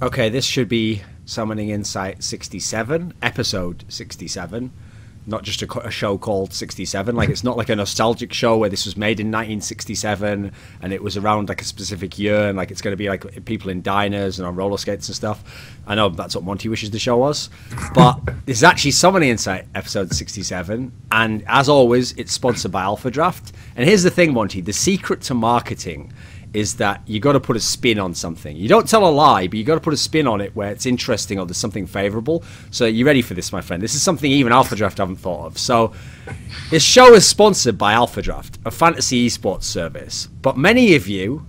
Okay, this should be Summoning Insight 67, episode 67. Not just a show called 67. Like, it's not like a nostalgic show where this was made in 1967 and it was around like a specific year and like it's going to be like people in diners and on roller skates and stuff. I know that's what Monty wishes the show was. But this is actually Summoning Insight episode 67. And as always, it's sponsored by Alpha Draft. And here's the thing, Monty. The secret to marketing is that you got to put a spin on something. You don't tell a lie, but you got to put a spin on it where it's interesting or there's something favorable. So you ready for this, my friend? This is something even Alpha Draft haven't thought of. So this show is sponsored by Alpha Draft, a fantasy esports service. But many of you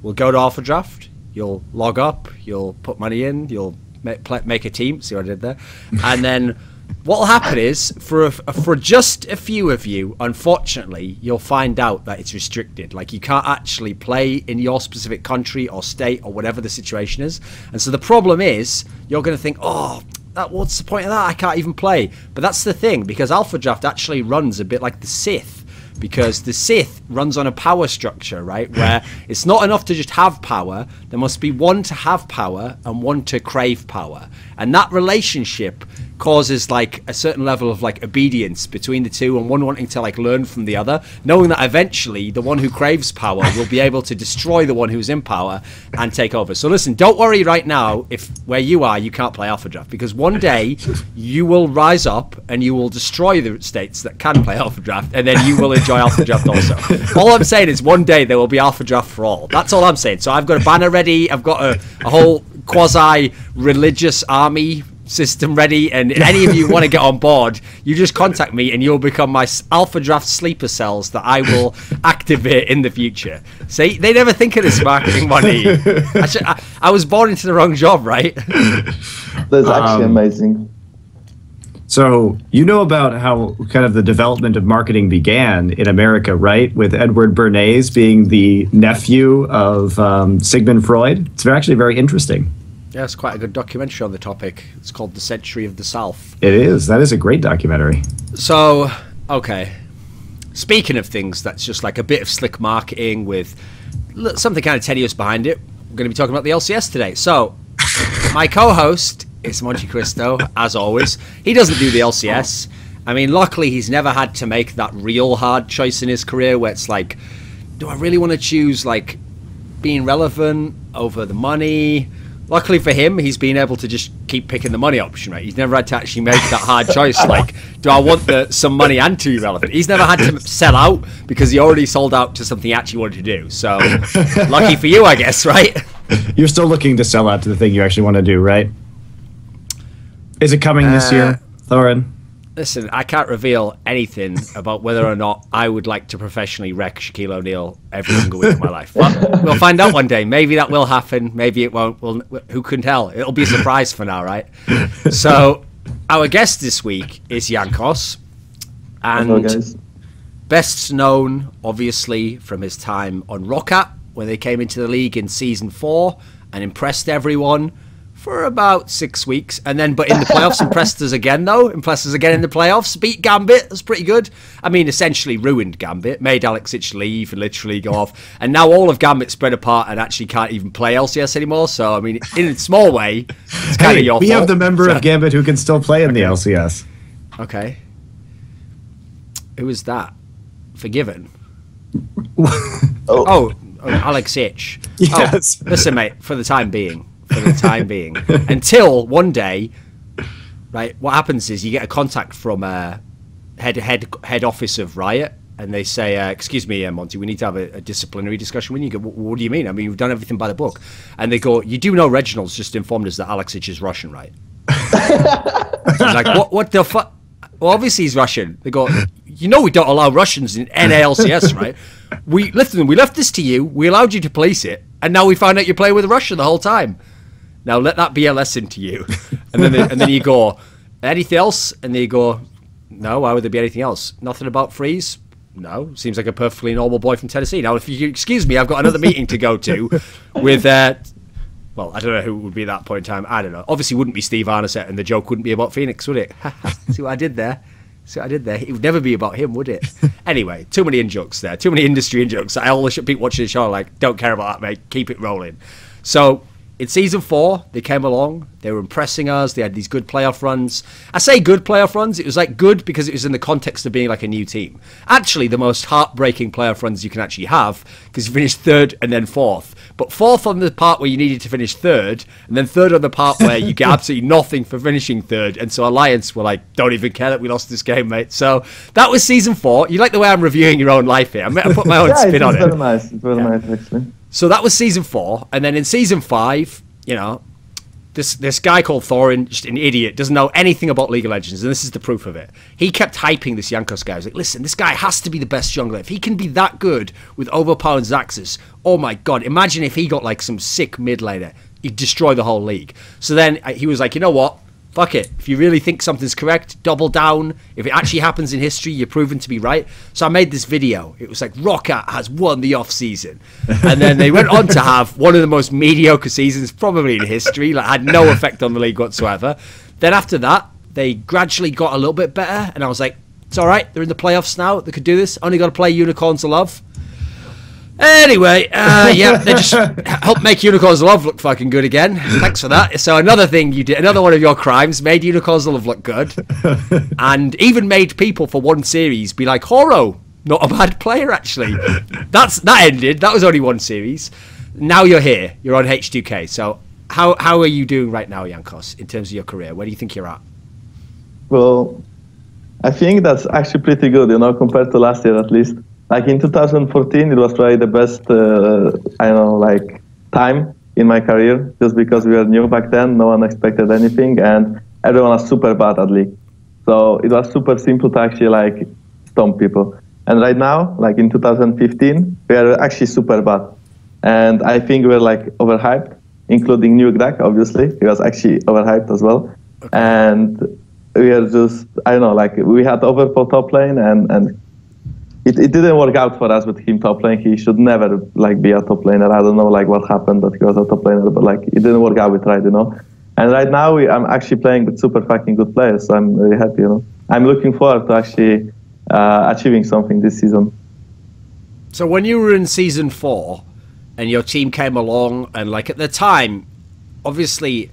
will go to Alpha Draft, you'll log up, you'll put money in, you'll make a team. See what I did there? And then what will happen is, for just a few of you, unfortunately, you'll find out that it's restricted. Like, you can't actually play in your specific country or state or whatever the situation is. And so the problem is, you're going to think, oh, what's the point of that? I can't even play. But that's the thing, because Alpha Draft actually runs a bit like the Sith. Because the Sith runs on a power structure, right? Where it's not enough to just have power. There must be one to have power and one to crave power. And that relationship causes like a certain level of like obedience between the two, and one wanting to like learn from the other, knowing that eventually the one who craves power will be able to destroy the one who's in power and take over. So listen, don't worry right now if where you are you can't play Alpha Draft, because one day you will rise up and you will destroy the states that can play Alpha Draft, and then you will enjoy Alpha Draft also. All I'm saying is one day there will be Alpha Draft for all. That's all I'm saying. So I've got a banner ready, I've got a whole quasi-religious army system ready, and if any of you want to get on board, you just contact me and you'll become my Alpha Draft sleeper cells that I will activate in the future. See, they never think of this marketing money. I was born into the wrong job, right? That's actually amazing. So you know about how kind of the development of marketing began in America, right? With Edward Bernays being the nephew of Sigmund Freud. It's actually very interesting. Yeah, it's quite a good documentary on the topic. It's called The Century of the South. It is. That is a great documentary. So, okay. Speaking of things that's just like a bit of slick marketing with something kind of tenuous behind it, we're going to be talking about the LCS today. So, my co-host is Monte Cristo, as always. He doesn't do the LCS. I mean, luckily, he's never had to make that real hard choice in his career where it's like, do I really want to choose, like, being relevant over the money? Luckily for him, he's been able to just keep picking the money option, right? He's never had to actually make that hard choice, like, do I want some money and to be relevant? He's never had to sell out because he already sold out to something he actually wanted to do. So, lucky for you, I guess, right? You're still looking to sell out to the thing you actually want to do, right? Is it coming this year, Thorin? Listen, I can't reveal anything about whether or not I would like to professionally wreck Shaquille O'Neal every single week of my life. But we'll find out one day. Maybe that will happen. Maybe it won't. Well, who can tell? It'll be a surprise for now, right? So, our guest this week is Jankos. And best known, obviously, from his time on Roccat, when they came into the league in Season 4 and impressed everyone for about 6 weeks, and then but in the playoffs impressed us again in the playoffs, beat Gambit. That's pretty good. I mean, essentially ruined Gambit, made Alex Ich leave and literally go off, and now all of Gambit spread apart and actually can't even play LCS anymore. So I mean, in a small way, it's kind of your fault. We have the member of Gambit who can still play in the LCS. Okay, who is that? Forgiven. oh, Alex Ich. Yes. Oh, listen, mate, for the time being, until one day, right, what happens is you get a contact from head office of Riot, and they say, excuse me, Monty, we need to have a disciplinary discussion with you. You go, what do you mean? I mean, we've done everything by the book. And they go, you do know Reginald's just informed us that Alex Ich is Russian, right? Like, what the fuck? Well, obviously he's Russian. They go, you know we don't allow Russians in NALCS, right? We left this to you, we allowed you to police it, and now we found out you're playing with Russia the whole time. Now let that be a lesson to you. And then you go, anything else? And they go, no, why would there be anything else? Nothing about Freeze? No, seems like a perfectly normal boy from Tennessee. Now, if you excuse me, I've got another meeting to go to with, well, I don't know who would be at that point in time. I don't know. Obviously, it wouldn't be Steve Arneset, and the joke wouldn't be about Phoenix, would it? See what I did there? It would never be about him, would it? Anyway, too many in-jokes there. Too many industry in-jokes. I always people watching the show are like, don't care about that, mate. Keep it rolling. So, in season 4, they came along. They were impressing us. They had these good playoff runs. I say good playoff runs. It was like good because it was in the context of being like a new team. Actually, the most heartbreaking playoff runs you can actually have, because you finished 3rd and then 4th. But 4th on the part where you needed to finish 3rd, and then 3rd on the part where you get absolutely nothing for finishing 3rd. And so Alliance were like, don't even care that we lost this game, mate. So that was season 4. You like the way I'm reviewing your own life here? I put my own spin on it. Very nice. It's very nice, actually. So that was season 4, and then in season 5, you know, this guy called Thorin, just an idiot, doesn't know anything about League of Legends, and this is the proof of it. He kept hyping this Jankos guy. He was like, listen, this guy has to be the best jungler. If he can be that good with overpowered Xaxus, oh my god, imagine if he got like some sick mid laner. He'd destroy the whole league. So then he was like, you know what? Fuck it. If you really think something's correct, double down. If it actually happens in history, you're proven to be right. So I made this video. It was like, Roccat has won the off-season. And then they went on to have one of the most mediocre seasons probably in history. Like, had no effect on the league whatsoever. Then after that, they gradually got a little bit better. And I was like, it's all right. They're in the playoffs now. They could do this. Only got to play Unicorns of Love. Anyway, yeah, they just helped make Unicorns of Love look fucking good again. Thanks for that. So another thing you did, another one of your crimes, made Unicorns of Love look good. And even made people for one series be like, Horo, not a bad player, actually. That ended. That was only one series. Now you're here. You're on H2K. So how are you doing right now, Jankos, in terms of your career? Where do you think you're at? Well, I think that's actually pretty good, you know, compared to last year at least. Like in 2014, it was probably the best, I don't know, like time in my career, just because we were new back then. No one expected anything, and everyone was super bad at League. So it was super simple to actually like stomp people. And right now, like in 2015, we are actually super bad. And I think we're like overhyped, including New Greg, obviously. He was actually overhyped as well. Okay. And we are just, I don't know, like we had Overpower top lane, and it didn't work out for us with him top lane. He should never like be a top laner. I don't know like what happened that he was a top laner, but like it didn't work out with Ride, you know. And right now I'm actually playing with super fucking good players, so I'm really happy, you know. I'm looking forward to actually achieving something this season. So when you were in season 4 and your team came along, and like at the time, obviously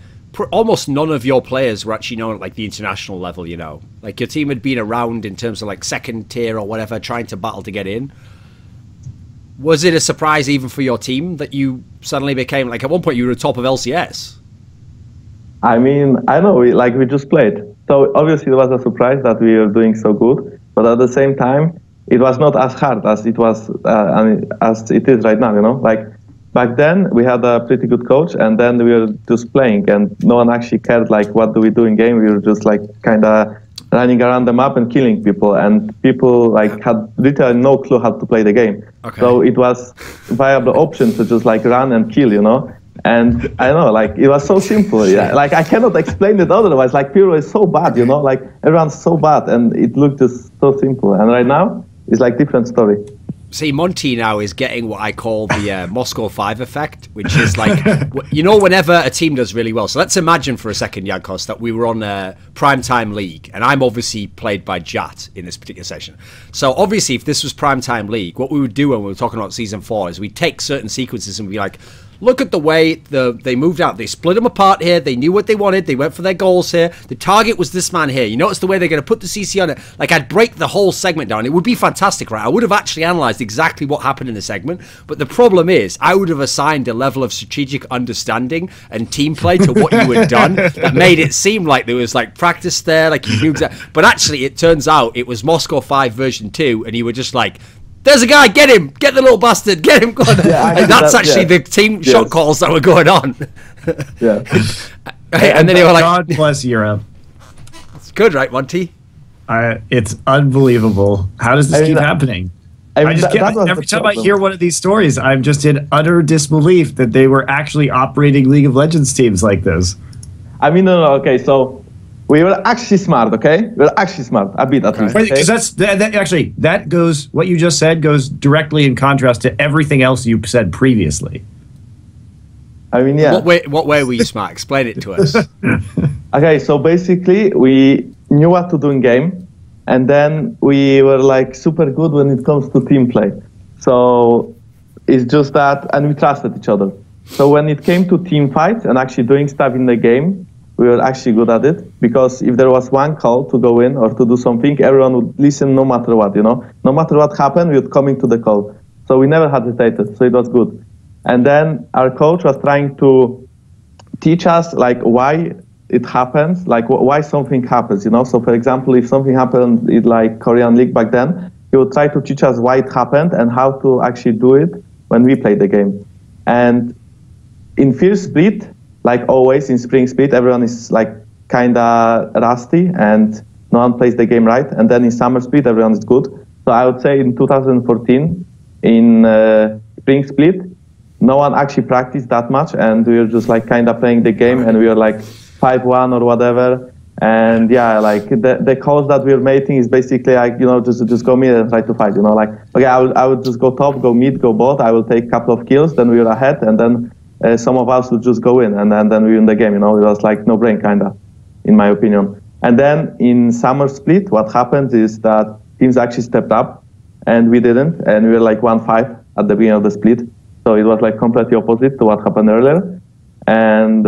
almost none of your players were actually known at like the international level, you know. Like your team had been around in terms of like second tier or whatever, trying to battle to get in. Was it a surprise even for your team that you suddenly became, like at one point you were top of LCS? I mean, I know, we just played. So obviously it was a surprise that we were doing so good, but at the same time, it was not as hard as it was, as it is right now, you know. Like back then we had a pretty good coach, and then we were just playing, and no one actually cared like what do we do in game. We were just like kind of running around the map and killing people, and people like had literally no clue how to play the game. Okay. So it was a viable option to just like run and kill, you know. And I know, like it was so simple. Yeah, like I cannot explain it otherwise. Like Pyro is so bad, you know, like everyone's so bad, and it looked just so simple. And right now it's like different story. See, Monty now is getting what I call the Moscow 5 effect, which is like, you know, whenever a team does really well. So let's imagine for a second, Jankos, that we were on a Primetime League, and I'm obviously played by Jat in this particular session. So obviously, if this was Primetime League, what we would do when we were talking about Season 4 is we'd take certain sequences and be like, look at the way they moved out. They split them apart here. They knew what they wanted. They went for their goals here. The target was this man here. You notice the way they're going to put the CC on it. Like, I'd break the whole segment down. It would be fantastic, right? I would have actually analysed exactly what happened in the segment. But the problem is, I would have assigned a level of strategic understanding and team play to what you had done that made it seem like there was, like, practice there. Like, you knew exactly. But actually, it turns out it was Moscow 5 version 2, and you were just like, there's a guy, get him, get the little bastard, get him. Yeah, like, that's actually the team shot calls that were going on. Yeah. And then they were like, God bless Europe. It's good, right, Monty? It's unbelievable. How does this keep happening? I just every time I hear one of these stories, I'm just in utter disbelief that they were actually operating League of Legends teams like this. I mean, no, okay, so we were actually smart, okay? We were actually smart, a bit at least. Because actually, that goes, what you just said goes directly in contrast to everything else you said previously. I mean, yeah. What way were you smart? Explain it to us. Okay, so basically, we knew what to do in game, and then we were like super good when it comes to team play. So it's just that, and we trusted each other. So when it came to team fights and actually doing stuff in the game, we were actually good at it, because if there was one call to go in or to do something, everyone would listen no matter what, you know. No matter what happened, we would come into the call. So we never hesitated, so it was good. And then our coach was trying to teach us like why it happens, like why something happens, you know. So for example, if something happened in like Korean League back then, he would try to teach us why it happened and how to actually do it when we play the game. And in first split, like always in spring split, everyone is like kind of rusty and no one plays the game right. And then in summer split, everyone is good. So I would say in 2014, in spring split, no one actually practiced that much, and we were just like kind of playing the game, and we were like 5-1 or whatever. And yeah, like the calls that we were making is basically like, you know, just go mid and try to fight, you know, like, okay, I would just go top, go mid, go bot, I will take a couple of kills, then we were ahead, and then some of us would just go in, and then we win the game, you know. It was like no brain, kind of, in my opinion. And then in summer split, what happened is that teams actually stepped up, and we didn't, and we were like 1-5 at the beginning of the split. So it was like completely opposite to what happened earlier. And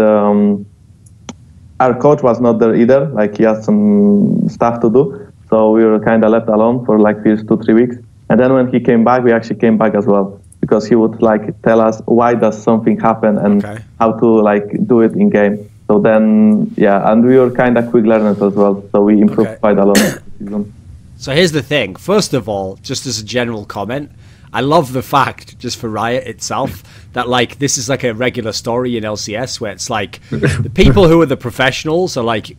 our coach was not there either, like he had some stuff to do. So we were kind of left alone for like first 2-3 weeks. And then when he came back, we actually came back as well, because he would like tell us why does something happen and how to like do it in game. So then, yeah, and we were kind of quick learners as well. So we improved quite a lot this season. So here's the thing. First of all, just as a general comment, I love the fact, just for Riot itself, that like this is like a regular story in LCS where it's like the people who are the professionals are like,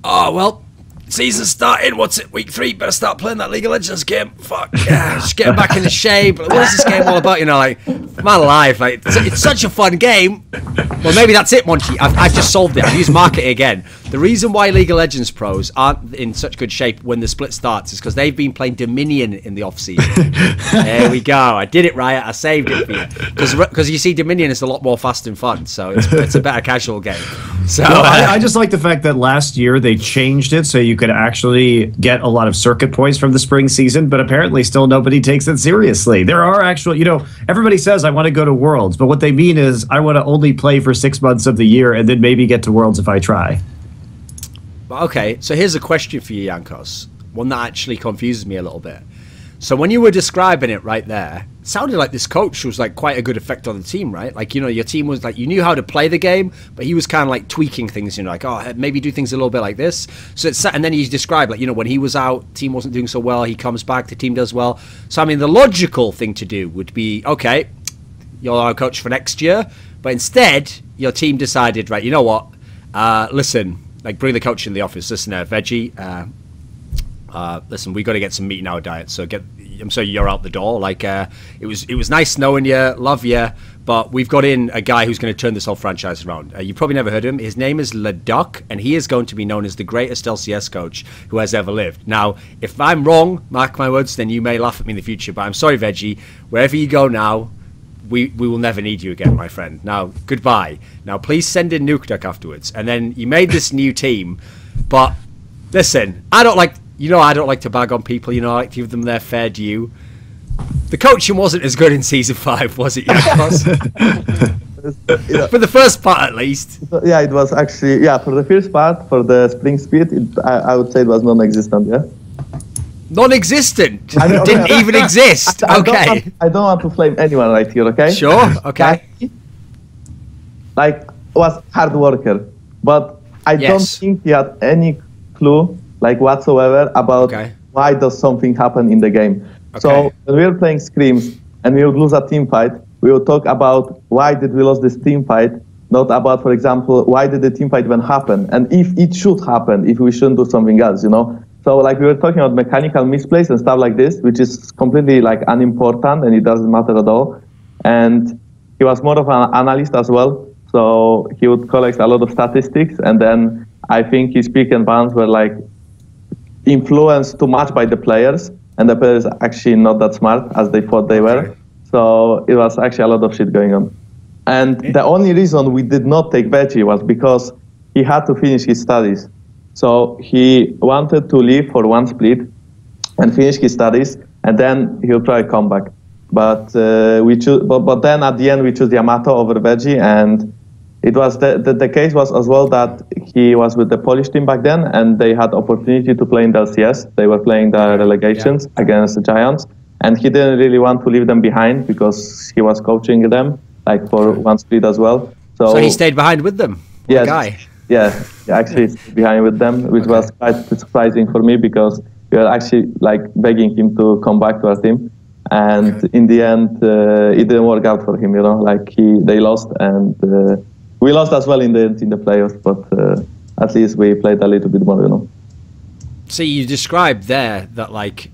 oh, well, season starting, what's it, week 3, better start playing that League of Legends game. Fuck, yeah, just getting back into shape. What is this game all about? You know, like, man alive, like, it's such a fun game. Well, maybe that's it, Monchi. I've just solved it. I've used marketing again. The reason why League of Legends pros aren't in such good shape when the split starts is because they've been playing Dominion in the off-season. There we go. I did it right. I saved it for you. Because you see, Dominion is a lot more fast and fun, so it's a better casual game. So well, I just like the fact that last year they changed it so you could actually get a lot of circuit points from the spring season, but apparently still nobody takes it seriously. There are actual, you know, everybody says I want to go to Worlds, but what they mean is I want to only play for 6 months of the year and then maybe get to Worlds if I try. Okay, so here's a question for you, Jankos. One that actually confuses me a little bit. So when you were describing it right there, it sounded like this coach was like quite a good effect on the team, right? Like, you know, your team was like, you knew how to play the game, but he was kind of like tweaking things, you know, like, oh, maybe do things a little bit like this. So it's, and then he described, like, you know, when he was out, team wasn't doing so well, he comes back, the team does well. So, I mean, the logical thing to do would be, okay, you're our coach for next year, but instead, your team decided, right, you know what, listen, like, bring the coach in the office. Listen, Veggie, listen, we got to get some meat in our diet. So I'm sorry you're out the door. Like, it was nice knowing you, love you, but we've got in a guy who's going to turn this whole franchise around. You probably never heard of him. His name is Leduc, and he is going to be known as the greatest LCS coach who has ever lived. Now, if I'm wrong, mark my words, then you may laugh at me in the future. But I'm sorry, Veggie. Wherever you go now, we will never need you again, my friend. Now, goodbye. Now, please send in Nukeduck afterwards. And then you made this new team. But listen, I don't like to bag on people. You know, I like to give them their fair due. The coaching wasn't as good in Season 5, was it, Jankos? For the first part, at least. Yeah, it was actually, yeah, for the first part, for the spring speed, I would say it was non-existent, yeah? Non-existent? It didn't even exist? Okay. I don't want to blame anyone right here, okay? Sure, okay. Like, was hard worker, but I don't think he had any clue, like, whatsoever about why does something happen in the game. So when we were playing scrims and we would lose a team fight, we would talk about why did we lose this team fight, not about, for example, why did the team fight even happen, and if it should happen, if we shouldn't do something else, you know? So like we were talking about mechanical misplays and stuff like this, which is completely like unimportant and it doesn't matter at all. And he was more of an analyst as well. So he would collect a lot of statistics, and then I think his pick and bans were like influenced too much by the players, and the players actually not that smart as they thought they were. So it was actually a lot of shit going on. And the only reason we did not take Veggie was because he had to finish his studies. So he wanted to leave for one split and finish his studies, and then he'll probably come back. but we choose. But then at the end we choose Yamato over Veggie, and it was the case was as well that he was with the Polish team back then, and they had opportunity to play in the LCS. They were playing the relegations against the Giants, and he didn't really want to leave them behind because he was coaching them like for one split as well. So he stayed behind with them. Yes, guy. Yeah, actually stayed behind with them, which was quite surprising for me because we were actually like begging him to come back to our team. And in the end, it didn't work out for him. You know, like they lost, and we lost as well in the playoffs. But at least we played a little bit more. You know. See, you described there that like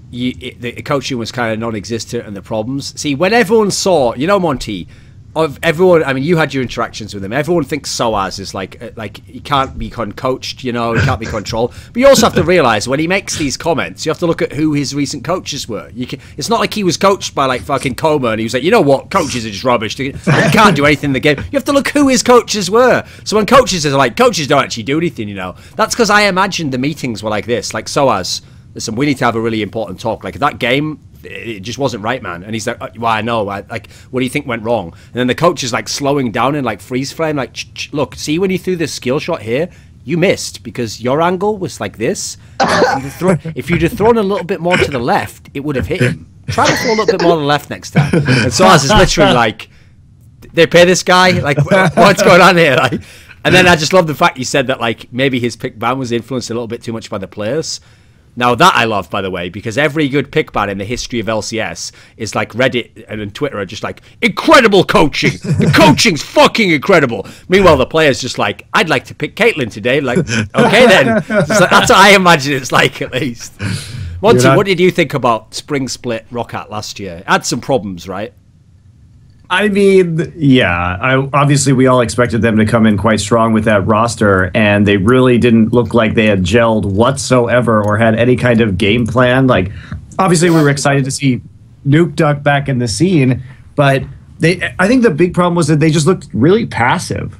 the coaching was kind of non-existent and the problems. See, when everyone saw, you know, Monty, of everyone, I mean, you had your interactions with him. Everyone thinks Soaz is like he can't be coached, you know, he can't be controlled. But you also have to realize when he makes these comments, you have to look at who his recent coaches were. It's not like he was coached by like fucking Coma and he was like, you know what, coaches are just rubbish. You can't do anything in the game. You have to look who his coaches were. So when coaches are like, coaches don't actually do anything, you know. That's because I imagined the meetings were like this, like Soaz. Listen, we need to have a really important talk. Like that game, it just wasn't right, man. And he's like, well, I know. Like, what do you think went wrong? And then the coach is like slowing down in like freeze frame. Like, look, see when you threw this skill shot here, you missed because your angle was like this. If you'd have thrown a little bit more to the left, it would have hit him. Try to throw a little bit more to the left next time. And Soaz is literally like, they pay this guy? Like, what's going on here? Like, and then I just love the fact you said that like maybe his pick ban was influenced a little bit too much by the players. Now that I love, by the way, because every good pick ban in the history of LCS is like Reddit and Twitter are just like, incredible coaching. The coaching's fucking incredible. Meanwhile, the player's just like, I'd like to pick Caitlyn today. Like, okay then. Like, that's what I imagine it's like, at least. Monty, what did you think about Spring Split Roccat last year? It had some problems, right? I mean, yeah, obviously we all expected them to come in quite strong with that roster, and they really didn't look like they had gelled whatsoever or had any kind of game plan. Like, obviously we were excited to see Nukeduck back in the scene, but I think the big problem was that they just looked really passive.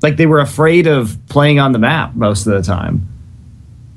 Like they were afraid of playing on the map most of the time.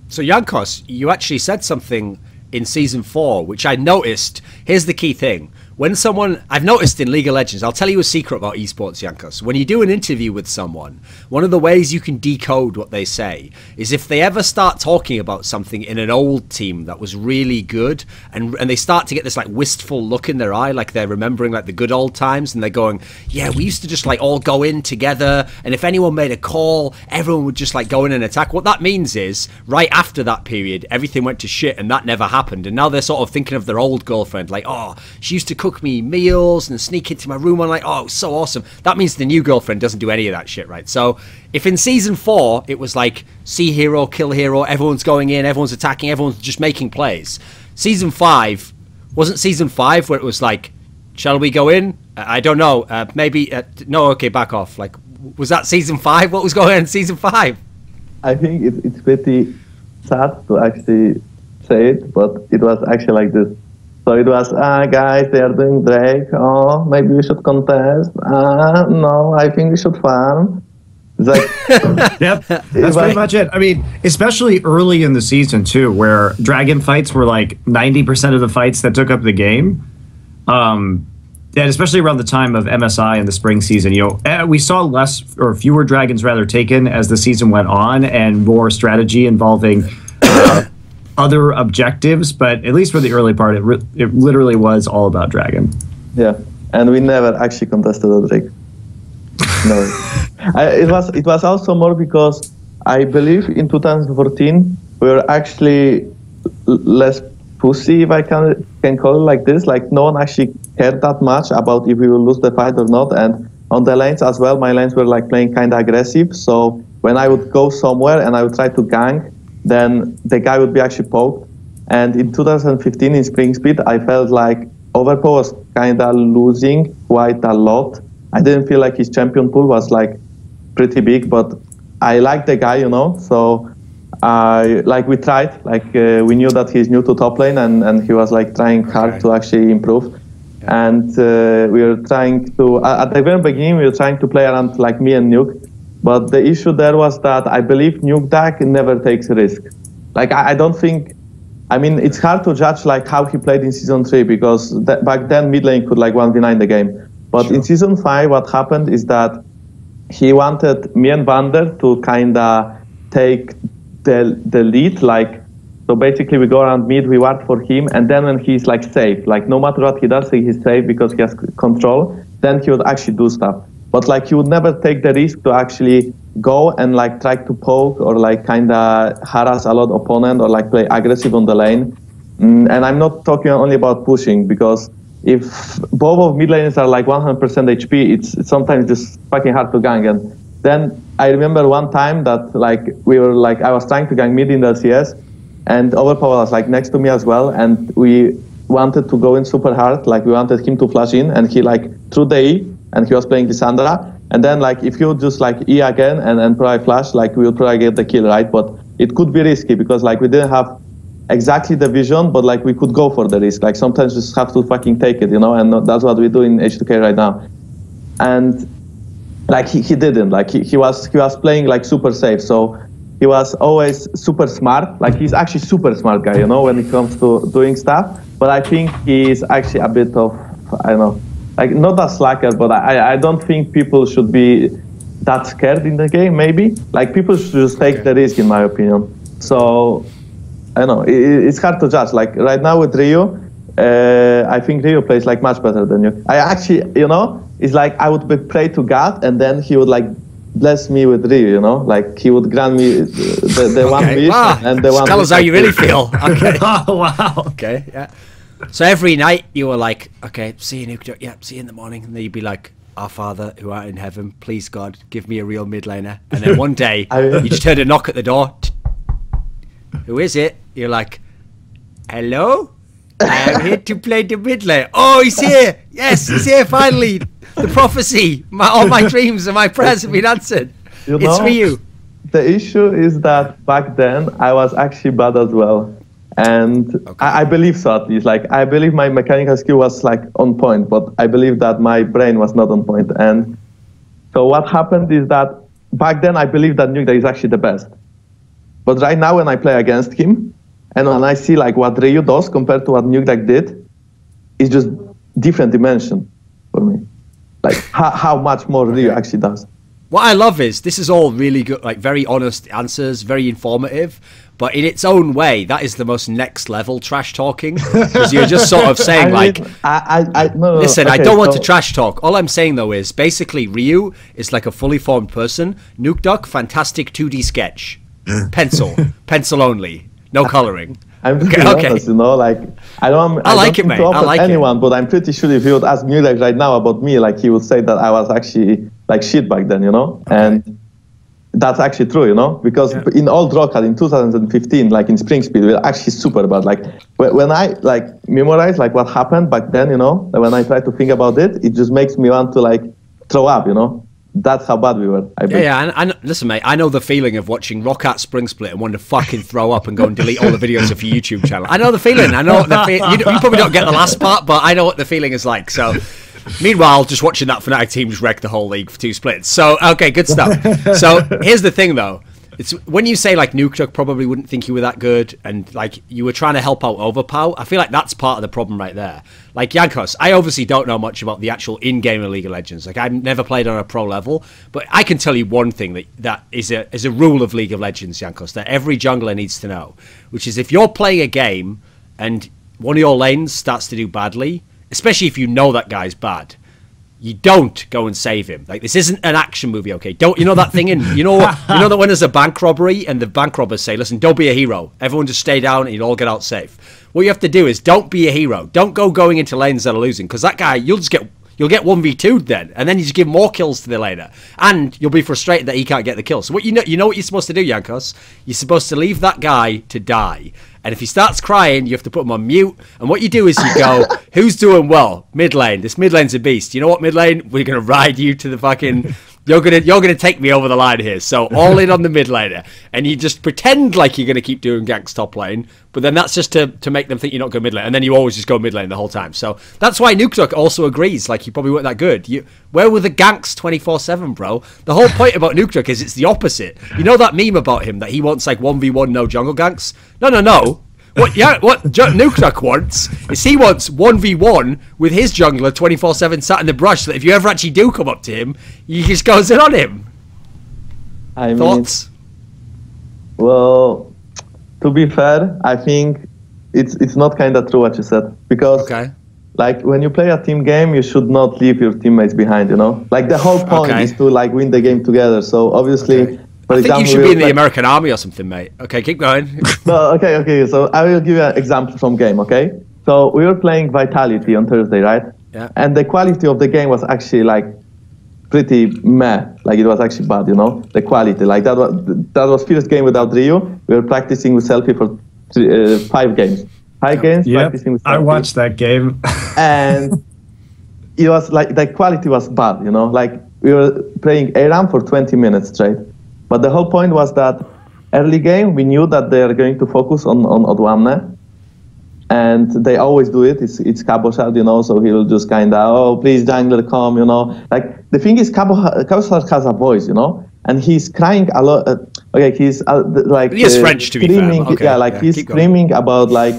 So Jankos, you actually said something in Season 4, which I noticed. Here's the key thing. When someone, I've noticed in League of Legends, I'll tell you a secret about esports, Jankos. When you do an interview with someone, one of the ways you can decode what they say is if they ever start talking about something in an old team that was really good, and they start to get this like wistful look in their eye, like they're remembering like the good old times, and they're going, yeah, we used to just like all go in together, and if anyone made a call, everyone would just like go in and attack. What that means is, right after that period, everything went to shit, and that never happened, and now they're sort of thinking of their old girlfriend, like, oh, she used to cook me meals and sneak into my room. I'm like, oh, so awesome. That means the new girlfriend doesn't do any of that shit, right? So if in Season 4 it was like see hero, kill hero, everyone's going in, everyone's attacking, everyone's just making plays. Season 5 wasn't Season 5 where it was like, shall we go in? I don't know. Maybe no. Okay, back off. Like, was that Season 5? What was going on in Season 5? I think it's pretty sad to actually say it, but it was actually like this. So it was, guys, they are doing Drake. Oh, maybe we should contest. No, I think we should farm. It's like, yep, that's pretty much it. I mean, especially early in the season, too, where Dragon fights were like 90% of the fights that took up the game. And especially around the time of MSI in the spring season, you know, we saw less or fewer Dragons rather taken as the season went on, and more strategy involving other objectives, but at least for the early part, it literally was all about Dragon. Yeah, and we never actually contested a Drake. No, it was also more because I believe in 2014 we were actually less pussy, if I can call it like this. Like no one actually cared that much about if we will lose the fight or not. And on the lanes as well, my lanes were like playing kind of aggressive. So when I would go somewhere and I would try to gank, then the guy would be actually poked. And in 2015 in Spring Split, I felt like Overpower was kind of losing quite a lot. I didn't feel like his champion pool was like pretty big, but I liked the guy, you know. So we tried, we knew that he's new to top lane, and he was like trying hard to actually improve. Yeah. And we were trying to, at the very beginning, we were trying to play around like me and Nuke. But the issue there was that I believe Nukeduck never takes a risk. Like, I don't think I mean, it's hard to judge like how he played in season 3 because back then mid lane could like 1v9 the game. But in season 5, what happened is that he wanted me and Vander to kind of take the lead. Like, so basically we go around mid, we ward for him, and then when he's like safe, like no matter what he does, he's safe because he has control, then he would actually do stuff. But like he would never take the risk to actually go and like try to poke or like kind of harass a lot opponent or like play aggressive on the lane. And I'm not talking only about pushing, because if both of mid laners are like 100% HP, it's sometimes just fucking hard to gank. And then I remember one time that like we were like, I was trying to gank mid in the CS, and Overpower was like next to me as well, and we wanted to go in super hard. Like we wanted him to flash in, and he like threw the E, and he was playing Lissandra. And then like if you just like E again and probably flash, like we will probably get the kill, right? But it could be risky because like we didn't have exactly the vision, but like we could go for the risk. Like sometimes you just have to fucking take it, you know, and that's what we do in H2K right now. And like he didn't, like he was playing like super safe. So he was always super smart. Like he's actually super smart guy, you know, when it comes to doing stuff. But I think he's actually a bit of, I don't know, like not a slacker, but I don't think people should be that scared in the game, maybe. Like people should just take the risk, in my opinion. So I don't know, it's hard to judge. Like right now with Ryu, I think Ryu plays like much better than you. I actually, you know, it's like I would pray to God and then he would like bless me with Ryu, you know, like he would grant me the one wish and the one. Tell us how you really feel. Okay. Oh wow. Okay. Yeah. So every night you were like, okay, see you, Nuke. Yeah, see you in the morning, and then you'd be like, Our Father who art in heaven, please God, give me a real mid laner. And then one day you just heard a knock at the door. Who is it? You're like, hello? I am here to play the mid lane. Oh, he's here. Yes, he's here finally. The prophecy. All my dreams and my prayers have been answered. You know, it's for you. The issue is that back then I was actually bad as well. And I believe so, at least. Like, I believe my mechanical skill was like on point, but I believe that my brain was not on point. And so what happened is that back then I believed that Nuke is actually the best. But right now when I play against him, and when I see like what Ryu does compared to what Nuke did, it's just different dimension for me. Like how much more Ryu actually does. What I love is this is all really good, like very honest answers, very informative, but in its own way, that is the most next level trash talking. Because you're just sort of saying listen, okay, I don't want to trash talk. All I'm saying though is basically Ryu is like a fully formed person. Nukeduck, fantastic 2D sketch. Pencil only, no coloring. I'm just being honest, you know, like I don't like it, mate. I like anyone, but I'm pretty sure if you would ask Nuke right now about me, like he would say that I was actually like shit back then, you know, and that's actually true, you know, because in Old Rockad in 2015, like in Spring Speed, we were actually super bad. Like when I like memorize like what happened back then, you know, when I try to think about it, it just makes me want to like throw up, you know. That's how bad we were. And listen, mate, I know the feeling of watching Rockat Spring Split and wanting to fucking throw up and go and delete all the videos of your YouTube channel. I know the feeling. I know you probably don't get the last part, but I know what the feeling is like. So, meanwhile, just watching that Fnatic team just wreck the whole league for 2 splits. So, okay, good stuff. So, here's the thing, though. It's when you say like Nukeduck probably wouldn't think you were that good, and like you were trying to help out Overpower. I feel like that's part of the problem right there. Like Jankos, I obviously don't know much about the actual in-game of League of Legends. Like I've never played on a pro level, but I can tell you one thing that is a rule of League of Legends, Jankos, that every jungler needs to know, which is if you're playing a game and one of your lanes starts to do badly, especially if you know that guy's bad, you don't go and save him. Like this isn't an action movie, okay? Don't you know that thing in you know that when there's a bank robbery and the bank robbers say, "Listen, don't be a hero. Everyone just stay down and you'll all get out safe." What you have to do is don't be a hero. Don't go going into lanes that are losing, because that guy you'll get 1v2'd then, and then you just give more kills to the laner, and you'll be frustrated that he can't get the kill. So what you know what you're supposed to do, Jankos? You're supposed to leave that guy to die. And if he starts crying, you have to put him on mute. And what you do is you go, who's doing well? Mid lane. This mid lane's a beast. You know what, mid lane? We're going to ride you to the fucking... You're gonna take me over the line here. So all in on the mid laner. And you just pretend like you're going to keep doing ganks top lane. But then that's just to make them think you're not going mid lane. And then you always just go mid lane the whole time. So that's why Nukeduck also agrees. Like, you probably weren't that good. Where were the ganks 24/7, bro? The whole point about Nukeduck is it's the opposite. You know that meme about him that he wants like 1v1 no jungle ganks? No. What Nuknak wants is he wants 1v1 with his jungler 24/7 sat in the brush, so that if you ever actually do come up to him, he just goes in on him. Thoughts? Well, to be fair, I think it's not kind of true what you said, because like when you play a team game, you should not leave your teammates behind. You know, like the whole point is to like win the game together. So obviously. I think you should be in the American Army or something, mate. Okay, keep going. No, okay. So I will give you an example from game, okay? So we were playing Vitality on Thursday, right? Yeah. And the quality of the game was actually like pretty meh. Like it was actually bad, you know? The quality. Like that was first game without Ryu. We were practicing with Selfie for 5 games. 5 games practicing with Selfie. I watched that game. And it was like the quality was bad, you know? Like we were playing ARAM for 20 minutes straight. But the whole point was that early game, we knew that they are going to focus on Odwamne. And they always do it. It's Cabochard, you know, so he will just kind of, oh, please, jungler, come, you know. Like, the thing is, Cabochard has a voice, you know, and he's crying a lot. He's like... He is French, to be fair. Okay, yeah, like, he's screaming about, like,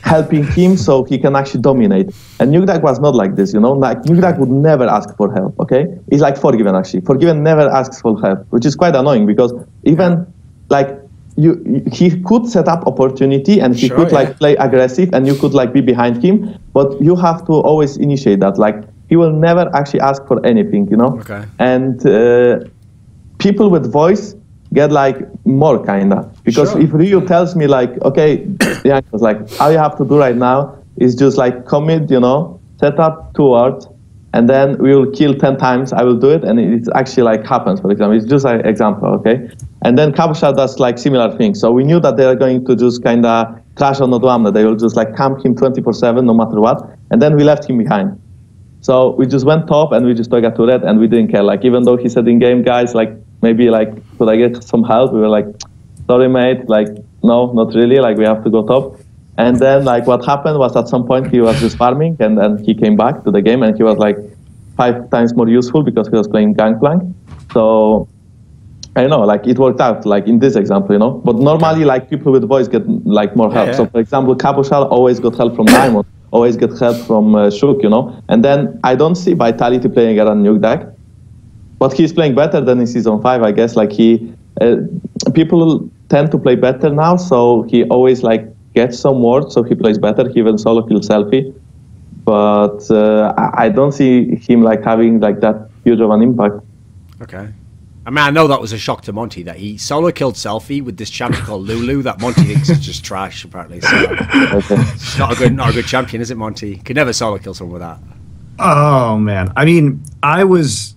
helping him so he can actually dominate. And Nukdak was not like this, you know? Like, Nukdak would never ask for help, okay? He's like Forgiven, actually. Forgiven never asks for help, which is quite annoying because even, like, he could set up opportunity and he could, like, play aggressive and you could, like, be behind him, but you have to always initiate that. Like, he will never actually ask for anything, you know? Okay. And people with voice get like more kinda, because if Ryu tells me like, okay, yeah, it's like all you have to do right now is just like commit, you know, set up 2 wards, and then we will kill 10 times. I will do it, and it actually like happens. For example, it's just an example, okay? And then Cabochard does like similar things. So we knew that they are going to just kinda trash on Odwamne. They will just like camp him 24/7 no matter what, and then we left him behind. So we just went top and we just took a turret and we didn't care. Like even though he said in game, guys, like maybe like could I get some help? We were like, sorry mate, like no, not really. Like we have to go top. And then like what happened was at some point he was just farming and then he came back to the game and he was like 5 times more useful because he was playing Gangplank. So I don't know, like it worked out like in this example, you know. But normally like people with voice get like more help. So for example, Cabochard always got help from Diamond. Always get help from Shook, you know. And then I don't see Vitality playing around Nukdak, but he's playing better than in Season 5, I guess. Like people tend to play better now, so he always like gets some wards, so he plays better. He even solo kills Selfie. But I don't see him like having like that huge of an impact. Okay. I mean, I know that was a shock to Monty that he solo killed Selfie with this champion called Lulu that Monty thinks is just trash, apparently. So it's not a good champion, is it, Monty? Could never solo kill someone with that. Oh man, I mean, I was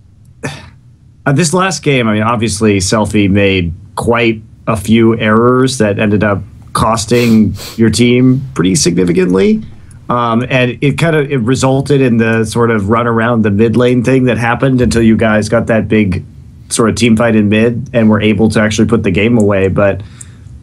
this last game. I mean, obviously, Selfie made quite a few errors that ended up costing your team pretty significantly. And it resulted in the sort of run around the mid lane thing that happened until you guys got that big sort of team fight in mid and were able to actually put the game away. But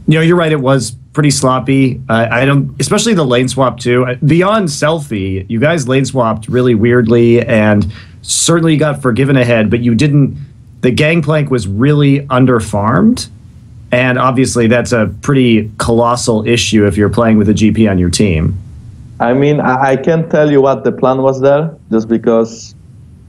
you know, you're right, it was pretty sloppy. I don't, especially the lane swap too. Beyond Selfie, you guys lane swapped really weirdly, and certainly you got Forgiven ahead, but you didn't. The Gangplank was really under-farmed, and obviously that's a pretty colossal issue if you're playing with a GP on your team. I mean, I can't tell you what the plan was there, just because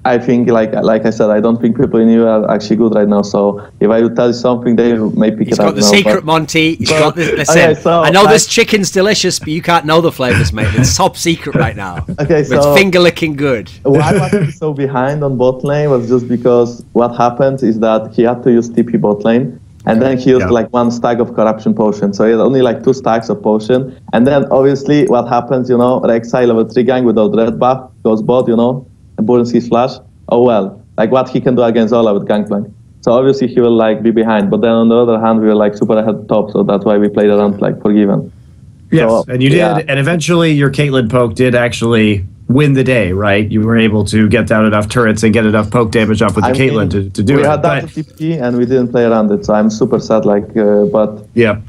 I think, like I said, I don't think people in EU are actually good right now. So if I would tell you something, they may pick it up. He's got the secret, Monty. He's got the, listen, okay, so I know this chicken's delicious, but you can't know the flavors, mate. It's top secret right now. Okay, so it's finger licking good. Why was he so behind on bot lane was just because what happened is that he had to use TP bot lane. And then he used like 1 stack of corruption potion. So he had only like 2 stacks of potion. And then obviously what happens, you know, Rek'Sai level 3 gang without red buff goes bot, you know, and burns his flash. Oh well, like what he can do against Zola with Gangplank. So obviously he will like be behind. But then on the other hand, we were like super ahead top. So that's why we played around like Forgiven. Yes, so, and you did. And eventually your Caitlyn poke did actually win the day, right? You were able to get down enough turrets and get enough poke damage up with the Caitlyn to do it. We had that TP and we didn't play around it, so I'm super sad. Like, but yeah,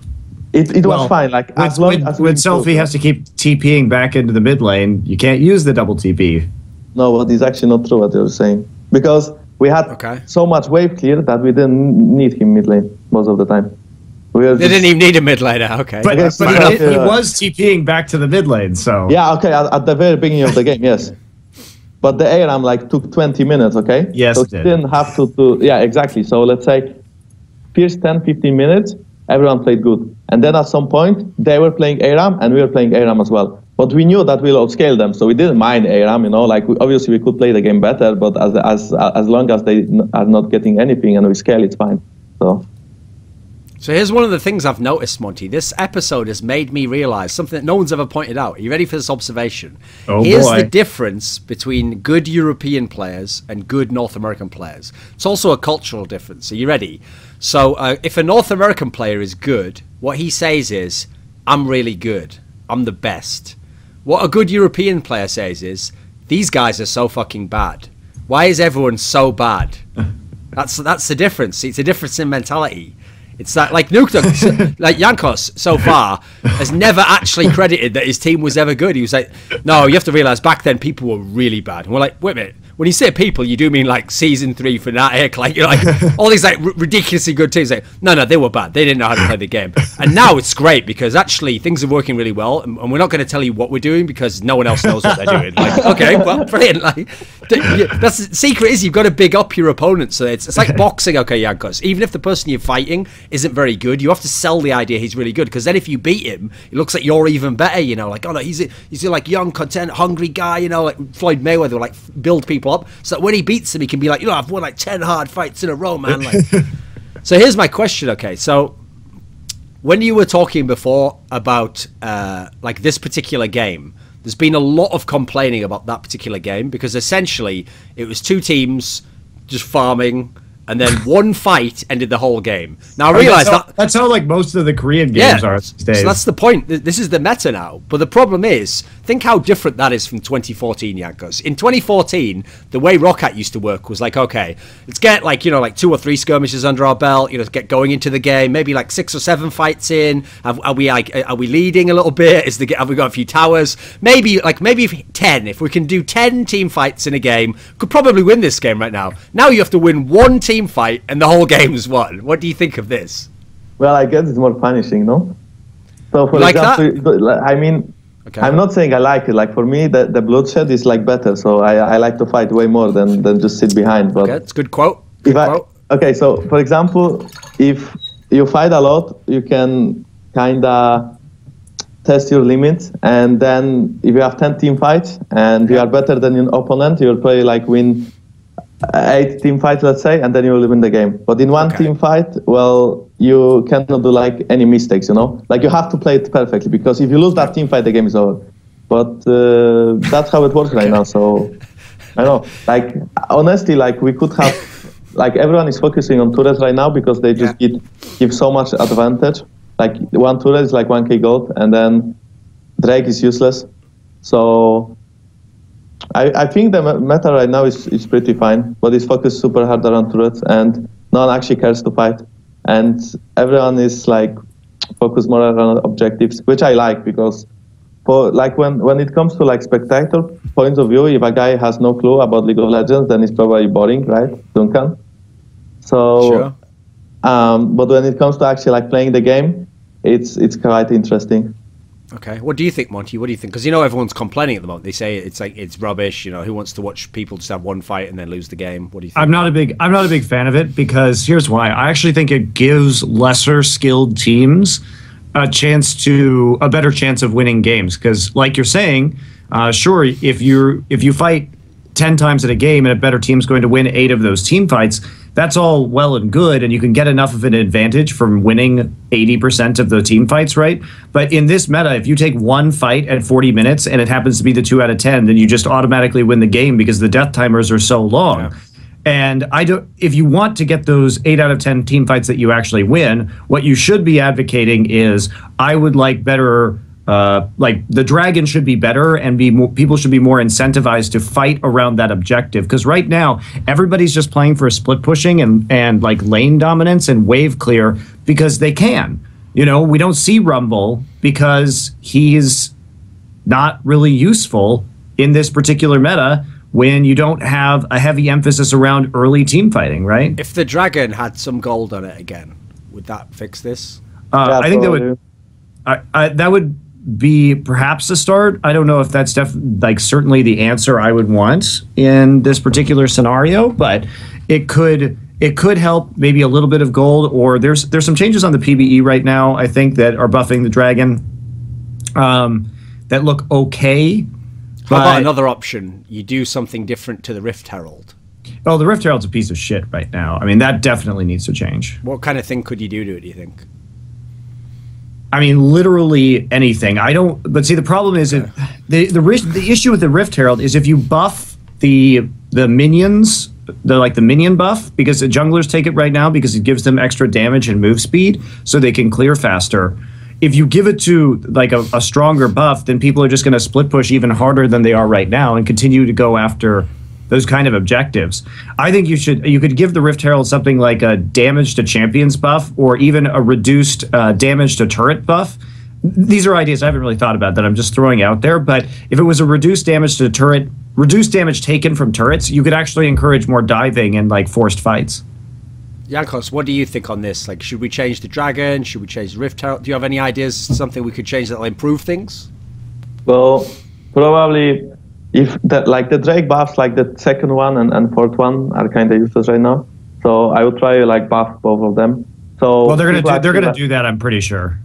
it was fine. Like as long as when Selfie has to keep TPing back into the mid lane, you can't use the double TP. No, but it's actually not true what you're saying, because we had so much wave clear that we didn't need him mid lane most of the time. They didn't even need a mid laner. Okay. But, Yes, but yeah. he was TPing back to the mid lane, so Yeah, okay, at the very beginning of the game, yes. But the ARAM like took 20 minutes, okay? Yes, so it did. didn't have to do, yeah, exactly. So let's say first 10, 15 minutes, everyone played good. And then at some point, they were playing ARAM and we were playing ARAM as well. But we knew that we'll outscale them, so we didn't mind ARAM, you know, like obviously we could play the game better, but as long as they are not getting anything and we scale, it's fine. So here's one of the things I've noticed, Monty. This episode has made me realize something that no one's ever pointed out. Are you ready for this observation? Oh, Here's boy. the difference between good European players and good North American players. It's also a cultural difference. Are you ready? So if a North American player is good, what he says is, I'm really good. I'm the best. What a good European player says is, these guys are so fucking bad. Why is everyone so bad? That's the difference. It's a difference in mentality. It's that, like Nukdog, like Jankos so far has never actually credited that his team was ever good. He was like, no, you have to realize back then people were really bad. And we're like, wait a minute. When you say people, you do mean like season 3 Fnatic, like you're like all these like ridiculously good teams. Like, no, they were bad. They didn't know how to play the game. And now it's great because actually things are working really well, and we're not going to tell you what we're doing because no one else knows what they're doing. Like, okay, well, brilliant. Like, that's the secret is you've got to big up your opponent. So it's like boxing. Okay, Jankos. Even if the person you're fighting isn't very good, you have to sell the idea he's really good because then if you beat him, it looks like you're even better. You know, like oh no, he's a like young, content, hungry guy. You know, like Floyd Mayweather, like build people up so that when he beats them he can be like, you know, I've won like 10 hard fights in a row, man. Like, so here's my question. Okay, so when you were talking before about like this particular game, there's been a lot of complaining about that particular game because essentially it was two teams just farming and then one fight ended the whole game. Now I realize that's how like most of the Korean games are these days. So that's the point. This is the meta now. But the problem is, think how different that is from 2014, Jankos. In 2014, the way Roccat used to work was like, okay, let's get like, you know, like 2 or 3 skirmishes under our belt, you know, get going into the game, maybe like 6 or 7 fights in. Are we leading a little bit? Have we got a few towers? Maybe 10. If we can do 10 team fights in a game, could probably win this game right now. Now you have to win one team fight and the whole game's won. What do you think of this? Well, I guess it's more punishing, no? So for like example, I mean, okay. I'm not saying I like it. Like for me, the bloodshed is like better. So I like to fight way more than just sit behind. But okay, it's a good quote. Okay, so for example, if you fight a lot, you can kinda test your limits, and then if you have 10 team fights and you are better than your opponent, you'll probably like win 8 team fights, let's say, and then you will win the game. But in one team fight, well, you cannot do like any mistakes, you know? Like you have to play it perfectly because if you lose that team fight, the game is over. But that's how it works right now. So I know, like honestly, like we could have, like everyone is focusing on turrets right now because they just give so much advantage. Like one turret is like 1k gold, and then Drake is useless. So I think the meta right now is pretty fine, but it's focused super hard around turrets, and no one actually cares to fight. And everyone is like focused more around objectives, which I like because for like when it comes to like spectator points of view, if a guy has no clue about League of Legends, then it's probably boring, right, Duncan? So, sure. But when it comes to actually like playing the game, it's quite interesting. Okay, what do you think, Monty? What do you think? Because you know everyone's complaining at the moment. They say it's like it's rubbish. You know, who wants to watch people just have one fight and then lose the game? What do you think? I'm not a big fan of it because here's why. I actually think it gives lesser skilled teams a better chance of winning games. Because, like you're saying, sure, if you fight 10 times in a game and a better team's going to win 8 of those team fights, that's all well and good, and you can get enough of an advantage from winning 80% of the team fights, right? But in this meta, if you take one fight at 40 minutes and it happens to be the 2 out of 10, then you just automatically win the game because the death timers are so long. Yeah. And if you want to get those 8 out of 10 team fights that you actually win, what you should be advocating is I would like better. Like the dragon should be better and people should be more incentivized to fight around that objective, because right now everybody's just playing for split pushing and like lane dominance and wave clear because they can. You know, we don't see Rumble because he's not really useful in this particular meta when you don't have a heavy emphasis around early team fighting, right? If the dragon had some gold on it again, would that fix this? I think that would be perhaps a start. I don't know if that's certainly the answer I would want in this particular scenario, but it could help maybe a little bit of gold. Or there's some changes on the PBE right now, I think, that are buffing the dragon that look okay. How about another option? You do something different to the Rift Herald. Oh, the Rift Herald's a piece of shit right now. I mean, that definitely needs to change. What kind of thing could you do to it, do you think? I mean, literally anything. But see, the problem is the issue with the Rift Herald is if you buff the minions, the minion buff, because the junglers take it right now because it gives them extra damage and move speed, so they can clear faster. If you give it to like a stronger buff, then people are just going to split push even harder than they are right now and continue to go after those kind of objectives. I think you could give the Rift Herald something like a damage to champions buff, or even a reduced damage to turret buff. These are ideas I haven't really thought about that I'm just throwing out there, but if it was a reduced damage to turret, reduced damage taken from turrets, you could actually encourage more diving and like forced fights. Jankos, what do you think on this? Like, should we change the dragon? Should we change the Rift Herald? Do you have any ideas, something we could change that will improve things? Well, probably if the Drake buffs, like the second one and fourth one, are kind of useless right now. So I would try like buff both of them. So well, they're gonna do that, I'm pretty sure.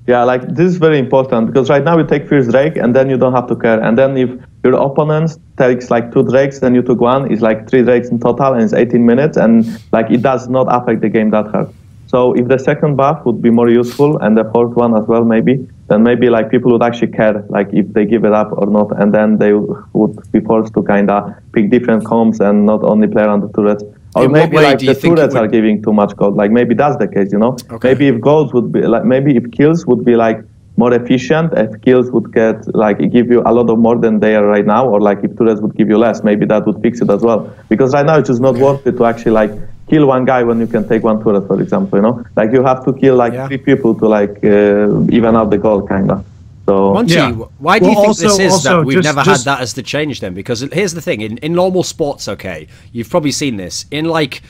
Yeah, like this is very important because right now you take first Drake and then you don't have to care. And then if your opponent takes like 2 Drakes, then you took 1, it's like 3 Drakes in total and it's 18 minutes, and like it does not affect the game that hard. So if the second buff would be more useful and the fourth one as well maybe, then maybe like people would actually care like if they give it up or not, and then they would be forced to kind of pick different comps and not only play around the turrets. Or maybe like the turrets are giving too much gold. Like maybe that's the case, you know? Okay. Maybe if gold would be like, maybe if kills would be like more efficient, if kills would get like give you a lot of more than they are right now, or like if turrets would give you less, maybe that would fix it as well. Because right now it's just not worth it to actually like kill one guy when you can take 1 turret, for example, you know? Like you have to kill like 3 people to like even out the gold kind of. So, Monty, why do you think this is that we've never had that as the change then? Because here's the thing, in normal sports, okay, you've probably seen this. In like,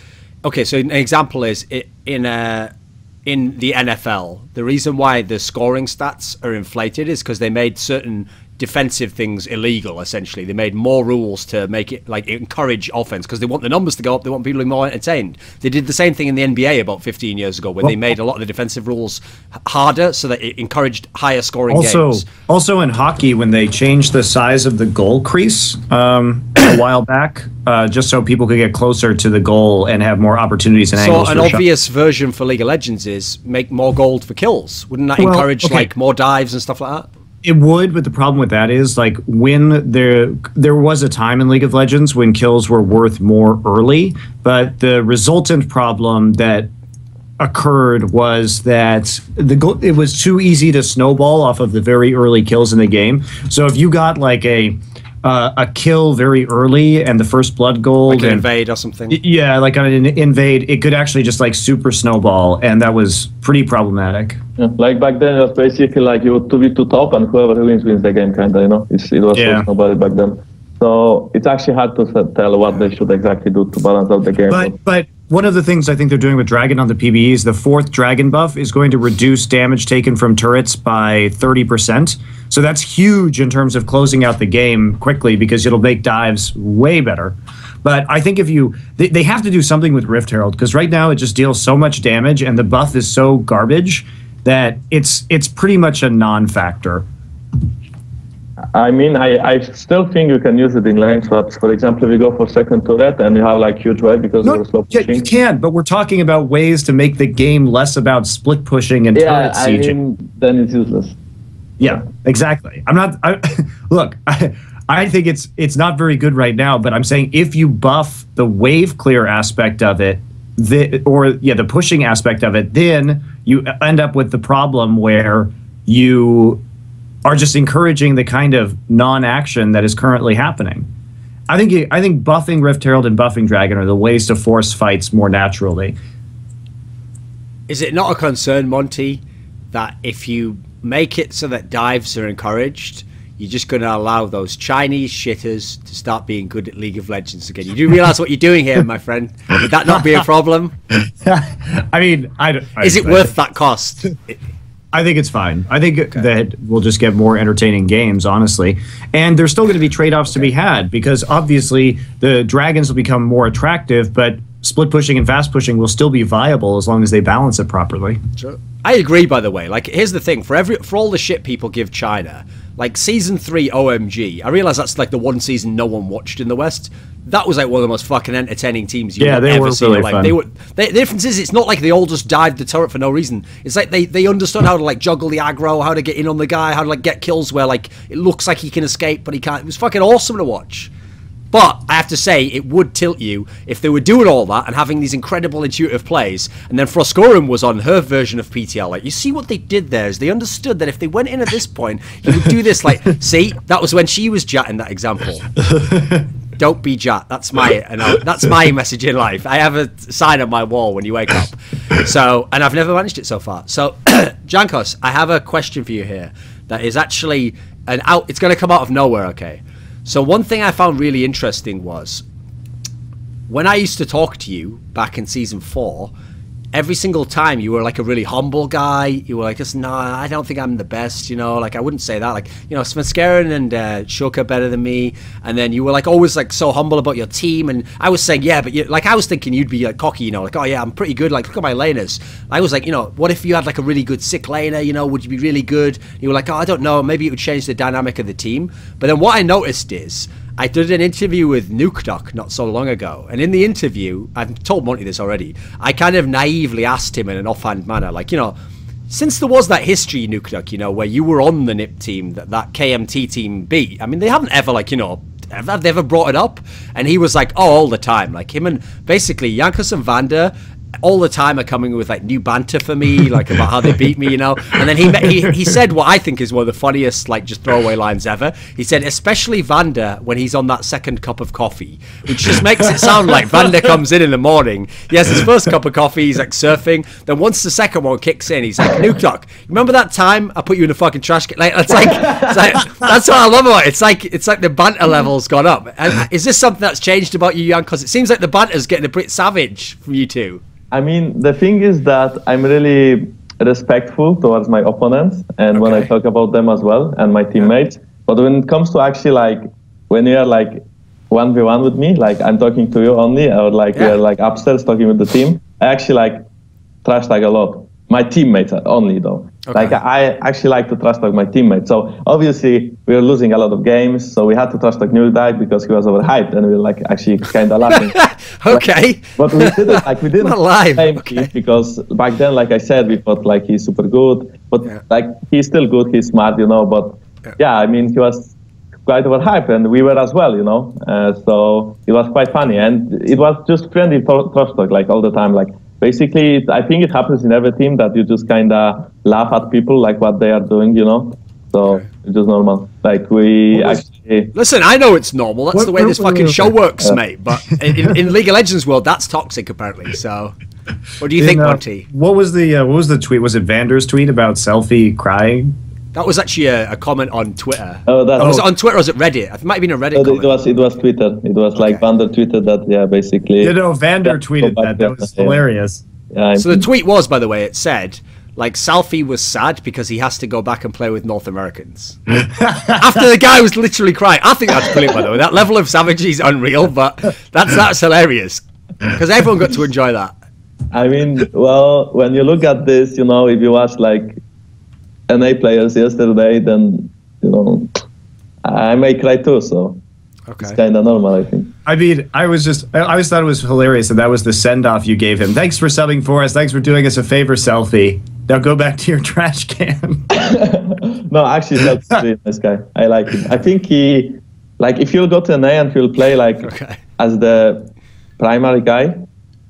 okay, so an example is in the NFL, the reason why the scoring stats are inflated is because they made certain defensive things illegal, essentially. They made more rules to make it like encourage offense because they want the numbers to go up, they want people to be more entertained. They did the same thing in the NBA about 15 years ago where they made a lot of the defensive rules harder so that it encouraged higher scoring games. Also in hockey, when they changed the size of the goal crease a while back, just so people could get closer to the goal and have more opportunities and angles. So an obvious version for League of Legends is make more gold for kills. Wouldn't that encourage like more dives and stuff like that? It would, but the problem with that is like when there was a time in League of Legends when kills were worth more early, but the resultant problem that occurred was that it was too easy to snowball off of the very early kills in the game. So if you got like a kill very early and the first blood gold, like an invade or something. Yeah, like on an invade, it could actually just like super snowball, and that was pretty problematic. Yeah, like back then, it was basically like you would 2v2 top, and whoever wins the game, kind of, you know. It was so snowball back then. So it's actually hard to tell what they should exactly do to balance out the game. But one of the things I think they're doing with Dragon on the PBE is the 4th Dragon buff is going to reduce damage taken from turrets by 30%. So that's huge in terms of closing out the game quickly because it'll make dives way better. But I think if they have to do something with Rift Herald because right now it just deals so much damage and the buff is so garbage that it's pretty much a non-factor. I mean, I still think you can use it in lane swaps. For example, if you go for second turret and you have like huge wave because you're slow pushing. Yeah, you can, but we're talking about ways to make the game less about split pushing and turret sieging. I mean, then it's useless. Yeah, exactly. Look, I think it's not very good right now, but I'm saying if you buff the wave clear aspect of it, the pushing aspect of it, then you end up with the problem where you are just encouraging the kind of non-action that is currently happening. I think buffing Rift Herald and buffing Dragon are the ways to force fights more naturally. Is it not a concern, Monty, that if you make it so that dives are encouraged, you're just going to allow those Chinese shitters to start being good at League of Legends again. You do realize what you're doing here, my friend? Would that not be a problem? I mean, is it worth that cost? I think it's fine. I think that we'll just get more entertaining games, honestly. And there's still going to be trade-offs to be had, because obviously the dragons will become more attractive, but split pushing and fast pushing will still be viable as long as they balance it properly. Sure. I agree, by the way. Like, here's the thing. For all the shit people give China, like Season 3 OMG, I realize that's like the one season no one watched in the West. That was like one of the most fucking entertaining teams you've ever seen. Really like fun. The difference is it's not like they all just dived the turret for no reason. It's like they understood how to like juggle the aggro, how to get in on the guy, how to like get kills where like it looks like he can escape but he can't. It was fucking awesome to watch. But I have to say, it would tilt you if they were doing all that and having these incredible intuitive plays, and then Froscorum was on her version of PTL. Like, you see what they did there is they understood that if they went in at this point, you would do this. Like, see, that was when she was Jat in that example. Don't be Jat. That's my message in life. I have a sign on my wall when you wake up. So, and I've never managed it so far. So, Jankos, I have a question for you here that is actually it's going to come out of nowhere, okay? So one thing I found really interesting was when I used to talk to you back in Season 4, every single time you were like a really humble guy. You were like, no, I don't think I'm the best, you know, like I wouldn't say that. Like, you know, Svenskeren and Shuka better than me. And then you were like always like so humble about your team. And I was saying, yeah, but like I was thinking you'd be like cocky, you know, like, oh yeah, I'm pretty good. Like, look at my laners. I was like, you know, what if you had like a really good sick laner, you know, would you be really good? You were like, oh, I don't know, maybe it would change the dynamic of the team. But then what I noticed is I did an interview with Nukeduck not so long ago, and in the interview, I've told Monty this already, I kind of naively asked him in an offhand manner, like, you know, since there was that history, Nukeduck, you know, where you were on the NIP team that KMT team beat, I mean, they haven't ever, like, you know, have they ever brought it up? And he was like, oh, all the time. Like, him and basically Jankos and Vander all the time are coming with like new banter for me, like about how they beat me, you know. And then he said what I think is one of the funniest like just throwaway lines ever. He said, especially Vander when he's on that second cup of coffee, which just makes it sound like Vander comes in the morning, he has his first cup of coffee, he's like surfing, then once the second one kicks in, he's like, Nukeduck, remember that time I put you in a fucking trash can? Like, it's like that's what I love about it. It's like the banter level's gone up. And is this something that's changed about you, Jan? Because it seems like the banter's getting a bit savage from you two. I mean, the thing is that I'm really respectful towards my opponents and when I talk about them as well and my teammates. But when it comes to actually like when you're like 1v1 with me, like I'm talking to you only, or like we're like upstairs talking with the team, I actually like trash talk a lot. My teammates only though. Like I actually like to trash talk my teammates. So obviously we were losing a lot of games, so we had to trash talk Nukeduck because he was overhyped, and we were like actually kind of laughing. But we didn't like we didn't blame him because back then, like I said, we thought like he's super good, but like he's still good, he's smart, you know. But yeah, I mean he was quite overhyped, and we were as well, you know. So it was quite funny, and it was just friendly trash talk like all the time, like. Basically, I think it happens in every team that you just kind of laugh at people like what they are doing, you know? So it's just normal. Like we actually... Listen, I know it's normal. That's the way this fucking show works, mate. But in League of Legends world, that's toxic apparently. So what do you think, Monty? What was the tweet? Was it Vander's tweet about Selfie crying? That was actually a comment on Twitter. Was it on Twitter or was it Reddit? It might have been a Reddit comment. It was Twitter. It was like Vander tweeted that, basically. You know, Vander tweeted that. That was hilarious. Yeah, so the tweet was, by the way, it said, like, Selfie was sad because he has to go back and play with North Americans. After the guy was literally crying. I think that's brilliant, by the way. That level of savagery is unreal, but that's hilarious. Because everyone got to enjoy that. I mean, well, when you look at this, you know, if you watch, like, NA players yesterday, then, you know, I may cry too, so it's kind of normal, I think. I mean, I always thought it was hilarious that was the send-off you gave him. Thanks for subbing for us. Thanks for doing us a favor, Selfie. Now go back to your trash can. No, actually, that's a really nice guy. I like him. I think he, like, if you'll go to NA and he'll play, like, as the primary guy,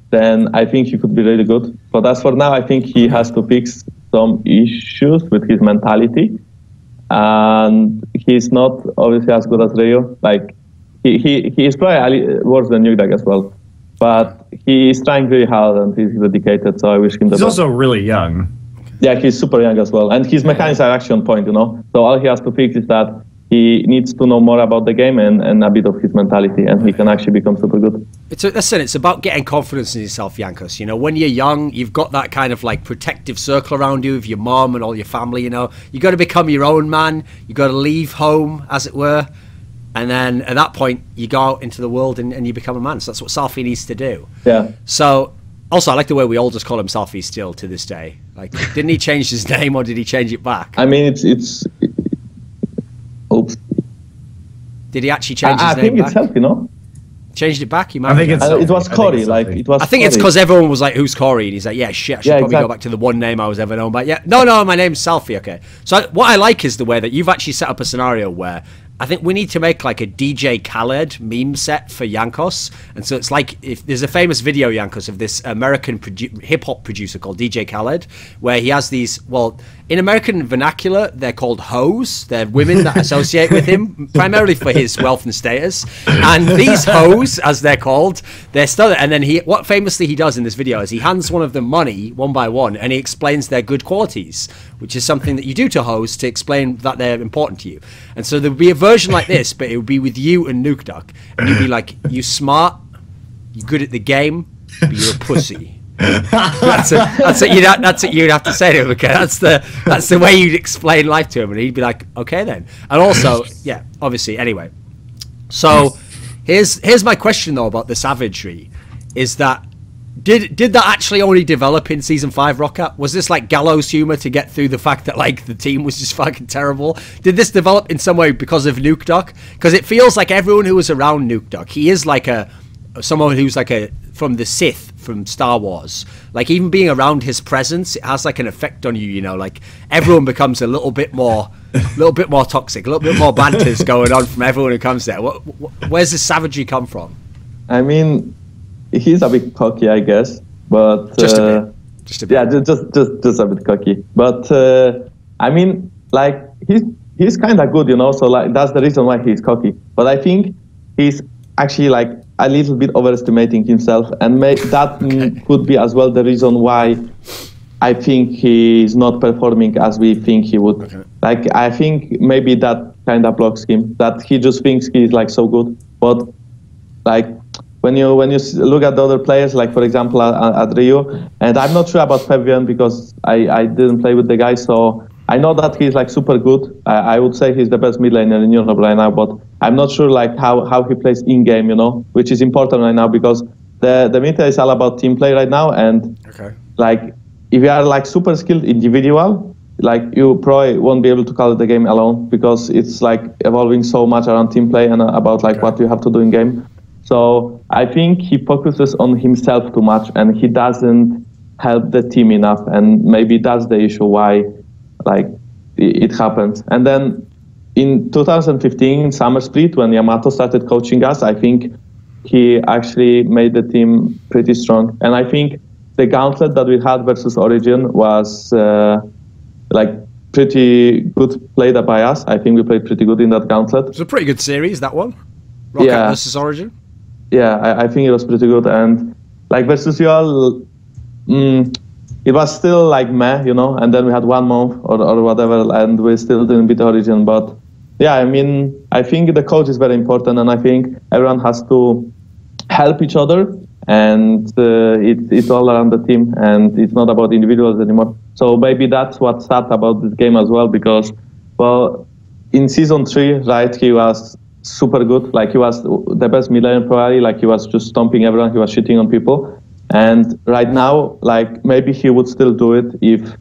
then I think he could be really good. But as for now, I think he has to fix some issues with his mentality, and he's not obviously as good as Rio. Like he is probably worse than Nukeduck as well, but he is trying really hard and he's dedicated. So I wish him the best. He's also really young. Yeah, he's super young as well, and his mechanics are actually on point, you know. So all he has to fix is that he needs to know more about the game and a bit of his mentality, and he can actually become super good. It's about getting confidence in yourself, Jankos. You know, when you're young, you've got that kind of like protective circle around you of your mom and all your family. You know, you got to become your own man. You got to leave home, as it were, and then at that point, you go out into the world and you become a man. So that's what Salfie needs to do. Yeah. So. Also, I like the way we all just call him Salfie still to this day. Like, didn't he change his name or did he change it back? I mean, oops. Did he actually change his I name think back? it's Salfie, no? Changed it back? I think it's it was Corey. Like it was. I think it's because everyone was like, "Who's Corey?" And he's like, "Yeah, shit. I should probably go back to the one name I was ever known by." Yeah, no, my name's Salfie. Okay. So what I like is the way that you've actually set up a scenario where I think we need to make like a DJ Khaled meme set for Jankos. And so it's like, if there's a famous video, Jankos, of this American hip hop producer called DJ Khaled, where he has these, well, in American vernacular, they're called hoes. They're women that associate with him, primarily for his wealth and status. And these hoes, as they're called, they're still, and then what famously he does in this video is he hands one of them money one by one, and he explains their good qualities, which is something that you do to hoes to explain that they're important to you. And so there would be a version like this, but it would be with you and Nuke Duck, and you'd be like, "You smart, you good at the game, but you're a pussy." that's what you'd have to say to him. Okay, that's the way you'd explain life to him, and he'd be like, "Okay then." And also, yeah, obviously. Anyway, so here's my question though about the savagery: is that did that actually only develop in season 5, Roccat? Was this like gallows humor to get through the fact that like the team was just fucking terrible? Did this develop in some way because of Nuke Duck? Because it feels like everyone who was around Nuke Duck, he is like someone who's like from the Sith from Star Wars. Like even being around his presence, it has like an effect on you. You know, like everyone becomes a little bit more toxic, a little bit more banter's going on from everyone who comes there. Where's this savagery come from? I mean, he's a bit cocky, I guess, but just a bit. Yeah, just a bit cocky. But I mean, like he's kind of good, you know. So like that's the reason why he's cocky. But I think he's actually like a little bit overestimating himself, and that could be as well the reason why I think he's not performing as we think he would. Okay. Like I think maybe that kind of blocks him. That he just thinks he's like so good, but like. When you look at the other players, like for example at Rio, and I'm not sure about Fabian because I didn't play with the guy, so I know that he's like super good. I would say he's the best mid laner in Europe right now, but I'm not sure like how he plays in game, you know, which is important right now because the meta is all about team play right now, and like if you are like super skilled individual, like you probably won't be able to call the game alone because it's like evolving so much around team play and about like what you have to do in game. So I think he focuses on himself too much and he doesn't help the team enough, and maybe that's the issue why like it happens. And then in 2015 summer split, when Yamato started coaching us, I think he actually made the team pretty strong. And I think the gauntlet that we had versus Origin was like pretty good played by us. I think we played pretty good in that gauntlet. It's a pretty good series, that one. Roccat versus Origin. Yeah, I think it was pretty good. And like versus UL, it was still like meh, you know, and then we had 1 month or whatever, and we still didn't beat Origin. But yeah, I mean, I think the coach is very important, and I think everyone has to help each other, and it's all around the team, and it's not about individuals anymore. So maybe that's what's sad about this game as well, because, well, in season 3, right, he was super good. Like he was the best mid laner probably. Like he was just stomping everyone. He was shitting on people. And right now, like maybe he would still do it if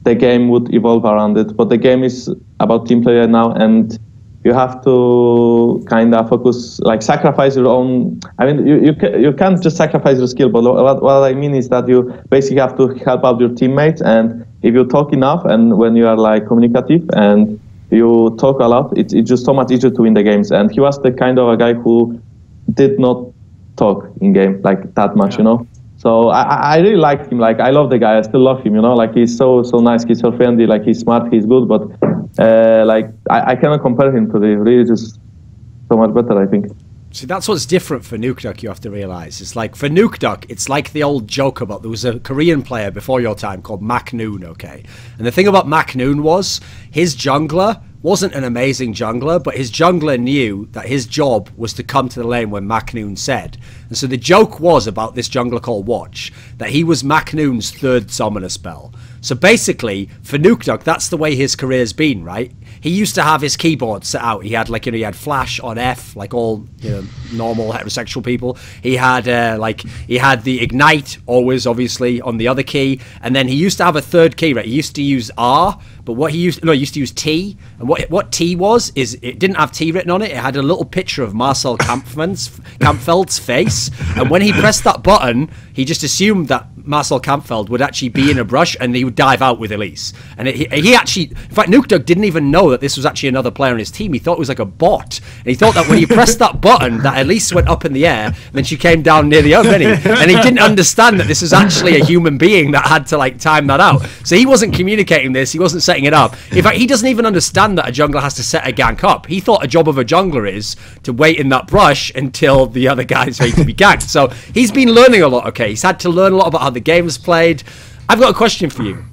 the game would evolve around it. But the game is about team play right now, and you have to kind of focus, like sacrifice your own. I mean, you can't just sacrifice your skill. But what I mean is that you basically have to help out your teammates. And if you talk enough, and when you are like communicative and you talk a lot, it's just so much easier to win the games. And he was the kind of a guy who did not talk in game like that much, you know. So I really like him. Like I love the guy. I still love him, you know. Like he's so nice. He's so friendly. Like he's smart. He's good. But like I cannot compare him to the really just so much better, I think. See, that's what's different for Nuke Duck, you have to realise. It's like, for Nuke Duck, it's like the old joke about, there was a Korean player before your time called Mac Noon, okay? And the thing about Mac Noon was, his jungler wasn't an amazing jungler, but his jungler knew that his job was to come to the lane when Maknoon said. And so the joke was about this jungler called Watch, that he was Maknoon's third summoner spell. So basically, for Nukeduck, that's the way his career's been, right? He used to have his keyboard set out. He had, like, he had flash on F, like all, normal heterosexual people. He had, he had the ignite always, obviously, on the other key. And then he used to have a third key, right? He used to use R, but he used to use T. And what T was, is it didn't have T written on it. It had a little picture of Marcel Kampfeld's face. And when he pressed that button, he just assumed that Marcel Kampfeld would actually be in a brush and he would dive out with Elise. And he actually, in fact, Nukeduck didn't even know that this was actually another player on his team. He thought it was like a bot. And he thought that when he pressed that button, that Elise went up in the air, and then she came down near the opening. And he didn't understand that this was actually a human being that had to, like, time that out. So he wasn't communicating this. He wasn't setting it up. In fact, he doesn't even understand that a jungler has to set a gank up. He thought a job of a jungler is to wait in that brush until the other guy's ready to be ganked. So he's been learning a lot, okay? He's had to learn a lot about how the game is played. I've got a question for you.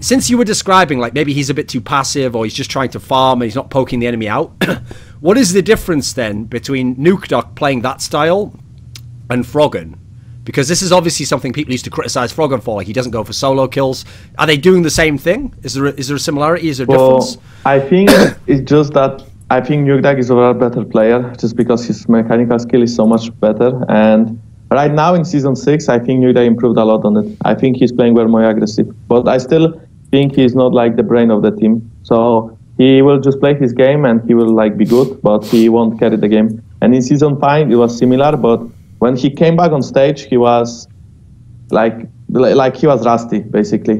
Since you were describing, like, maybe he's a bit too passive or he's just trying to farm and he's not poking the enemy out, what is the difference then between Nukeduck playing that style and Froggen? Because this is obviously something people used to criticize Froggen for, like he doesn't go for solo kills. Are they doing the same thing? Is there a similarity? Is there a difference? I think it's just that I think Nukeduck is a overall better player just because his mechanical skill is so much better. And right now in Season 6, I think Nukeduck improved a lot on it. I think he's playing very more aggressive. But I still think he's not like the brain of the team. So he will just play his game and he will, like, be good, but he won't carry the game. And in Season 5, it was similar, but when he came back on stage, he was like he was rusty, basically.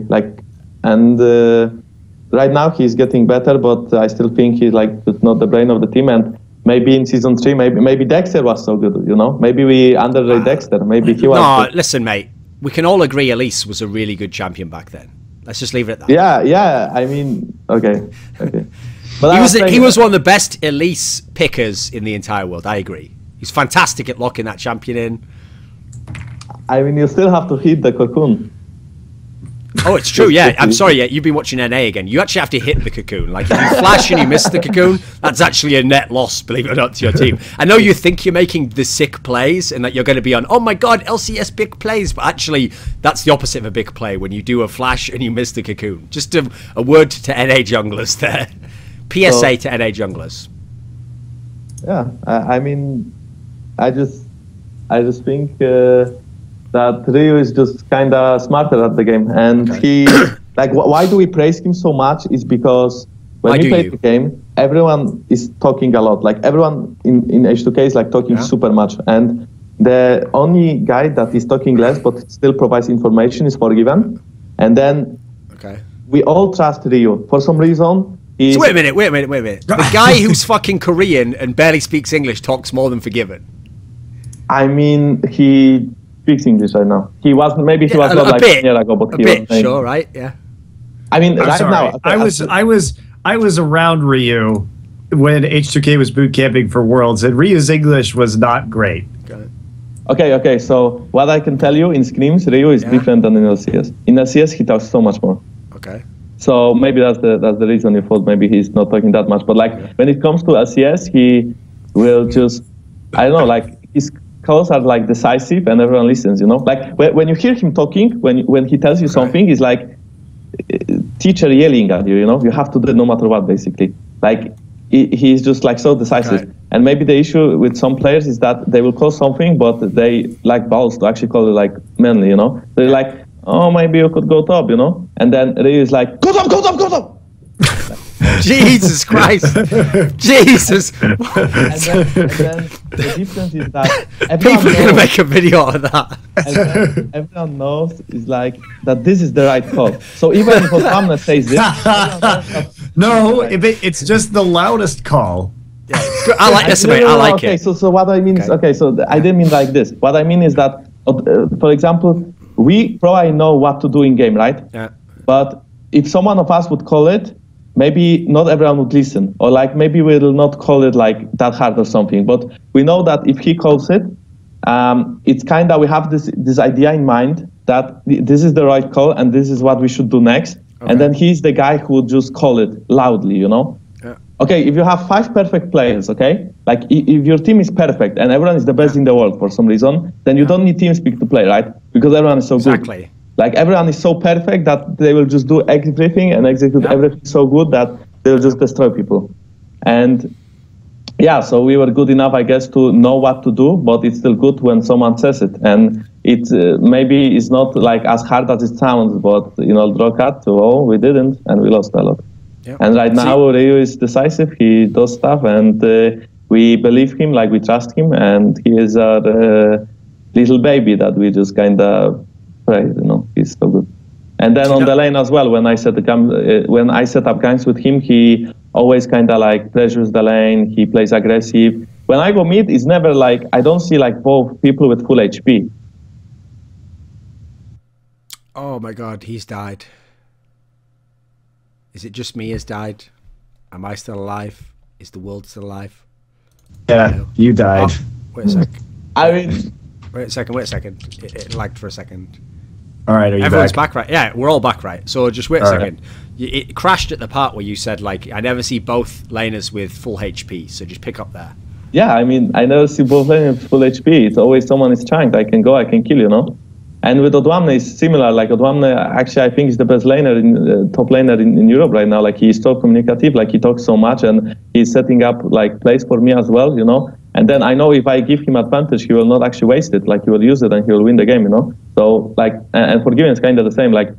Right now he's getting better, but I still think he's like not the brain of the team. And maybe in Season 3, maybe Dexter was so good, Maybe we underrate Dexter. Maybe he was. No, listen, mate. We can all agree Elise was a really good champion back then. Let's just leave it at that. Yeah. I mean, okay. But he was one of the best Elise pickers in the entire world. I agree. He's fantastic at locking that champion in. I mean, you still have to hit the cocoon. Oh, it's true, yeah. I'm sorry, yeah, you've been watching NA again. You actually have to hit the cocoon. Like, if you flash and you miss the cocoon, that's actually a net loss, believe it or not, to your team. I know you think you're making the sick plays and that you're going to be on, oh my god, LCS big plays, but actually, that's the opposite of a big play when you do a flash and you miss the cocoon. Just a word to NA junglers there. PSA to NA junglers. Yeah, I mean, I just think that Ryu is just kind of smarter at the game, and he why do we praise him so much is because when we play the game, everyone is talking a lot. Like, everyone in H2K is like talking super much, and the only guy that is talking less but still provides information is Forgiven. And then we all trust Ryu for some reason. So wait a minute. The guy who's fucking Korean and barely speaks English talks more than Forgiven. I mean, he speaks English right now. He was not like a year ago, but sure, right? Yeah. I mean, now I was around Ryu when H2K was boot camping for Worlds, and Ryu's English was not great. Okay. So what I can tell you in scrims, Ryu is different than in LCS. In LCS, he talks so much more. Okay. So maybe that's the reason you thought maybe he's not talking that much. But when it comes to LCS, he will just, I don't know, like, his calls are like decisive and everyone listens, Like, when you hear him talking, when he tells you something, it's like teacher yelling at you, You have to do it no matter what, basically. Like, he's just like so decisive. Okay. And maybe the issue with some players is that they will call something, but they lack balls to actually call it like manly, They're like, oh, maybe you could go top, And then Ryu is like, go top! Jesus Christ. Jesus. And then the difference is that people are going to make a video out of that. And everyone knows is like that this is the right call. So even if Osama says this, no, it's just the loudest call. Yeah, I like this, mate. I like it. So what I mean is, so I didn't mean like this. What I mean is that, for example, we probably know what to do in game, right? Yeah. But if someone of us would call it, maybe not everyone would listen, or like maybe we'll not call it like that hard or something. But we know that if he calls it, it's kind of, we have this idea in mind that this is the right call and this is what we should do next. Okay. And then he's the guy who would just call it loudly, Yeah. okay, if you have 5 perfect players, okay, like if your team is perfect and everyone is the best in the world for some reason, then you don't need TeamSpeak to play, right? Because everyone is so good. Exactly. Like everyone is so perfect that they will just do everything and execute everything so good that they'll just destroy people. And yeah, so we were good enough, I guess, to know what to do, but it's still good when someone says it. And it maybe it's not like as hard as it sounds, but draw cut, oh, we didn't, and we lost a lot. Yep. And right now, Ryu is decisive. He does stuff, and we believe him, like we trust him, and he is our little baby that we just kind of praise. He's so good. And then on the lane as well, when I set up ganks with him, he always kind of like pressures the lane. He plays aggressive. When I go mid, it's never like I don't see like both people with full HP. Oh my God, he's died. Is it just me has died? Am I still alive? Is the world still alive? Yeah, you died. Oh, wait a sec. Wait a second. It lagged for a second. All right, are you Everyone's back, right? Yeah, we're all back, right? So just wait a second. Right. It crashed at the part where you said, like, I never see both laners with full HP, so just pick up there. Yeah, I mean, I never see both laners with full HP. It's always someone is trying. I can go, I can kill, And with Odwamne, it's similar. Like, Odwamne, actually, I think is the best laner, top laner in Europe right now. Like, he's so communicative, like, he talks so much, and he's setting up, like, plays for me as well, And then I know if I give him advantage, he will not actually waste it. Like, he will use it and he will win the game, So, like, and Forgiven is kind of the same. Like,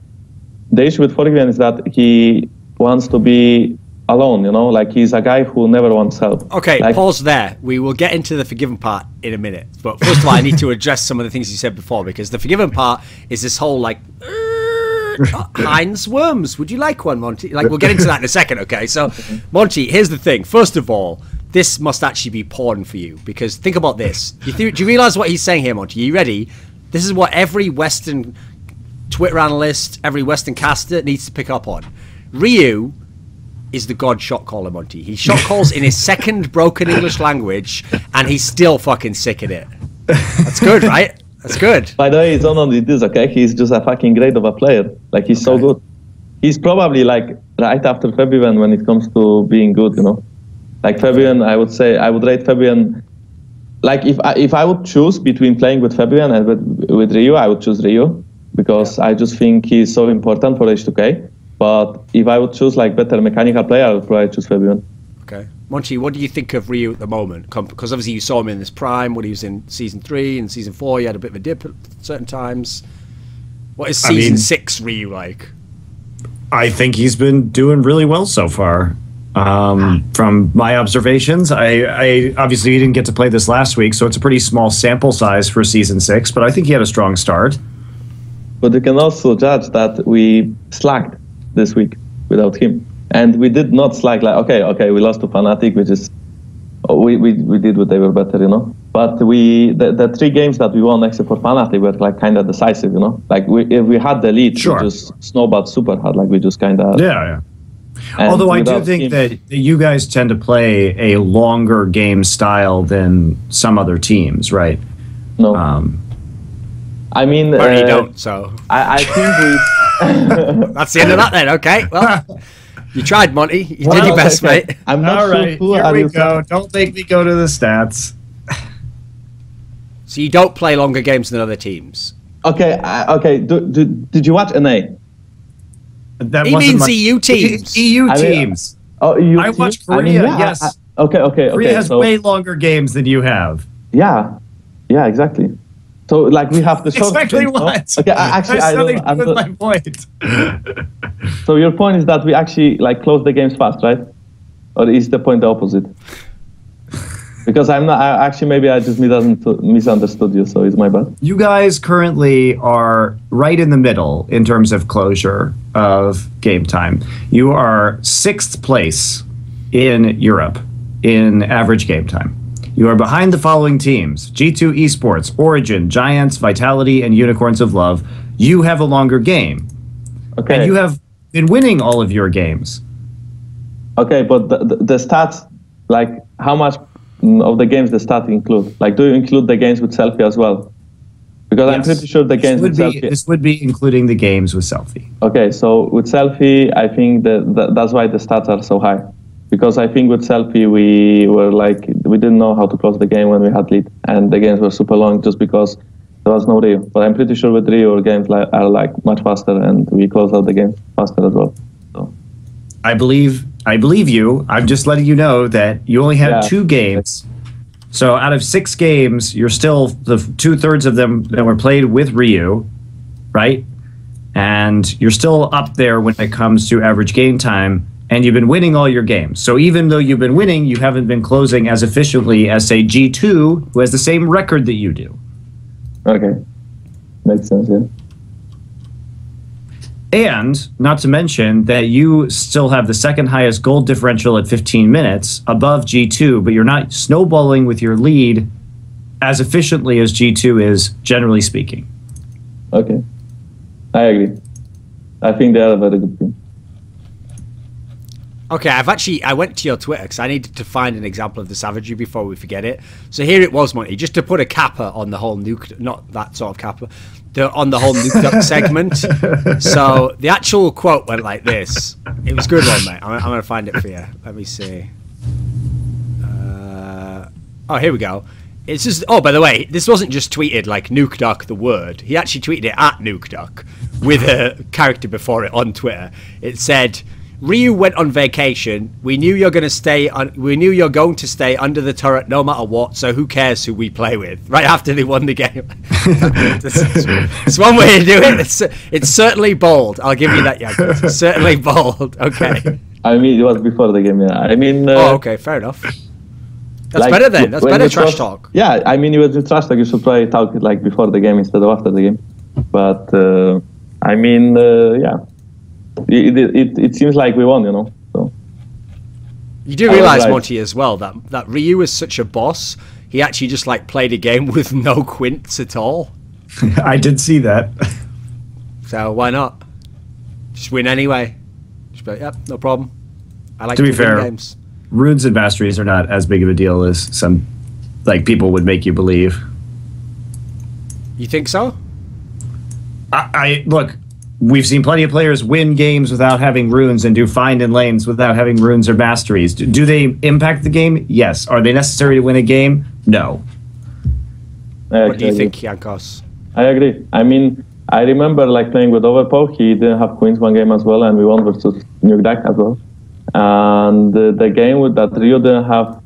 the issue with Forgiven is that he wants to be alone, Like, he's a guy who never wants help. Okay, like, pause there. We will get into the Forgiven part in a minute. But first of all, I need to address some of the things you said before, because the Forgiven part is this whole, like, Heinz worms. Would you like one, Monty? Like, we'll get into that in a second, okay? So, Monty, here's the thing. First of all, this must actually be porn for you, because think about this. Do you realize what he's saying here, Monty? Are you ready? This is what every Western Twitter analyst, every Western caster needs to pick up on. Ryu is the god shot caller, Monty. He shot calls in his second broken English language, and he's still fucking sick at it. That's good, right? That's good. By the way, it's not only this, okay? He's just a fucking great of a player. Like, he's so good. He's probably, like, right after Fabian when it comes to being good, Like, Fabian, I would say, I would rate Fabian... Like, if I would choose between playing with Fabian and with Ryu, I would choose Ryu, because I just think he's so important for H2K. But if I would choose, like, better mechanical player, I would probably choose Fabian. Okay. Monty, what do you think of Ryu at the moment? Because obviously you saw him in his prime when he was in Season 3 and Season 4. He had a bit of a dip at certain times. What is Season 6 Ryu like? I think he's been doing really well so far. From my observations, I obviously didn't get to play this last week, so it's a pretty small sample size for Season 6, but I think he had a strong start. But you can also judge that we slacked this week without him. And we did not slack, like, okay, we lost to Fnatic, which is, we did what they were better, But the 3 games that we won except for Fnatic were, like, kind of decisive, Like, if we had the lead, we just snowballed super hard, like, we just kind of... Yeah. Although I do think that you guys tend to play a longer game style than some other teams, right? No. I mean... Well, you don't, so... I think we... That's the end of that then, okay. Well, you tried, Monty. You did your best, mate. I'm not All right, sure here we go. Don't make me go to the stats. So you don't play longer games than other teams? Okay, okay. Did you watch NA? That he means EU teams. EU teams. I watched Korea, yes. Okay. Korea has way longer games than you have. Yeah, exactly. So, like, we have the short exactly what? No? Okay, actually, I don't. That's my point. So your point is that we actually, like, close the games fast, right? Or is the point the opposite? Because I'm not. Maybe I just misunderstood you. So it's my bad. You guys currently are right in the middle in terms of closure of game time. You are 6th place in Europe in average game time. You are behind the following teams: G2 Esports, Origin, Giants, Vitality, and Unicorns of Love. You have a longer game. Okay. And you have been winning all of your games. Okay, but the stats, like, how much of the games the stats include? Like, do you include the games with Selfie as well? Because yes. I'm pretty sure the games with Selfie... This would be including the games with Selfie. Okay, so with Selfie, I think that's why the stats are so high. because I think with Selfie we were like we didn't know how to close the game when we had lead, and the games were super long just because there was no Ryu. But I'm pretty sure with Ryu our games are like much faster, and we close out the game faster as well. So. I believe you. I'm just letting you know that you only had 2 games. So out of 6 games, you're still the 2/3 of them that were played with Ryu, right? And you're still up there when it comes to average game time, and you've been winning all your games. So even though you've been winning, you haven't been closing as efficiently as, say, G2, who has the same record that you do. Okay. Makes sense, yeah. And not to mention that you still have the second highest goal differential at 15 minutes above G2, but you're not snowballing with your lead as efficiently as G2 is, generally speaking. Okay. I agree. I think they are a very good team. Okay, I went to your Twitter because I needed to find an example of the savagery before we forget it. So here it was, Monty, just to put a capper on the whole nuke, not that sort of capper, on the whole nuke duck segment. So the actual quote went like this. It was a good one, mate. I'm going to find it for you. Let me see. Oh, here we go. It's just, oh, by the way, this wasn't just tweeted like Nuke Duck, the word. He actually tweeted it at Nuke Duck with a character before it on Twitter. It said, Ryu went on vacation. We knew you're going to stay. We knew you're going to stay under the turret no matter what. So who cares who we play with? Right after they won the game. It's one way to do it. It's certainly bold. I'll give you that, yeah. It's certainly bold. Okay. I mean, it was before the game. Yeah. I mean. Oh, okay. Fair enough. That's like, better then. That's better trash talk. Yeah, I mean, when you trash talk, you should probably talk like before the game instead of after the game. But I mean, yeah. It seems like we won, you know. So. You do realize, right, Monty, as well that Ryu is such a boss. He actually just like played a game with no quints at all. I did see that. So why not? Just win anyway. Just be like, yep, no problem. I like to be fair, win games. Runes and masteries are not as big of a deal as some people would make you believe. You think so? I look. We've seen plenty of players win games without having runes and do fine in lanes without having runes or masteries. Do they impact the game? Yes. Are they necessary to win a game? No. What do you think, Jankos? I agree. I mean, I remember like playing with Overpow. He didn't have queens one game as well, and we won versus Nuke Duck as well. And the game with that Ryu didn't have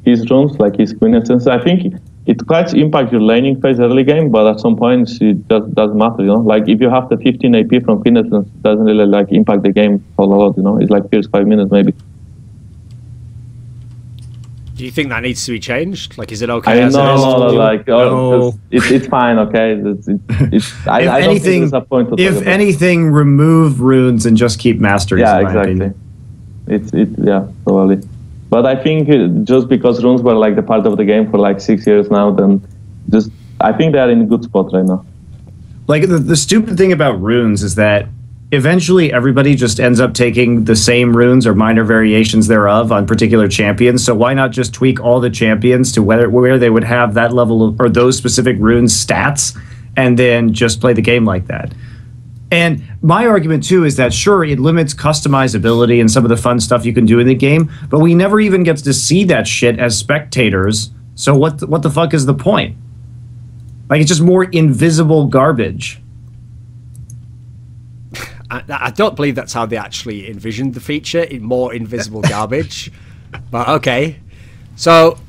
his runes, like his queen essence. I think it quite impacts your laning phase early game, but at some point it just doesn't matter, you know. Like if you have the 15 AP from queen essence, it doesn't really like impact the game a lot, you know. It's like first 5 minutes maybe. Do you think that needs to be changed? Like, is it okay? I mean, it's fine, okay. I don't think there's a point to if anything, remove runes and just keep masteries. Yeah, exactly. Yeah, probably. But I think just because runes were like the part of the game for like 6 years now, then I think they are in a good spot right now. Like the stupid thing about runes is that eventually everybody just ends up taking the same runes or minor variations thereof on particular champions. So why not just tweak all the champions to where they would have that level of, or those specific runes stats, and then just play the game like that? And my argument, too, is that, sure, it limits customizability and some of the fun stuff you can do in the game, but we never even get to see that shit as spectators, so what the fuck is the point? Like, it's just more invisible garbage. I don't believe that's how they actually envisioned the feature, in more invisible garbage. But, okay. So,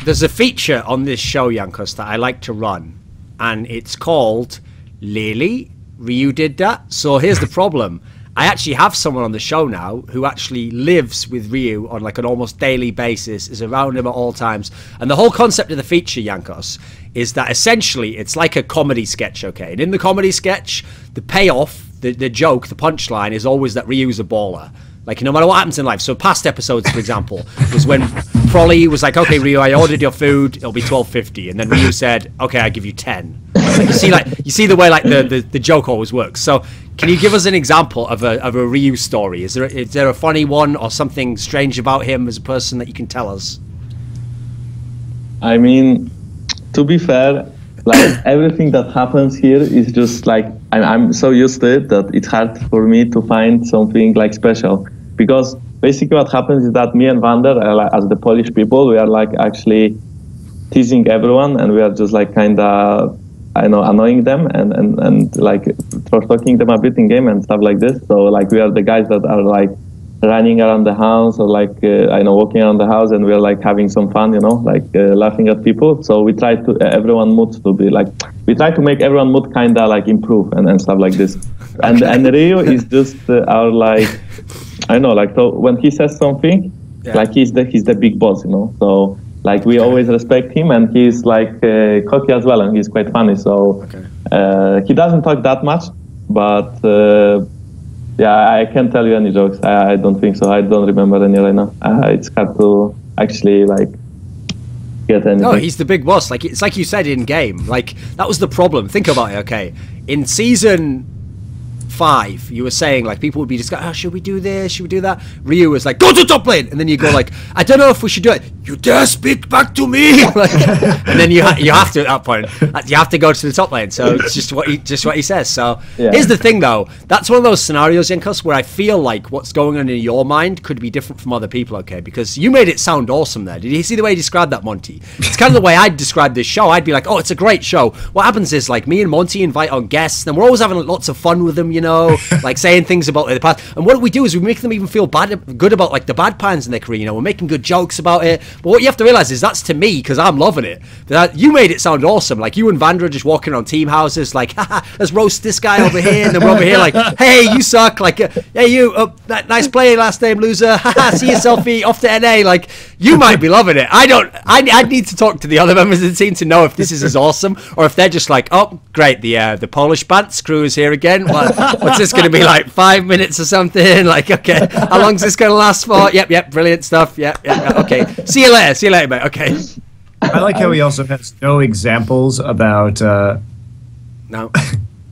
there's a feature on this show, Jankos, that I like to run, and it's called Lily. Ryu did that. So here's the problem. I actually have someone on the show now who actually lives with Ryu on like an almost daily basis, is around him at all times. And the whole concept of the feature, Jankos, is that essentially it's like a comedy sketch, okay? And in the comedy sketch, the payoff, the joke, the punchline is always that Ryu's a baller. Like, no matter what happens in life. So past episodes, for example, was when Prolly was like, okay, Ryu, I ordered your food, it'll be $12.50. And then Ryu said, okay, I give you 10. Like, you see the way like the joke always works. So can you give us an example of a Ryu story? Is there a funny one or something strange about him as a person that you can tell us? I mean, to be fair, like everything that happens here is just like I'm so used to it that it's hard for me to find something like special, because basically what happens is that me and Vander, as the Polish people, we are like actually teasing everyone, and we are just like kind of, I know, annoying them and like talking them a bit in game and stuff like this. So like we are the guys that are like running around the house or like I know, walking around the house, and we're like having some fun, you know, like laughing at people. So we try to everyone mood to be like, we try to make everyone mood kind of like improve and stuff like this. And Rio is just our like, I know, like, so when he says something, like he's the big boss, you know. So like we always respect him, and he's like cocky as well, and he's quite funny. So he doesn't talk that much, but yeah, I can't tell you any jokes. I don't think so. I don't remember any right now. It's hard to actually like get anything. No, he's the big boss. Like, it's like you said in game. Like, that was the problem. Think about it. Okay, in season 5, you were saying like people would be just go, oh, should we do this? Should we do that? Ryu was like, go to top lane, and then you go like, I don't know if we should do it. You dare speak back to me? Like, and then you have to at that point, you have to go to the top lane. So it's just what he says. So here's the thing, though. That's one of those scenarios, Jankos, where I feel like what's going on in your mind could be different from other people. Okay, because you made it sound awesome there. Did you see the way you described that, Monty? It's kind of the way I'd describe this show. I'd be like, oh, it's a great show. What happens is like me and Monty invite on guests, and we're always having lots of fun with them, you know, like saying things about the past. And what we do is we make them even feel good about like the bad times in their career. You know, we're making good jokes about it. But what you have to realize is that's to me because I'm loving it. That you made it sound awesome. Like you and Vander just walking around team houses, like, haha, let's roast this guy over here, and then we're over here like, hey, you suck. Like, hey, you, nice play, last name loser. Haha, see yourself off to NA. Like, you might be loving it. I need to talk to the other members of the team to know if this is as awesome or if they're just like, oh, great, the Polish Bants crew is here again. What's this going to be like? 5 minutes or something? Like, okay, how long's this going to last for? Yep, brilliant stuff. Yep, okay. See you later, mate. Okay. I like how he also has no examples about no,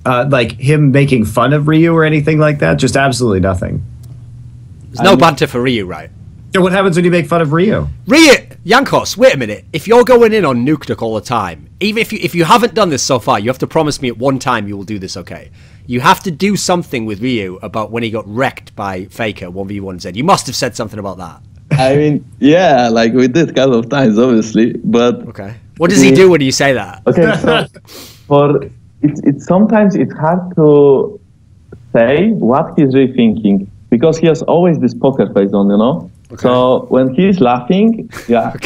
like him making fun of Ryu or anything like that. Just absolutely nothing. There's no banter for Ryu, right? So what happens when you make fun of Ryu? Jankos, wait a minute. If you're going in on Nuktuk all the time, even if you haven't done this so far, you have to promise me at one time you will do this, okay? You have to do something with Ryu about when he got wrecked by Faker 1v1Z. You must have said something about that. I mean, yeah, like we did a couple of times, obviously, but... Okay. What does he do when you say that? Okay, so it's sometimes it's hard to say what he's really thinking, because he has always this poker face on, you know? Okay. So when he's laughing,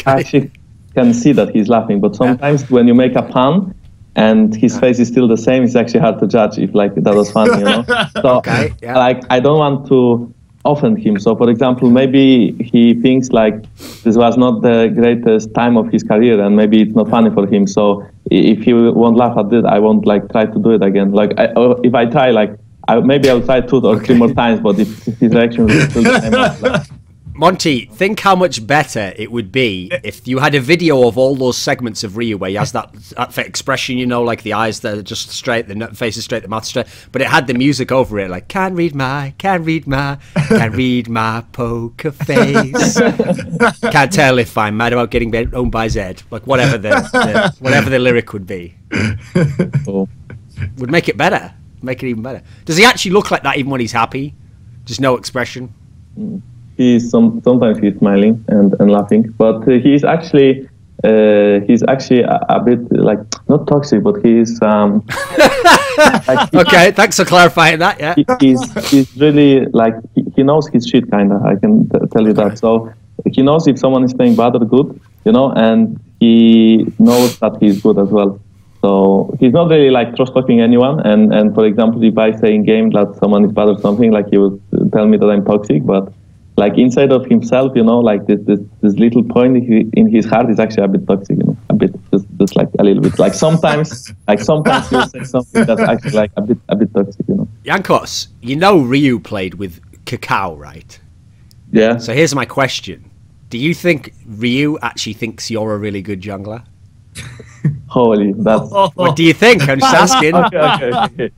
actually can see that he's laughing, but sometimes when you make a pun and his face is still the same, it's actually hard to judge if like that was funny, you know? So like I don't want to offend him. So for example, maybe he thinks like this was not the greatest time of his career and maybe it's not funny for him. So if he won't laugh at it, I won't like try to do it again. Like if I try, like maybe I'll try 2 or 3 more times, but if his reaction is still the same, like, Monty, think how much better it would be if you had a video of all those segments of Ryu where he has that expression, you know, like the eyes that are just straight, the face is straight, the mouth straight, but it had the music over it, like, can't read my poker face. Can't tell if I'm mad about getting owned by Zed. Like, whatever the lyric would be. Would make it better. Make it even better. Does he actually look like that even when he's happy? Just no expression? Sometimes he's smiling and laughing, but he's actually a bit like not toxic, but he's like, okay. Thanks for clarifying that. Yeah, he's really like he knows his shit kinda. I can tell you that. So he knows if someone is playing bad or good, you know, and he knows that he's good as well. So he's not really like trust talking anyone. And for example, if I say in game that someone is bad or something, like he will tell me that I'm toxic, but like inside of himself, you know, like this little point in his heart is actually a bit toxic, you know, a bit, just like a little bit. Like sometimes he'll say something that's actually like a bit toxic, you know. Jankos, you know Ryu played with Kakao, right? Yeah. So here's my question: do you think Ryu actually thinks you're a really good jungler? Holy, that's. What do you think? I'm just asking. Okay.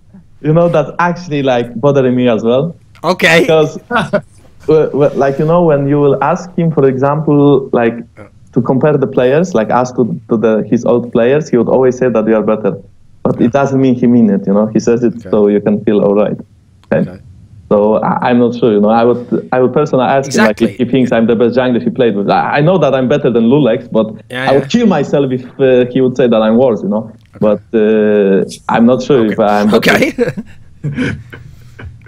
You know, that's actually like bothering me as well. Okay. Because. Well, like, you know, when you will ask him, for example, like to compare the players, like ask to his old players, he would always say that you are better. But it doesn't mean he mean it, you know. He says it so you can feel all right. Okay. So I'm not sure, I would personally ask him like, if he thinks I'm the best jungler he played with. I know that I'm better than Lulex, but I would kill myself if he would say that I'm worse, But I'm not sure if I'm better.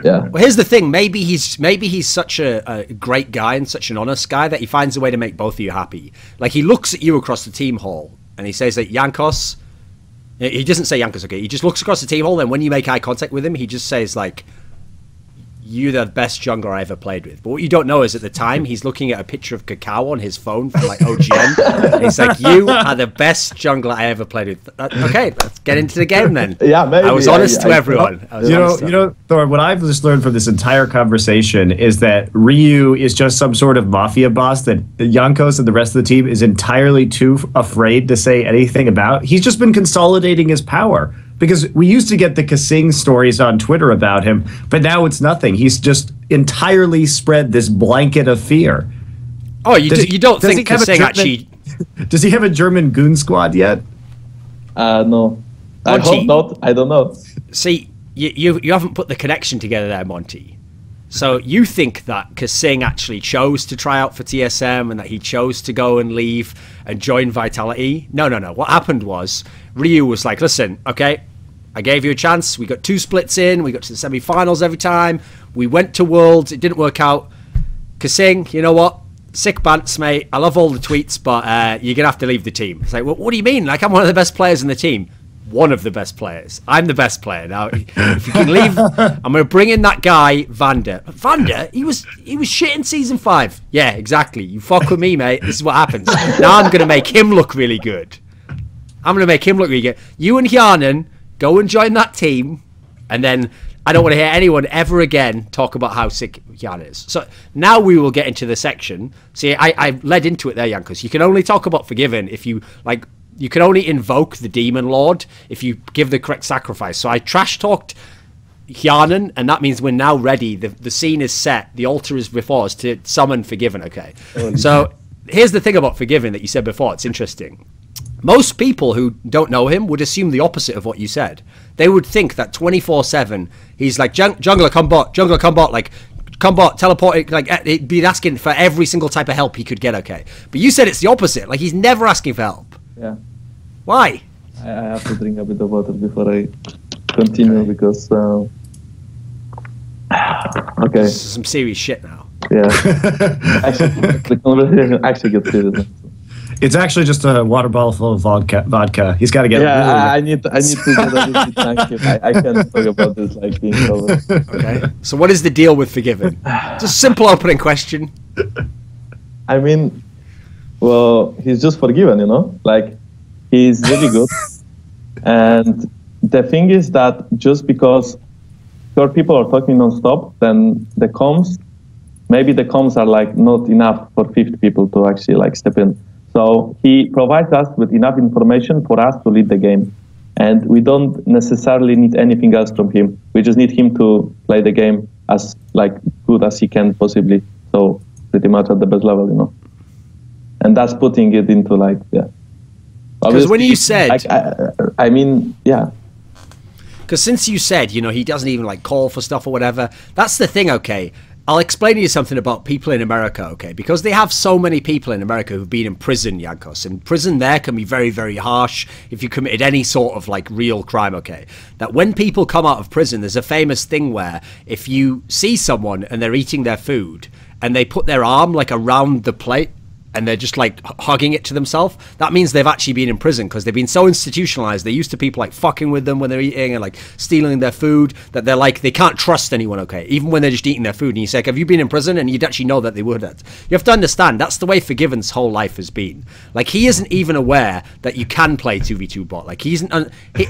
Yeah. Well, here's the thing. Maybe he's such a great guy and such an honest guy that he finds a way to make both of you happy. Like, he looks at you across the team hall and he says that Jankos. He doesn't say Jankos, okay. He just looks across the team hall, and when you make eye contact with him, he just says like, "You're the best jungler I ever played with." But what you don't know is at the time he's looking at a picture of Kakao on his phone from like OGN. And he's like, "You are the best jungler I ever played with." Okay, let's get into the game then. Yeah, maybe. I was honest to everyone. Thor, what I've just learned from this entire conversation is that Ryu is just some sort of mafia boss that Jankos and the rest of the team is entirely too afraid to say anything about. He's just been consolidating his power. Because we used to get the Kasing stories on Twitter about him, but now it's nothing. He's just entirely spread this blanket of fear. Oh, you don't think Kasing actually... Does he have a German goon squad yet? No. I hope not. I don't know. See, you haven't put the connection together there, Monty. So you think that Kasing actually chose to try out for TSM and that he chose to go and leave and join Vitality? No. What happened was Ryu was like, listen, okay, I gave you a chance. We got 2 splits in. We got to the semi-finals every time. We went to Worlds. It didn't work out. Kasing, you know what? Sick bants, mate. I love all the tweets, but you're going to have to leave the team. It's like, well, what do you mean? Like, I'm one of the best players in the team. One of the best players. I'm the best player. Now, if you can leave, I'm going to bring in that guy, Vander. Vander, he was shit in Season 5. Yeah, exactly. You fuck with me, mate. This is what happens. Now I'm going to make him look really good. You and Hjarnan, go and join that team, and then I don't want to hear anyone ever again talk about how sick Hjarnan is. So now we will get into the section. See, I led into it there, Jankos. You can only talk about Forgiven if you, like, you can only invoke the Demon Lord if you give the correct sacrifice. So I trash-talked Hjarnan, and that means we're now ready. The scene is set. The altar is before us to summon Forgiven, okay? So here's the thing about Forgiven that you said before. It's interesting. Most people who don't know him would assume the opposite of what you said. They would think that 24/7 he's like, jungler come bot, like, come bot, teleport, like, he'd be asking for every single type of help he could get, okay? But you said it's the opposite. Like, he's never asking for help. Yeah. Why? I have to drink a bit of water before I continue because... okay. This is some serious shit now. Yeah. The conversation actually gets serious. It's actually just a water bottle full of vodka. He's got to get. Yeah, I need to get a little bit thank I can't talk about this like being over. Okay. So what is the deal with Forgiven? Just a simple opening question. I mean, well, he's just forgiven, Like, he's really good. And the thing is that just because your people are talking non-stop, then the comms, maybe the comms are like not enough for 50 people to actually like step in. So he provides us with enough information for us to lead the game. And we don't necessarily need anything else from him. We just need him to play the game as like good as he can possibly. So pretty much at the best level, And that's putting it into like, yeah. Because when you said... Like, I mean, yeah. Because since you said, he doesn't even like call for stuff or whatever, that's the thing, okay? I'll explain to you something about people in America, okay? Because they have so many people in America who've been in prison, Jankos. And prison there can be very, very harsh if you committed any sort of like real crime, okay? That when people come out of prison, there's a famous thing where if you see someone and they're eating their food and they put their arm like around the plate and they're just like hugging it to themselves, that means they've actually been in prison because they've been so institutionalized. They're used to people like fucking with them when they're eating and like stealing their food that they're like, they can't trust anyone, okay? Even when they're just eating their food. And you say, like, have you been in prison? And you'd actually know that they would. You have to understand, that's the way Forgiven's whole life has been. Like, he isn't even aware that you can play 2v2 bot. Like,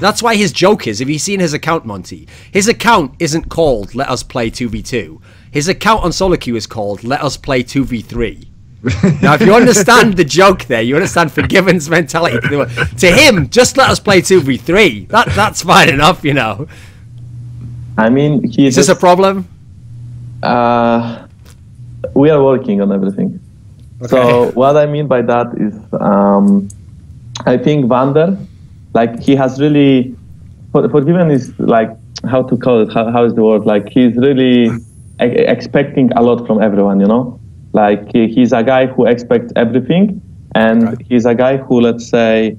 that's why his joke is, have you seen his account, Monty? His account isn't called Let Us Play 2v2. His account on solo queue is called Let Us Play 2v3. Now, if you understand the joke there, you understand Forgiven's mentality. To him, just let us play 2v3. That's fine enough, I mean, is this a problem? We are working on everything. Okay. So what I mean by that is, I think Vander, like, he has really, Forgiven is like, how to call it? How is the word? Like, he's really expecting a lot from everyone, you know? Like, he's a guy who expects everything, and he's a guy who, let's say,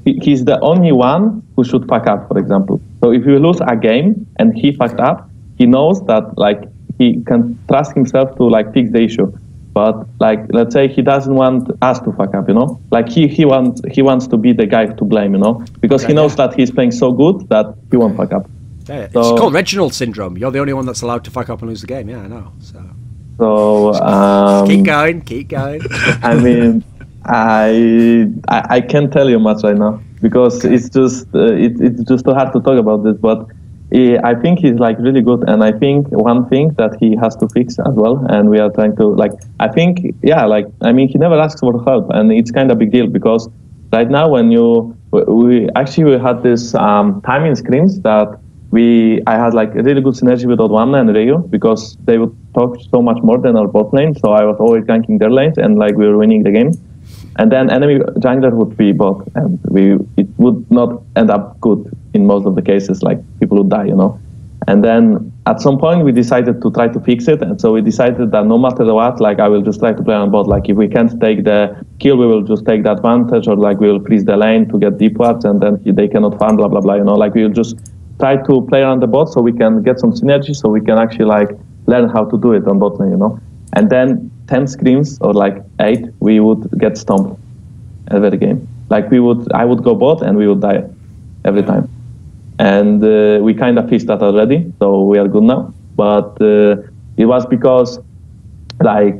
he's the only one who should fuck up, for example. So if you lose a game and he fucked up, he knows that, like, he can trust himself to, like, fix the issue. But, like, let's say he doesn't want us to fuck up, you know? Like, he wants to be the guy to blame, you know? Because he knows that he's playing so good that he won't fuck up. Yeah, it's called Reginald syndrome. You're the only one that's allowed to fuck up and lose the game. Yeah, I know. So keep going. I mean, I can't tell you much right now because it's just too hard to talk about this. But I think he's like really good, and I think one thing that he has to fix as well, and we are trying to I think he never asks for help, and it's kind of a big deal because right now when we had this timing screens that I had like a really good synergy with Odwana and Ryu because they would talk so much more than our bot lane, so I was always ganking their lanes and like we were winning the game. And then enemy jungler would be bot, and it would not end up good in most of the cases, like people would die, you know. And then at some point we decided to try to fix it, and so we decided that no matter what, like I will just try to play on bot. Like if we can't take the kill, we will just take the advantage, or like we will freeze the lane to get deep wards, and then they cannot farm, blah blah blah, you know. Like we will just try to play on the bot so we can get some synergy, so we can actually like learn how to do it on bot lane, you know. And then 10 screens or like 8, we would get stomped every game. Like I would go bot and we would die every time. And we kind of fixed that already, so we are good now. But it was because I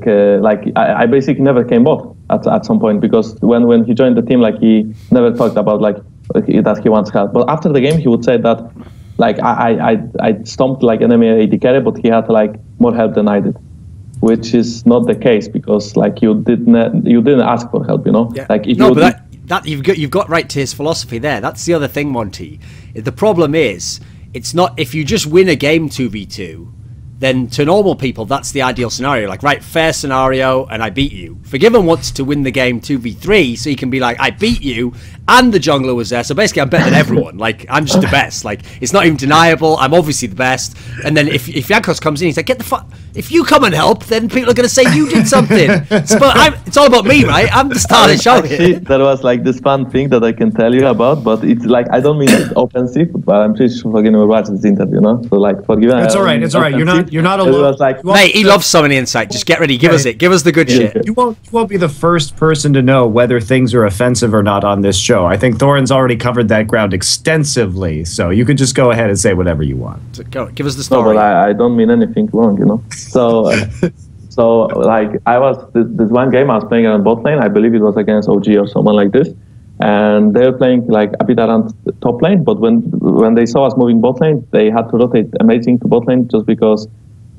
basically never came bot at some point, because when he joined the team, like he never talked about like that he wants help. But after the game, he would say that like I stomped like enemy AD carry, but he had like more help than I did, which is not the case because like you didn't ask for help, you know. Yeah. Like if that you've got right to his philosophy there. That's the other thing, Monty. The problem is it's not if you just win a game 2v2. Then to normal people, that's the ideal scenario. Like, right, fair scenario, and I beat you. Forgiven wants to win the game 2v3, so you can be like, I beat you, and the jungler was there, so basically I'm better than everyone. Like, I'm just the best. Like, it's not even deniable, I'm obviously the best. And then if Jankos comes in, he's like, get the fuck... If you come and help, then people are going to say you did something. It's all about me, right? I'm the star of the show here. There was like this fun thing that I can tell you about, but it's like, I don't mean it's offensive, but I'm pretty sure Forgiven will watch this interview, you know? So like, Forgiven... It's all right, You're not alone. It was like, mate, he loves Summoning Insight. Just get ready. Give us it. Give us the good shit. You won't be the first person to know whether things are offensive or not on this show. I think Thorin's already covered that ground extensively, so you can just go ahead and say whatever you want. So go, give us the story. No, but I don't mean anything wrong, you know? So like, I was, this one game I was playing on bot lane, I believe it was against OG or someone like this, and they were playing like a bit around top lane, but when they saw us moving bot lane, they had to rotate amazing to bot lane just because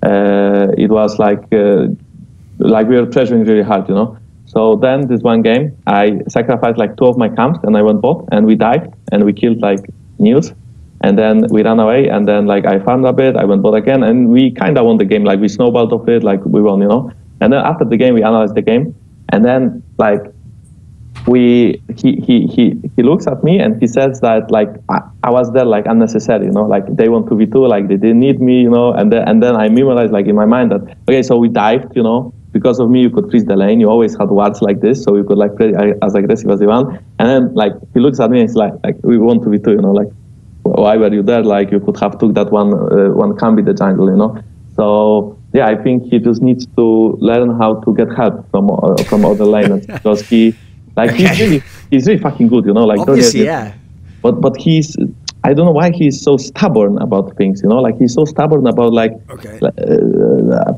it was like we were pressuring really hard, you know. So then this one game, I sacrificed like 2 of my camps and I went bot and we died and we killed like Niels, and then we ran away, and then like I farmed a bit, I went bot again, and we kind of won the game. Like we snowballed off it, like we won, you know. And then after the game, we analyzed the game, and then like he looks at me and he says that like I was there like unnecessary, you know, like they want 2v2, like they didn't need me, you know. And then I memorized like in my mind that okay, so we dived, you know, because of me you could freeze the lane, you always had wards like this, so you could like play as aggressive as you want. And then like he looks at me and he's like we want 2v2, you know, like why were you there? Like you could have took that one can be the jungle, you know. So yeah, I think he just needs to learn how to get help from other laners because he's really fucking good, you know. Like obviously, yeah. But he's, I don't know why he's so stubborn about things, you know. Like he's so stubborn about like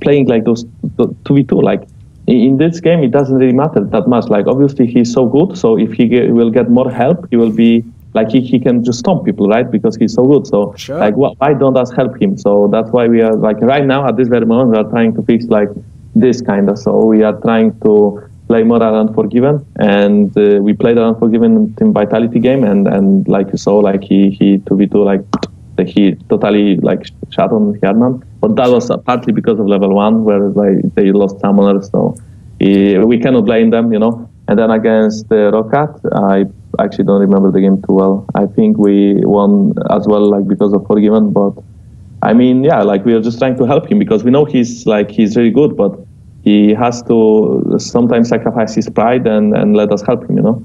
playing like those 2v2. Like in this game, it doesn't really matter that much. Like obviously he's so good, so if he will get more help, he will be like he can just stomp people, right? Because he's so good. So sure. Like why don't us help him? So that's why we are like right now at this very moment we are trying to fix like this kind of. So we are trying to play more around Forgiven, and we played around Forgiven Team Vitality game, and like so like he 2v2 like he totally like shot on Herdman, but that was partly because of level 1 where like they lost summoners, so we cannot blame them, you know. And then against Rocket, I actually don't remember the game too well. I think we won as well like because of Forgiven, but I mean, yeah, like we are just trying to help him because we know he's really good, but he has to sometimes sacrifice his pride and let us help him, you know.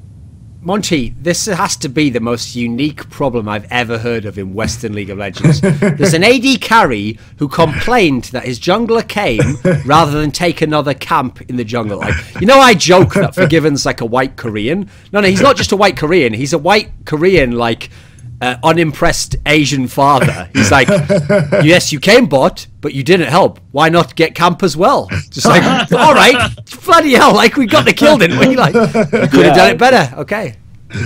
Monty, this has to be the most unique problem I've ever heard of in Western League of Legends. There's an AD carry who complained that his jungler came rather than take another camp in the jungle. Like, you know, I joke that Forgiven's like a white Korean. No, he's not just a white Korean. He's a white Korean, like, unimpressed Asian father. He's like, yes, you came bot, but you didn't help. Why not get camp as well? Just like, all right, bloody hell, like we got the kill, didn't we? Like, you could have done it better. Okay.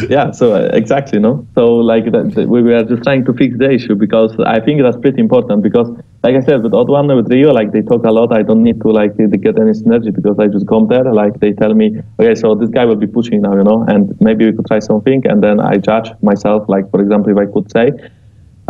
Yeah, so exactly, no. So like we were just trying to fix the issue because I think that's pretty important because, like I said, with Odd1, with Rio, like they talk a lot. I don't need to like to get any synergy because I just come there. Like they tell me, okay, so this guy will be pushing now, you know, and maybe we could try something, and then I judge myself. Like for example, if I could say.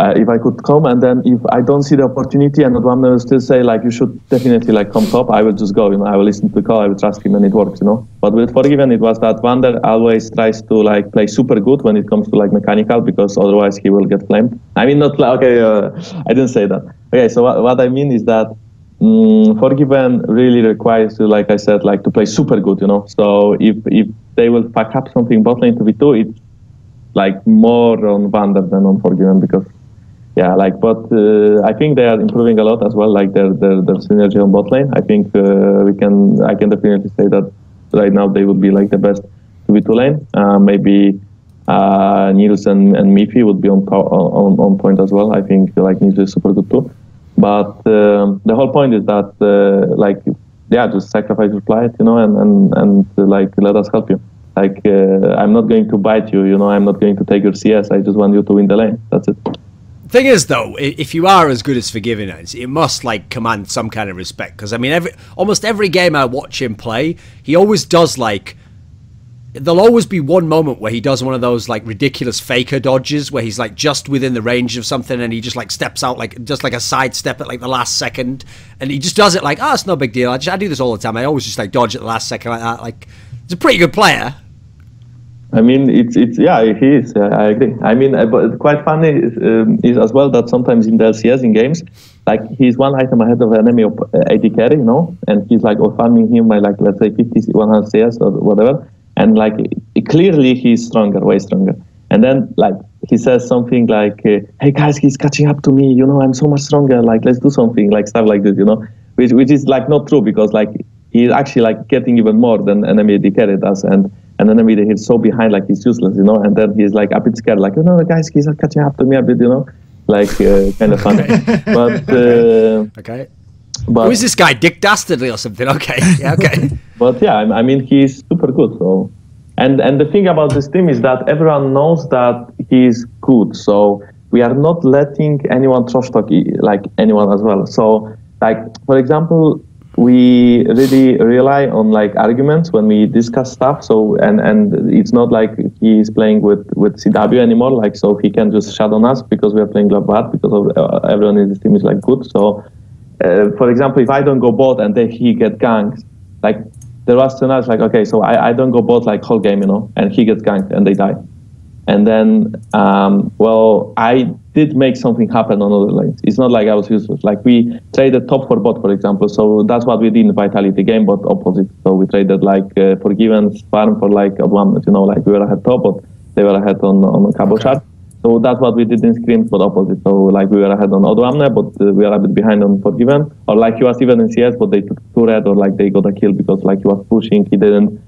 If I could come, and then if I don't see the opportunity and Odd1 will still say like you should definitely like come top, I will just go, you know, I will listen to the call, I will trust him and it works, you know. But with Forgiven it was that Vander always tries to like play super good when it comes to like mechanical because otherwise he will get flamed. I mean not like, okay, I didn't say that. Okay, so what I mean is that Forgiven really requires you, like I said, like to play super good, you know. So if they will fuck up something bot lane to V2, it's like more on Vander than on Forgiven because yeah, like, but I think they are improving a lot as well. Like their synergy on bot lane. I think I can definitely say that right now they would be like the best 2v2 lane. Maybe Nils and Miffy would be on point as well. I think like Nils is super good too. But the whole point is that like yeah, just sacrifice your plight, you know, and like let us help you. Like I'm not going to bite you, you know. I'm not going to take your CS. I just want you to win the lane. That's it. Thing is, though, if you are as good as Forgiven is, it must like command some kind of respect. Because I mean, almost every game I watch him play, he always does like. There'll always be one moment where he does one of those like ridiculous faker dodges, where he's like just within the range of something, and he just like steps out like just like a side step at like the last second, and he just does it like, oh, it's no big deal. I do this all the time. I always just like dodge at the last second like that. Like, he's a pretty good player. I mean, it's yeah, he is. I agree. I mean, but quite funny is as well that sometimes in the LCS in games, like he's one item ahead of enemy of AD carry, you know, and he's like farming him by like let's say 50, 100 CS or whatever, and like clearly he's stronger, way stronger. And then like he says something like, "Hey guys, he's catching up to me. You know, I'm so much stronger. Like let's do something, like stuff like this, you know," which is like not true because like he's actually like getting even more than enemy AD carry does, and then he's so behind, like he's useless, you know. And then he's like a bit scared, like, no, guys, he's catching up to me a bit, you know, like kind of funny. But okay. But who is this guy, Dick Dastardly or something? Okay, yeah, okay. But yeah, I mean, he's super good. So, and the thing about this team is that everyone knows that he's good. So we are not letting anyone trash talk like anyone as well. So, like for example, we really rely on like arguments when we discuss stuff. So and it's not like he's playing with CW anymore. Like so he can just shut on us because we are playing glove bad because of, everyone in this team is like good. So for example, if I don't go bot and then he get ganked, like there was scenarios like okay, so I don't go bot like whole game, you know, and he gets ganked and they die. And then, well, I did make something happen on other lanes. It's not like I was useless. Like we traded top for bot, for example. So that's what we did in Vitality game, but opposite. So we traded like Forgiven farm for like Odd1, you know, like we were ahead top, but they were ahead on Cabo Shard. So that's what we did in Scrims, but opposite. So like we were ahead on Odd1, but we were a bit behind on Forgiven. Or like he was even in CS, but they took 2 red, or like they got a kill because like he was pushing. He didn't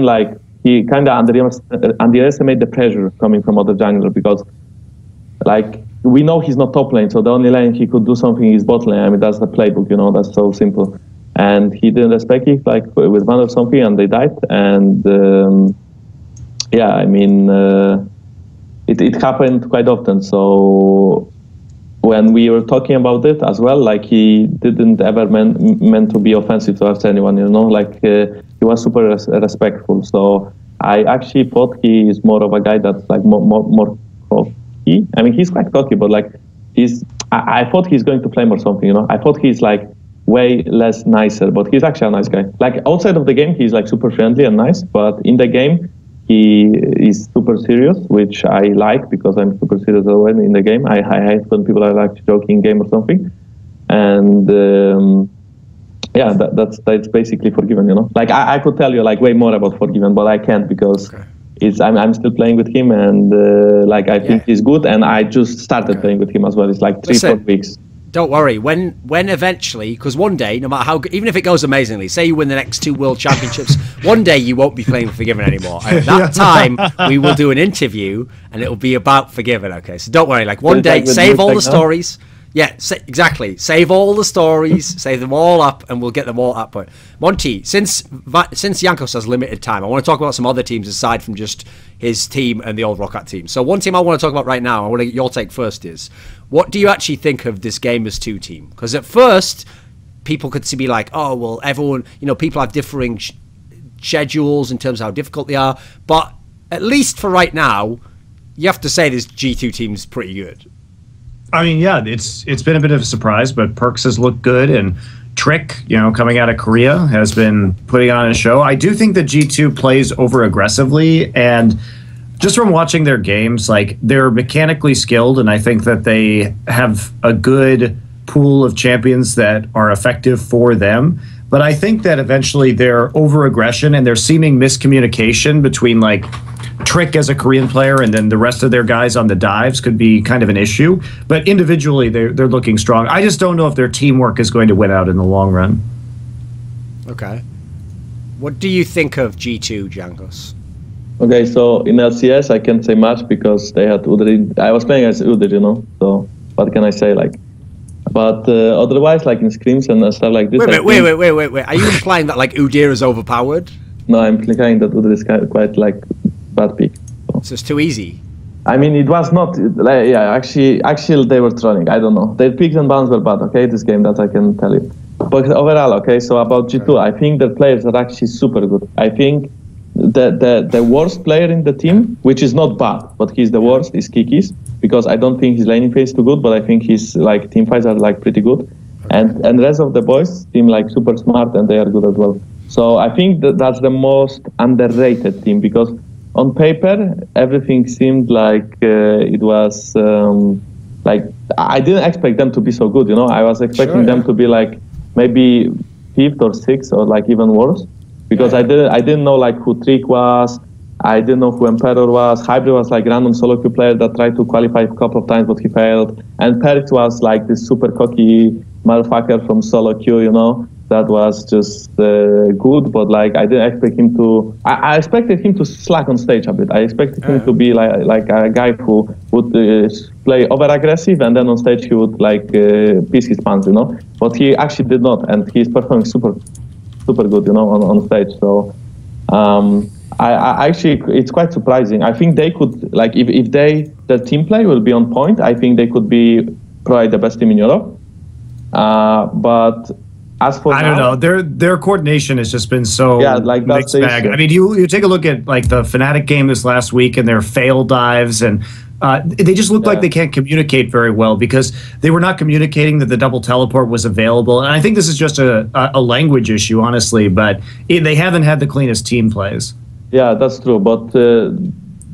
like. He kind of underestimated the pressure coming from other jungler because, like, we know he's not top lane, so the only lane he could do something is bot lane. I mean, that's the playbook, you know, that's so simple. And he didn't respect it, like, with one or something, and they died. And, yeah, I mean, it happened quite often. So when we were talking about it as well, like, he didn't ever meant to be offensive towards anyone, you know, like, he was super respectful. So I actually thought he is more of a guy that's like more cocky. I mean, he's quite cocky, but like I thought he's going to flame or something, you know. I thought he's like way less nicer, but he's actually a nice guy. Like outside of the game, he's like super friendly and nice, but in the game, he is super serious, which I like because I'm super serious already in the game. I hate when people are like joking game or something, and yeah, that's basically Forgiven. You know, like I could tell you like way more about Forgiven, but I can't because I'm still playing with him, and like I think he's good, and I just started playing with him as well. It's like 3-4 weeks. Don't worry. When eventually, because one day, no matter how, even if it goes amazingly, say you win the next 2 World Championships, one day you won't be playing Forgiven anymore. And at that time, we will do an interview, and it will be about Forgiven. Okay, so don't worry. Like one day, save all the stories. Yeah, exactly. Save all the stories, save them all up, and we'll get them all up. But Monty, since Jankos has limited time, I want to talk about some other teams aside from just his team and the old Roccat team. So one team I want to talk about right now, I want to get your take first, is what do you actually think of this Gamers 2 team? Because at first, people could be like, oh, well, everyone, people have differing schedules in terms of how difficult they are. But at least for right now, you have to say this G2 team's pretty good. I mean, yeah, it's been a bit of a surprise, but Perkz has looked good, and Trick, coming out of Korea, has been putting on a show. I do think that G2 plays over aggressively, and just from watching their games, like they're mechanically skilled, and I think that they have a good pool of champions that are effective for them. But I think that eventually their over aggression and their seeming miscommunication between like Trick as a Korean player and then the rest of their guys on the dives could be kind of an issue. But individually, they're looking strong. I just don't know if their teamwork is going to win out in the long run. Okay. What do you think of G2, Jankos? Okay, so in LCS, I can't say much because they had Udry. I was playing as Udry, so what can I say? But otherwise, like in scrims and stuff like this. Wait. Are you implying that like Udyr is overpowered? No, I'm implying that Udry is quite like bad pick. So it's too easy. I mean, it was not. Actually, they were trolling. I don't know. Their picks and bans were bad. Okay, this game, that I can tell you. But overall, okay. So about G2, I think their players are actually super good. I think the worst player in the team, which is not bad, but he's the worst, is Kikis, because I don't think his laning phase is too good, but I think his like team fights are like pretty good, and the rest of the boys seem like super smart and they are good as well. So I think that's the most underrated team because on paper everything seemed like it was like I didn't expect them to be so good. I was expecting them to be like maybe 5th or 6th or like even worse. Because I didn't know like who Trick was, I didn't know who Emperor was. Hybrid was like random solo queue player that tried to qualify a couple of times but he failed. And Perkz was like this super cocky motherfucker from solo queue, that was just good, but like I didn't expect him to. I expected him to slack on stage a bit. I expected him to be like a guy who would play over aggressive and then on stage he would like piss his pants, But he actually did not, and he's performing super good, on stage. So I actually, it's quite surprising. I think they could, like, if their team play will be on point, I think they could be probably the best team in Europe. But as for I don't know, their coordination has just been so like mixed bag. I mean, you take a look at like the Fnatic game this last week and their fail dives and. They just look like they can't communicate very well because they were not communicating that the double teleport was available. And I think this is just a language issue, honestly, but they haven't had the cleanest team plays. Yeah, that's true. But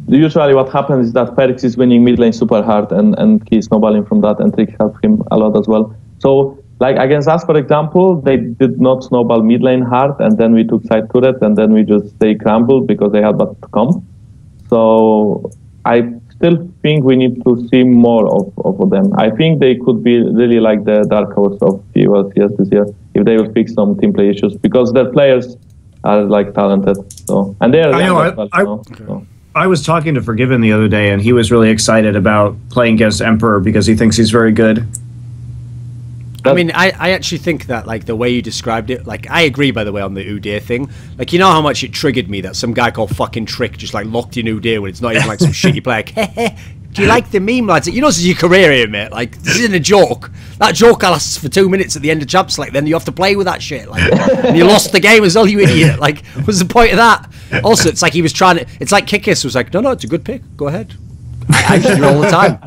usually what happens is that Perkz is winning mid lane super hard and he's snowballing from that, and Trick helped him a lot as well. So, like against us, for example, they did not snowball mid lane hard, and then we took side turret, and then they crumbled because they had but to come. So, I still think we need to see more of them. I think they could be really like the dark horse of the ULCS this year if they will fix some team play issues because their players are like talented. So and they are. I was talking to Forgiven the other day, and he was really excited about playing against Emperor because he thinks he's very good. I mean, I actually think that, like, the way you described it, like, I agree, by the way, on the Udyr thing. Like, you know how much it triggered me that some guy called fucking Trick just, like, locked in Udyr when it's not even, like, some shitty player. Like, do you like the meme, lads? This is your career here, mate. Like, this isn't a joke. That joke lasts for 2 minutes at the end of Champs. Like, then you have to play with that shit. Like, and you lost the game as well, you idiot. Like, what's the point of that? Also, it's like he was trying to... It's like Kikis was like, no, it's a good pick. Go ahead. I just do it all the time.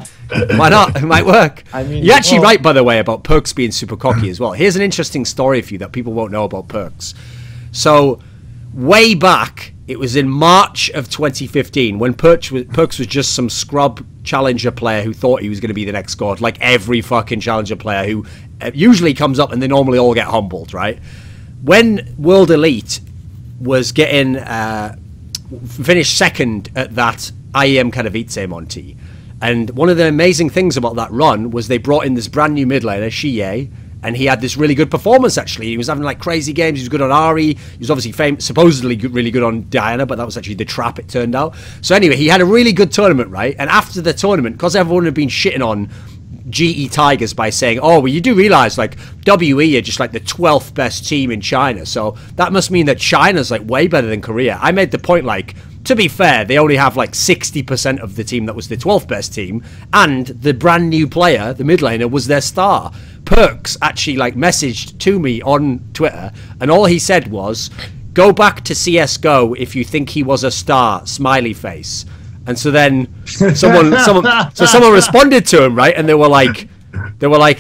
Why not? It might work. I mean, you're actually right, by the way, about Perkz being super cocky as well. Here's an interesting story for you that people won't know about Perkz. So, way back It was in March of 2015 when Perks was just some scrub challenger player who thought he was going to be the next god, like every fucking challenger player who usually comes up and they normally all get humbled, right? When World Elite was getting finished second at that IEM Katowice, Monty, and one of the amazing things about that run was they brought in this brand new mid laner, Shiye, and he had this really good performance, actually. He was having like crazy games. He was good on Ari. He was obviously supposedly really good on Diana, but that was actually the trap, it turned out. So anyway, he had a really good tournament, right? And after the tournament, because everyone had been shitting on GE Tigers by saying, oh, well, you do realize like WE are just like the 12th best team in China. So that must mean that China's like way better than Korea. I made the point, like, to be fair, they only have like 60% of the team that was the 12th best team, and the brand new player, the mid laner, was their star. Perks actually like messaged to me on Twitter, and all he said was, go back to CSGO if you think he was a star, smiley face. And so then someone responded to him, right? And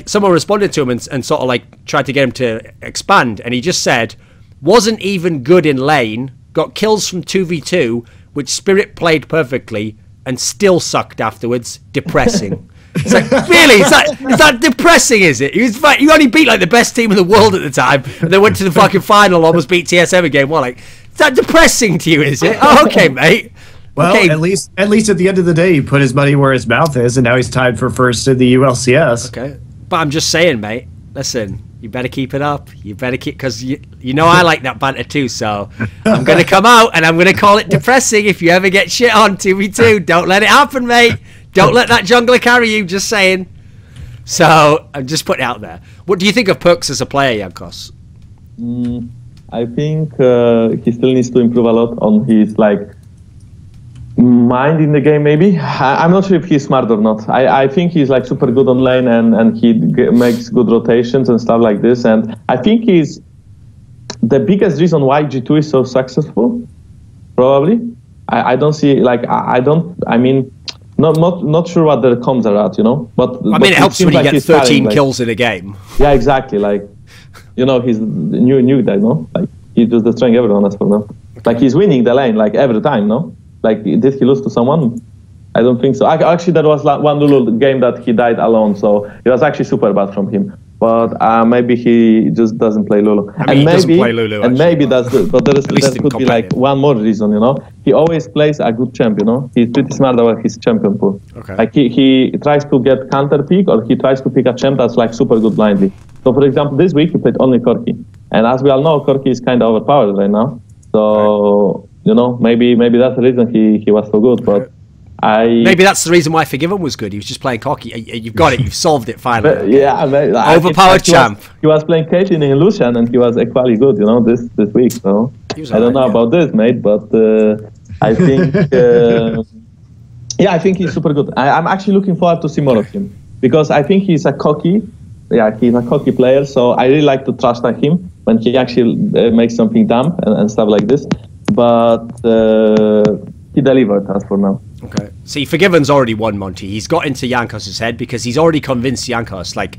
someone responded to him and sort of like tried to get him to expand, and he just said, wasn't even good in lane, got kills from 2v2, which Spirit played perfectly, and still sucked afterwards. Depressing. It's like, really? Is that depressing, is it? You only beat like the best team in the world at the time, and then went to the fucking final, almost beat TSM again. Well, like, is that depressing to you, is it? Oh, okay, mate. Well, okay. at least at the end of the day, he put his money where his mouth is, and now he's tied for first in the ULCS. Okay. But I'm just saying, mate, listen, you better keep it up. You better keep, because you know I like that banter too, so I'm going to come out and I'm going to call it depressing if you ever get shit on 2v2. Don't let it happen, mate. Don't let that jungler carry you, just saying. So I'm just putting it out there. What do you think of Perks as a player, Jankos? I think he still needs to improve a lot on his like mind in the game, maybe. I'm not sure if he's smart or not. I think he's like super good on lane and he makes good rotations and stuff like this. And I think he's the biggest reason why G2 is so successful, probably. I don't see, like, I mean, not sure what their comms are at, you know. But I mean, it helps when you get 13 kills in a game. Yeah, exactly. Like, you know, he's the new guy, no? Like, he's just destroying everyone as for now. Like, he's winning the lane, like, every time, no? Like, did he lose to someone? I don't think so. Actually, there was like one little game that he died alone, so it was actually super bad from him. But maybe he just doesn't play Lulu. I mean, he doesn't play Lulu, and maybe that's good. But there could be like one more reason, you know. He always plays a good champ, you know. He's pretty smart about his champion pool. Okay. Like he tries to get counter pick, or he tries to pick a champ that's like super good blindly. So for example, this week he played only Corki, and as we all know, Corki is kind of overpowered right now. So you know, maybe that's the reason he was so good, but. Maybe that's the reason why Forgiven was good. He was just playing cocky. You've got it. You've solved it finally. Yeah, maybe, overpowered champ. He was playing Caitlyn and Lucian, and he was equally good, you know, this week. So I don't know about this, mate, but I think, I think he's super good. I'm actually looking forward to see more of him because I think he's a cocky player. So I really like to trust on him when he actually makes something dumb and stuff like this. But he delivered as for now. Okay. See, Forgiven's already won, Monty. He's got into Jankos' head because he's already convinced Jankos, like,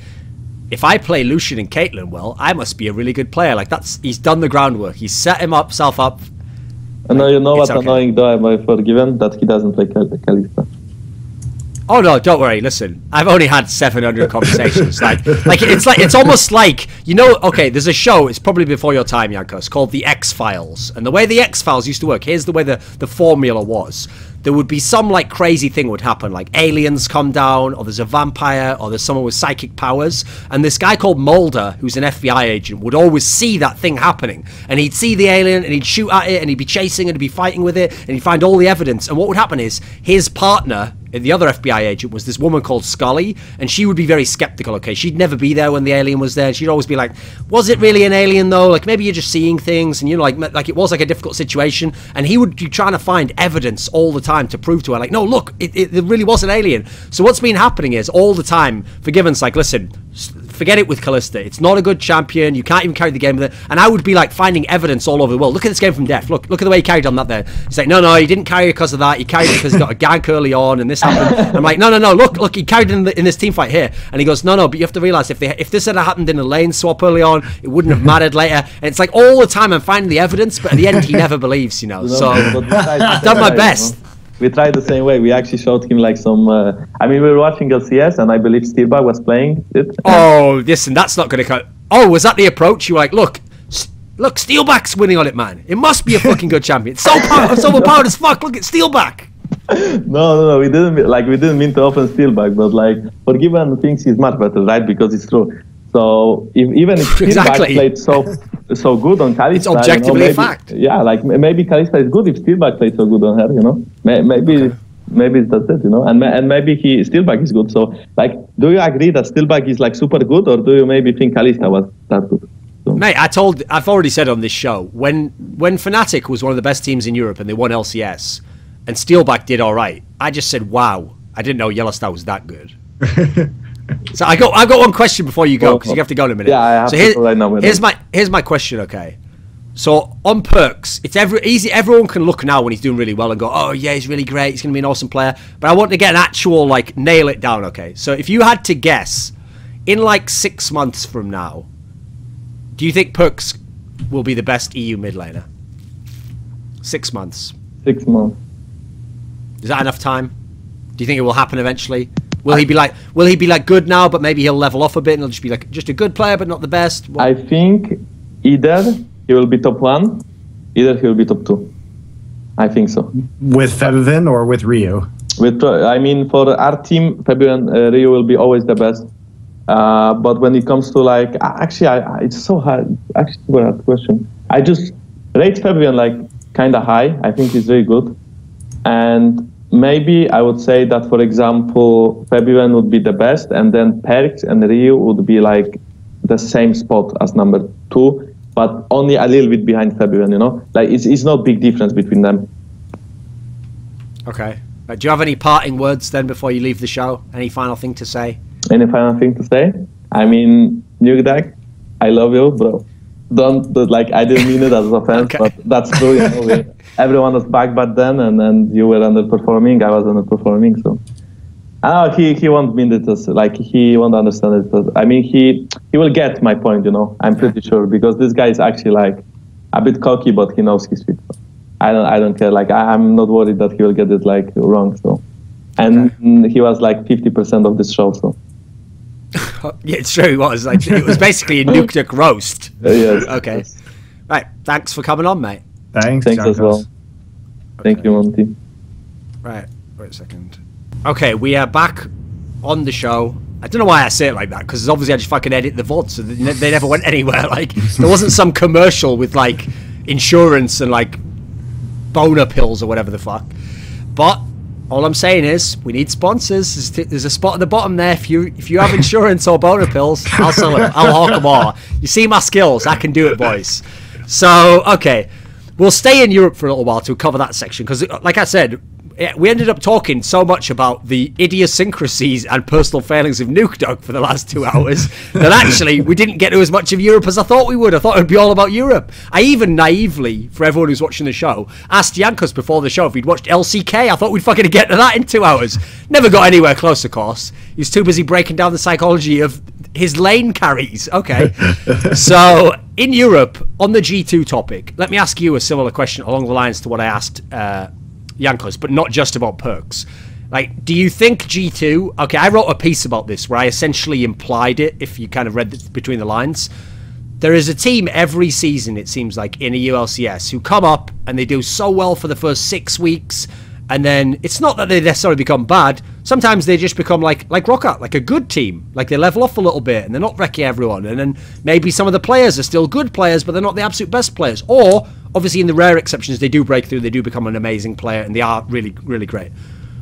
if I play Lucian and Caitlyn well, I must be a really good player. Like, he's done the groundwork. He's set himself up. And now you know what's annoying though about Forgiven? That he doesn't play Kalista. Oh no, don't worry. Listen, I've only had 700 conversations. It's almost like, you know. Okay, there's a show. It's probably before your time, Jankos, called The X-Files. And the way The X-Files used to work, here's the way the formula was. There would be some like crazy thing would happen, like aliens come down, or there's a vampire, or there's someone with psychic powers. And this guy called Mulder, who's an FBI agent, would always see that thing happening. And he'd see the alien, and he'd shoot at it, and he'd be chasing it, and he'd be fighting with it, and he'd find all the evidence. And what would happen is his partner, the other FBI agent, was this woman called Scully, and she would be very skeptical. Okay, she'd never be there when the alien was there. She'd always be like, was it really an alien though? Like, maybe you're just seeing things, and you know, like it was like a difficult situation. And he would be trying to find evidence all the time to prove to her, like, no, look, it really was an alien. So what's been happening is all the time, Forgiven's like, listen, forget it with Kalista. It's not a good champion. You can't even carry the game with it. And I would be like finding evidence all over the world. Look at this game from Def. Look at the way he carried on that there. He's like, no, he didn't carry it because of that. He carried it because he got a gank early on and this happened. I'm like, no, look, he carried it in this team fight here. And he goes, no, but you have to realize if this had happened in a lane swap early on, it wouldn't have mattered later. And it's like all the time I'm finding the evidence, but at the end he never believes, So I've done my best. We tried the same way. We actually showed him like some. We were watching LCS, and I believe Steelbug was playing it. Oh, listen, that's not going to cut. Oh, was that the approach? You were like, look, Steelback's winning on it, man. It must be a fucking good champion. It's so overpowered as fuck. Look at Steelback. No, we didn't mean to offend Steelbug, but like Forgiven thinks he's much better, right? Because it's true. So even if Steelbug played so good on Kalista, it's objectively a fact. Yeah, like maybe Kalista is good if Steelbug played so good on her, Maybe that's it, and maybe Steelbug is good. So like, do you agree that Steelbug is like super good, or do you maybe think Kalista was that good? So. Mate, I've already said on this show, when Fnatic was one of the best teams in Europe and they won LCS, and Steelbug did all right, I just said, wow, I didn't know Yellowstar was that good. So I've got one question before you go, because you have to go in a minute. Yeah, I have to right now. Here's my question, okay? So on Perkz, it's easy. Everyone can look now when he's doing really well and go, oh yeah, he's really great. He's going to be an awesome player. But I want to get an actual, like, nail it down, okay? So if you had to guess, in like 6 months from now, do you think Perkz will be the best EU mid laner? 6 months. 6 months. Is that enough time? Do you think it will happen eventually? Will he be like good now, but maybe he'll level off a bit and he'll just be like just a good player, but not the best? What? I think either he will be top 1, either he will be top 2. I think so. With Febiven or with Ryu? For our team, Febiven and Ryu will be always the best. But when it comes to like, it's so hard. Actually, a hard question. I just rate Febiven like kind of high. I think he's very good, and maybe I would say that, for example, Febiven would be the best, and then Perkz and Ryu would be like the same spot as number 2, but only a little bit behind Febiven, Like, it's no big difference between them. Okay. Do you have any parting words then before you leave the show? Any final thing to say? Any final thing to say? Nukeduck, I love you, bro. I didn't mean it as an offense, but that's true, everyone was back back then, and then you were underperforming, I was underperforming, so. He won't mean it as, like, he won't understand it. He will get my point, I'm pretty sure, because this guy is actually, like, a bit cocky, but he knows his feet. So I don't care, like, I'm not worried that he will get it, like, wrong, so. And he was, like, 50% of this show, so. Yeah, it's true. It was it was basically a Nukeduck roast. Yes. Okay. Yes. Right. Thanks for coming on, mate. Thanks as well. Thank you, Monty. Right. Wait a second. Okay, we are back on the show. I don't know why I say it like that, because obviously I just fucking edit the VOD, so they never went anywhere. Like, there wasn't some commercial with like insurance and like boner pills or whatever the fuck. But all I'm saying is, we need sponsors. There's a spot at the bottom there. If you have insurance or boner pills, I'll sell it. I'll hawk them all. You see my skills. I can do it, boys. So, okay. We'll stay in Europe for a little while to cover that section. Because, like I said, we ended up talking so much about the idiosyncrasies and personal failings of Nukeduck for the last 2 hours that actually we didn't get to as much of Europe as I thought we would. I thought it would be all about Europe. I even naively, for everyone who's watching the show, asked Jankos before the show if he'd watched LCK. I thought we'd fucking get to that in 2 hours. Never got anywhere close, of course. He was too busy breaking down the psychology of his lane carries. Okay. So, in Europe, on the G2 topic, let me ask you a similar question along the lines to what I asked Jankos, but not just about Perkz. Like, do you think G2... Okay, I wrote a piece about this where I essentially implied it, if you kind of read between the lines. There is a team every season, it seems like, in a ULCS who come up and they do so well for the first 6 weeks, and then it's not that they necessarily become bad. Sometimes they just become like Roccat, like a good team. Like, they level off a little bit and they're not wrecking everyone. And then maybe some of the players are still good players, but they're not the absolute best players. Or, obviously, in the rare exceptions, they do break through, they do become an amazing player, and they are really, really great.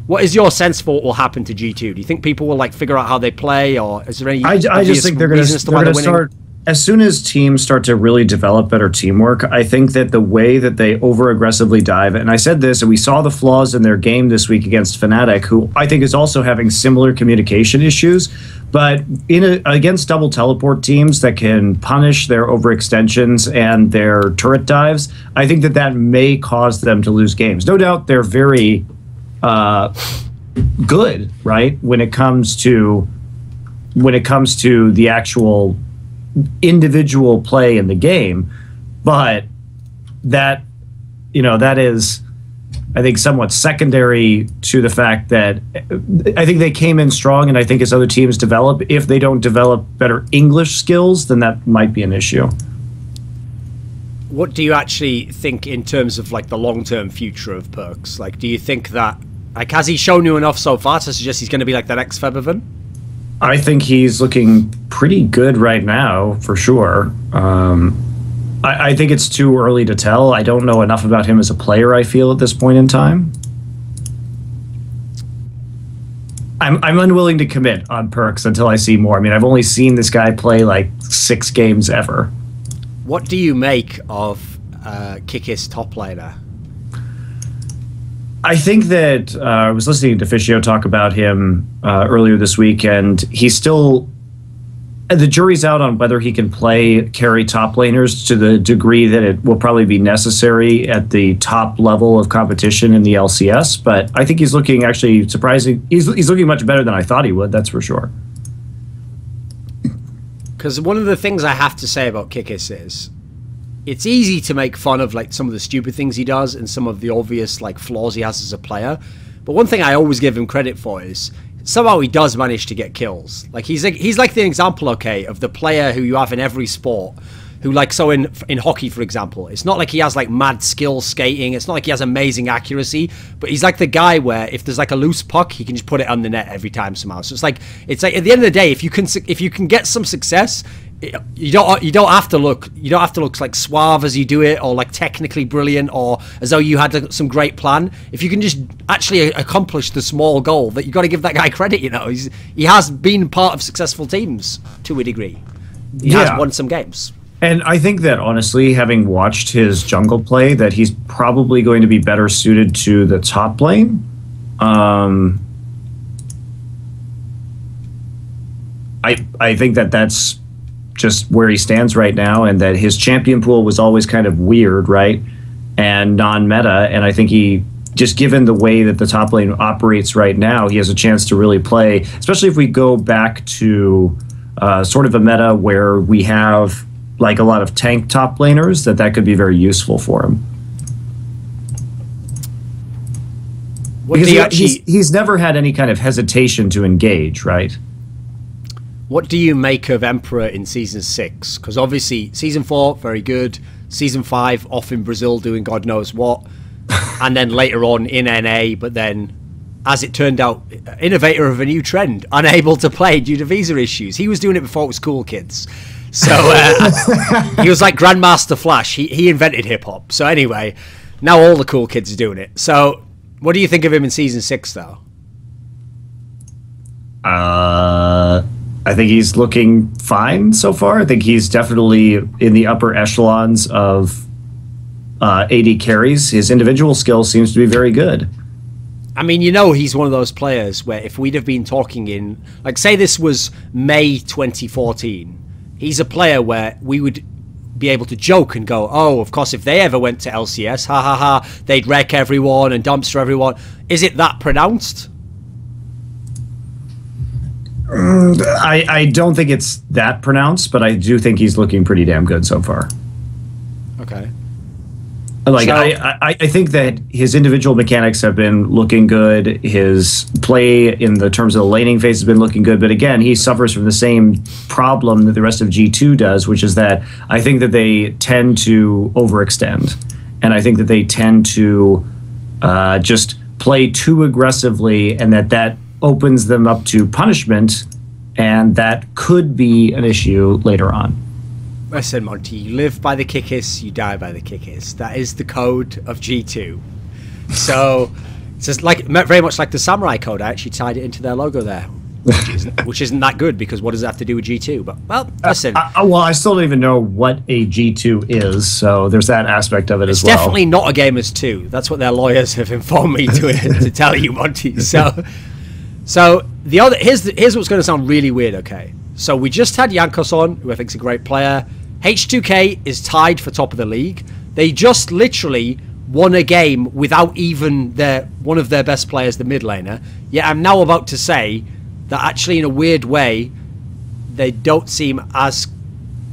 What is your sense for what will happen to G2? Do you think people will like figure out how they play, or is there any? I just think they're going to start as soon as teams start to really develop better teamwork, I think that the way that they over-aggressively dive, and I said this, and we saw the flaws in their game this week against Fnatic, who I think is also having similar communication issues, but against double teleport teams that can punish their overextensions and their turret dives, I think that that may cause them to lose games. No doubt they're very good, right, when it comes to the actual individual play in the game, but that is, I think, somewhat secondary to the fact that I think they came in strong, and I think as other teams develop, if they don't develop better English skills, then that might be an issue. What do you actually think in terms of like the long-term future of Perkz? Like, do you think that, like, has he shown you enough so far to suggest he's going to be like the next Febiven? I think he's looking pretty good right now, for sure. I think it's too early to tell. I don't know enough about him as a player, I feel, at this point in time. I'm unwilling to commit on Perkz until I see more. I mean, I've only seen this guy play like 6 games ever. What do you make of Kikis top laner? I think that I was listening to Deficio talk about him earlier this week, and he's still... The jury's out on whether he can carry top laners to the degree that it will probably be necessary at the top level of competition in the LCS, but I think he's looking actually surprising. He's looking much better than I thought he would, that's for sure. Because one of the things I have to say about Kikis is, it's easy to make fun of like some of the stupid things he does and some of the obvious like flaws he has as a player. But one thing I always give him credit for is somehow he does manage to get kills. Like he's like the example, okay, of the player who you have in every sport, who like, so in hockey, for example, it's not like he has like mad skill skating. It's not like he has amazing accuracy, but he's like the guy where if there's like a loose puck, he can just put it on the net every time somehow. So it's like at the end of the day, if you can get some success, you don't have to look like suave as you do it, or like technically brilliant, or as though you had some great plan. If you can just actually accomplish the small goal, that you got to give that guy credit. You know, he has been part of successful teams to a degree. He has won some games. And I think that, honestly, having watched his jungle play, that he's probably going to be better suited to the top lane. I think that that's just where he stands right now, and that his champion pool was always kind of weird, right, and non-meta, and I think he, just given the way that the top lane operates right now, he has a chance to really play, especially if we go back to sort of a meta where we have like a lot of tank top laners, that could be very useful for him. Because he's never had any kind of hesitation to engage, right? What do you make of Emperor in Season 6? Because obviously, Season 4, very good. Season 5, off in Brazil doing God knows what. And then later on in NA, but then, as it turned out, innovator of a new trend, unable to play due to visa issues. He was doing it before it was cool, kids. So he was like Grandmaster Flash. He invented hip-hop. So anyway, now all the cool kids are doing it. So what do you think of him in Season 6, though? I think he's looking fine so far. I think he's definitely in the upper echelons of AD carries. His individual skill seems to be very good. I mean, you know, he's one of those players where if we'd have been talking in, like, say this was May 2014, he's a player where we would be able to joke and go, oh, of course, if they ever went to LCS, ha ha ha, they'd wreck everyone and dumpster everyone. Is it that pronounced? I don't think it's that pronounced, but I do think he's looking pretty damn good so far. Okay. Like, so, I think that his individual mechanics have been looking good. His play in the terms of the laning phase has been looking good. But again, he suffers from the same problem that the rest of G2 does, which is that I think that they tend to overextend. And I think that they tend to just play too aggressively, and that opens them up to punishment. And that could be an issue later on. Listen, Monty, you live by the Kikis, you die by the Kikis. That is the code of G2. So it's just like very much like the Samurai code. I actually tied it into their logo there. which isn't that good, because what does it have to do with G2? But, well, listen. Well, I still don't even know what a G2 is, so there's that aspect of it as well. It's definitely not a Gamers 2. That's what their lawyers have informed me to tell you, Monty. So here's what's going to sound really weird, okay? So we just had Jankos on, who I think is a great player. H2K is tied for top of the league. They just literally won a game without even one of their best players, the mid laner. Yet I'm now about to say that actually, in a weird way, they don't seem as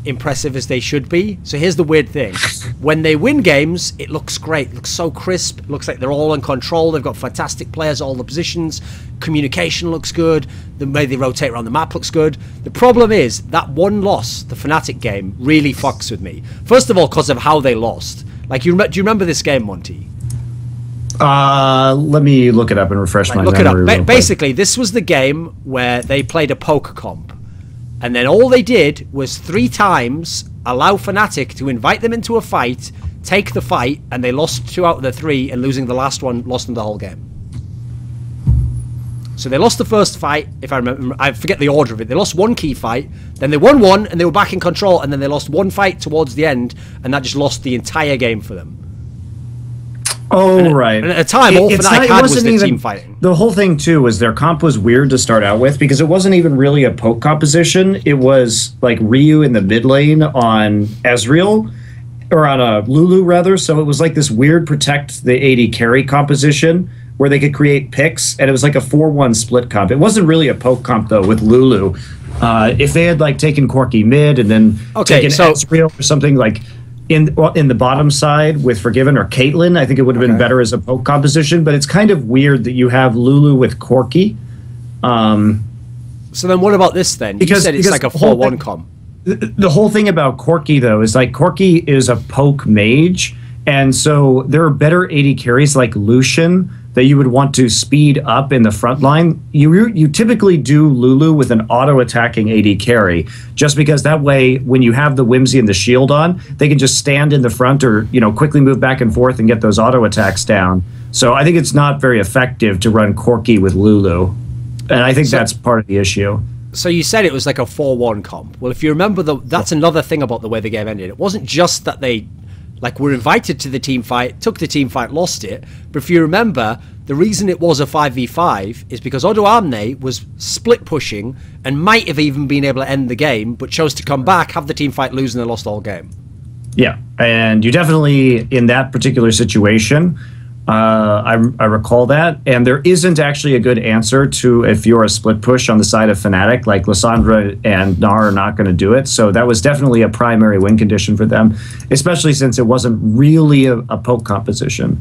impressive as they should be. So here's the weird thing. When they win games, it looks great. It looks so crisp. It looks like they're all in control. They've got fantastic players at all the positions. Communication looks good. The way they rotate around the map looks good. The problem is that one loss, the Fnatic game, really fucks with me. First of all, because of how they lost. Like, do you remember this game, Monty? Let me look it up and refresh my memory. Look it up. Basically, this was the game where they played a poker comp. And then all they did was 3 times allow Fnatic to invite them into a fight, take the fight, and they lost 2 out of the 3, and losing the last one lost them the whole game. So they lost the first fight, if I remember, I forget the order of it. They lost 1 key fight, then they won 1, and they were back in control, and then they lost 1 fight towards the end, and that just lost the entire game for them. Oh, right. And at the time, all Fnatic had was the team fighting. The whole thing, too, was their comp was weird to start out with, because it wasn't even really a poke composition. It was like Ryu in the mid lane on Ezreal, or on a Lulu, rather. So it was like this weird protect the AD carry composition, where they could create picks, and it was like a 4-1 split comp. It wasn't really a poke comp, though, with Lulu. If they had, like, taken Corki mid and then taken Ezreal or something, like, in the bottom side with Forgiven or Caitlyn, I think it would have been better as a poke composition, but it's kind of weird that you have Lulu with Corki. So then what about this, then? You said it's like a 4-1 comp. The whole thing about Corki, though, is like Corki is a poke mage, and so there are better AD carries like Lucian that you would want to speed up in the front line. You typically do Lulu with an auto-attacking AD carry, just because that way, when you have the Whimsy and the shield on, they can just stand in the front or quickly move back and forth and get those auto-attacks down. So I think it's not very effective to run Corki with Lulu, and I think that's part of the issue. So you said it was like a 4-1 comp. Well, if you remember, that's another thing about the way the game ended. It wasn't just that they were invited to the team fight, took the team fight, lost it. But if you remember, the reason it was a 5v5 is because Odoamne was split pushing and might have even been able to end the game, but chose to come back, have the team fight, lose, and they lost the whole game. Yeah, and you definitely, in that particular situation, I recall that, and there isn't actually a good answer to if you're a split push on the side of Fnatic, like Lissandra and Gnar are not going to do it, so that was definitely a primary win condition for them, especially since it wasn't really a poke composition.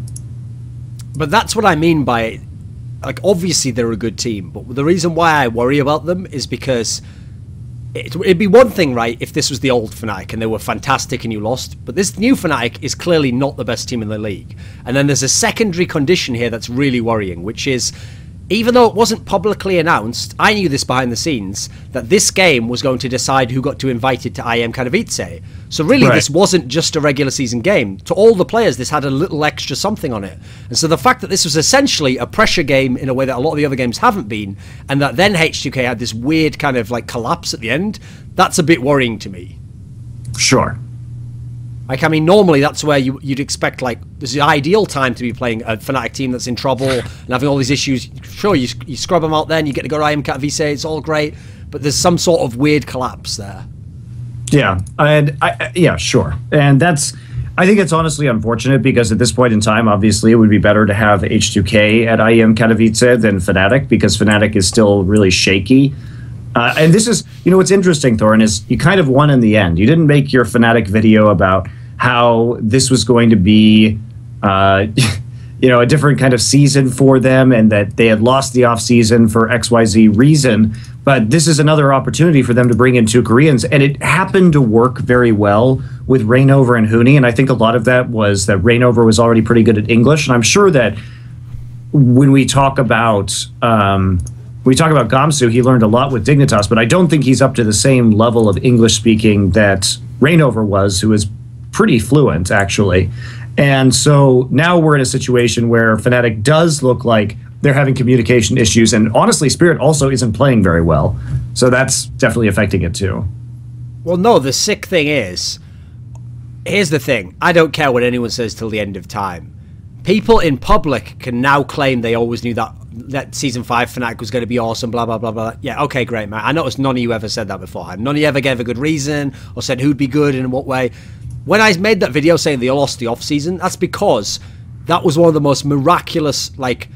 But that's what I mean by it. Like, obviously they're a good team, but the reason why I worry about them is because it'd be one thing, right, if this was the old Fnatic and they were fantastic and you lost, but this new Fnatic is clearly not the best team in the league. And then there's a secondary condition here that's really worrying, which is, even though it wasn't publicly announced, I knew this behind the scenes, that this game was going to decide who got to invited to IEM Katowice. So really, this wasn't just a regular season game. To all the players, this had a little extra something on it. And so the fact that this was essentially a pressure game in a way that a lot of the other games haven't been, and that then H2K had this weird kind of like collapse at the end, that's a bit worrying to me. Sure. Like, I mean, normally that's where you'd expect, like, this is the ideal time to be playing a Fnatic team that's in trouble and having all these issues. Sure, you scrub them out then, you get to go to IEM Katowice, it's all great, but there's some sort of weird collapse there. Yeah, yeah, sure. And I think it's honestly unfortunate, because at this point in time, obviously, it would be better to have H2K at IEM Katowice than Fnatic, because Fnatic is still really shaky. And this is, what's interesting, Thorin, is you kind of won in the end. You didn't make your Fnatic video about how this was going to be, a different kind of season for them, and that they had lost the off-season for XYZ reason. But this is another opportunity for them to bring in 2 Koreans, and it happened to work very well with Reignover and Huni, and I think a lot of that was that Reignover was already pretty good at English, and I'm sure that when we talk about Gamsu, he learned a lot with Dignitas, but I don't think he's up to the same level of English speaking that Reignover was, who is pretty fluent, actually. And so now we're in a situation where Fnatic does look like they're having communication issues. And honestly, Spirit also isn't playing very well. So that's definitely affecting it too. Well, no, the sick thing is, here's the thing. I don't care what anyone says till the end of time. People in public can now claim they always knew that Season 5 Fnatic was going to be awesome, blah, blah, blah, blah. Yeah, okay, great, man. I noticed none of you ever said that before. None of you ever gave a good reason or said who'd be good and in what way. When I made that video saying they lost the off-season, that's because that was one of the most miraculous, like,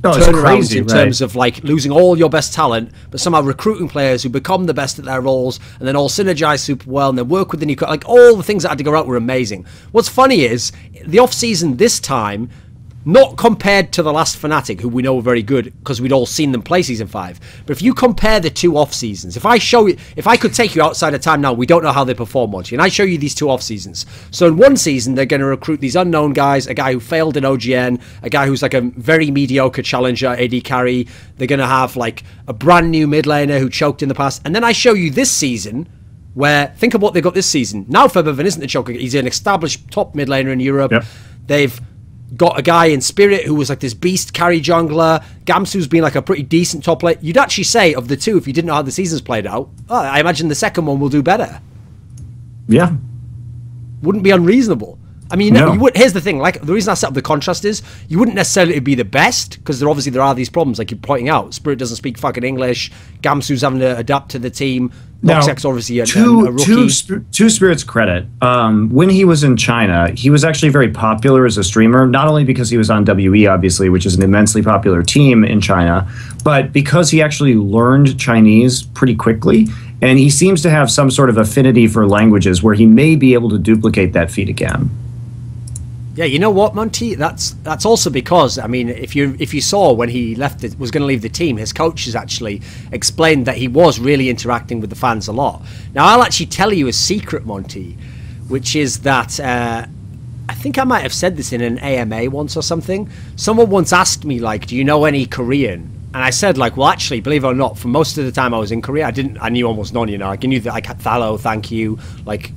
turnarounds in terms of like losing all your best talent, but somehow recruiting players who become the best at their roles and then all synergize super well and then work with the new, like all the things that had to go out were amazing. What's funny is the off season this time, not compared to the last Fnatic, who we know were very good because we'd all seen them play Season 5. But if you compare the two off seasons, if I could take you outside of time now, we don't know how they perform much, and I show you these two off seasons. So in one season, they're going to recruit these unknown guys, a guy who failed in OGN, a guy who's like a very mediocre challenger, AD carry. They're going to have like a brand new mid laner who choked in the past. And then I show you this season, where, think of what they've got this season. Now Febiven isn't the choker. He's an established top mid laner in Europe. Yep. They've got a guy in Spirit who was like this beast carry jungler. Gamsu's been like a pretty decent top lane. You'd actually say of the two, if you didn't know how the season's played out, I imagine the second one will do better. Yeah. Wouldn't be unreasonable. I mean, here's the thing. Like, the reason I set up the contrast is you wouldn't necessarily be the best because there are these problems like you're pointing out. Spirit doesn't speak fucking English. Gamsu's having to adapt to the team. Noxex obviously a rookie. To Spirit's credit, when he was in China, he was actually very popular as a streamer, not only because he was on WE, obviously, which is an immensely popular team in China, but because he actually learned Chinese pretty quickly, and he seems to have some sort of affinity for languages where he may be able to duplicate that feat again. Yeah, you know what, Monty? That's also because, I mean, if you saw when he was going to leave the team, his coaches actually explained that he was really interacting with the fans a lot. Now, I'll actually tell you a secret, Monty, which is that I think I might have said this in an AMA once or something. Someone once asked me, like, do you know any Korean? And I said, like, well, actually, believe it or not, for most of the time I was in Korea, I knew almost none, you know. Like, I knew that, like, thalo, thank you, like,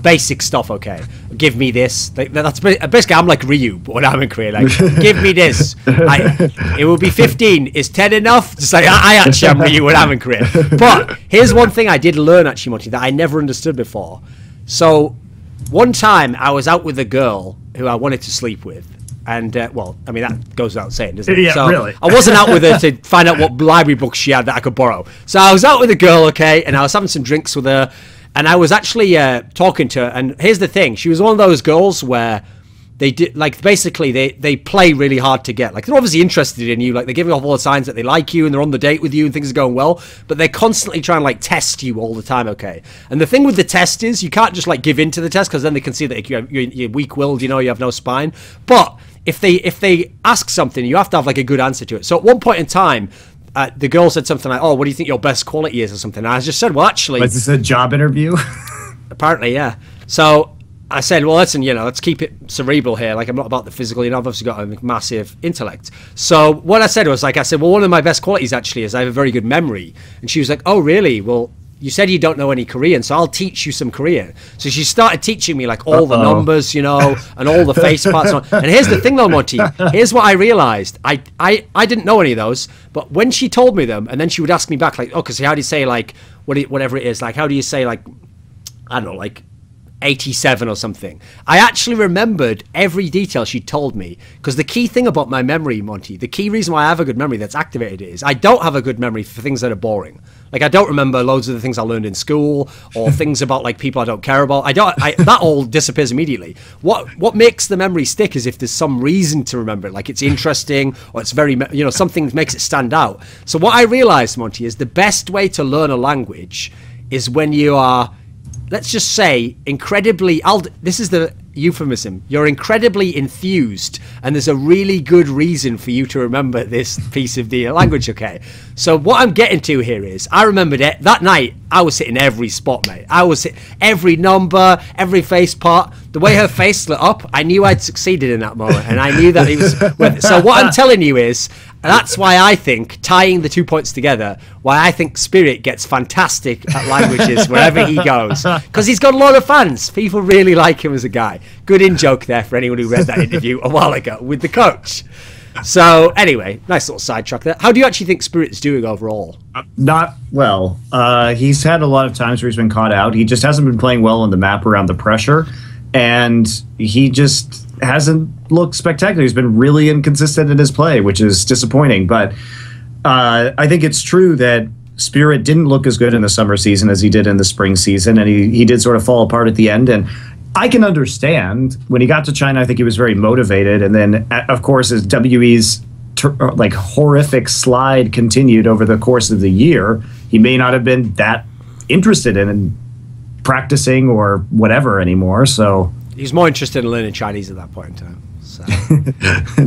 basic stuff, okay. Give me this. That's basically, I'm like Ryu, but when I'm in Korea, like, give me this. It will be 15. Is 10 enough? Just like, I actually am Ryu when I'm in Korea. But here's one thing I did learn, actually, Monty, that I never understood before. So, one time, I was out with a girl who I wanted to sleep with. And, well, I mean, that goes without saying, doesn't it? Yeah, so really. I wasn't out with her to find out what library books she had that I could borrow. So I was out with a girl, okay, and I was having some drinks with her. And I was actually talking to her, and here's the thing. She was one of those girls where they did, like, basically they play really hard to get. Like, they're obviously interested in you. Like, they're giving off all the signs that they like you and they're on the date with you and things are going well. But they're constantly trying to, like, test you all the time, okay? And the thing with the test is you can't just, like, give in to the test because then they can see that you're weak-willed, you know, you have no spine. But if they ask something, you have to have, like, a good answer to it. So at one point in time, the girl said something like, oh, what do you think your best quality is or something? And I just said, well, actually... Was this a job interview? Apparently, yeah. So I said, well, listen, you know, let's keep it cerebral here. Like, I'm not about the physical, you know, I've obviously got a massive intellect. So what I said was, like, I said, well, one of my best qualities actually is I have a very good memory. And she was like, oh, really? Well, you said you don't know any Korean, so I'll teach you some Korean. So she started teaching me, like, all the numbers, you know, and all the face parts. And here's the thing, though, Monty. Here's what I realized. I didn't know any of those, but when she told me them, and then she would ask me back, like, oh, because how do you say, like, whatever it is, like, how do you say, like, I don't know, like 87 or something. I actually remembered every detail she told me, because the key thing about my memory, Monty, the key reason why I have a good memory that's activated is I don't have a good memory for things that are boring. Like, I don't remember loads of the things I learned in school or things about, like, people I don't care about. That all disappears immediately. What makes the memory stick is if there's some reason to remember it, like it's interesting or it's very, you know, something makes it stand out. So what I realized, Monty, is the best way to learn a language is when you are, let's just say, incredibly, this is the euphemism, you're incredibly enthused and there's a really good reason for you to remember this piece of the language, okay? So what I'm getting to here is, I remembered it, that night, I was hitting every spot, mate. I was hitting every number, every face part. The way her face lit up, I knew I'd succeeded in that moment, and I knew that it was worth it. So what I'm telling you is, that's why I think, tying the 2 points together, why I think Spirit gets fantastic at languages wherever he goes. Because he's got a lot of fans. People really like him as a guy. Good in-joke there for anyone who read that interview a while ago with the coach. So anyway, nice little sidetrack there. How do you actually think Spirit's doing overall? Not well. He's had a lot of times where he's been caught out. He just hasn't been playing well on the map around the pressure, and he just hasn't looked spectacular. He's been really inconsistent in his play, which is disappointing. But I think it's true that Spirit didn't look as good in the summer season as he did in the spring season, and he did sort of fall apart at the end. And I can understand when he got to China, I think he was very motivated. And then, of course, as WE's like horrific slide continued over the course of the year, he may not have been that interested in practicing or whatever anymore. So he's more interested in learning Chinese at that point in time. So.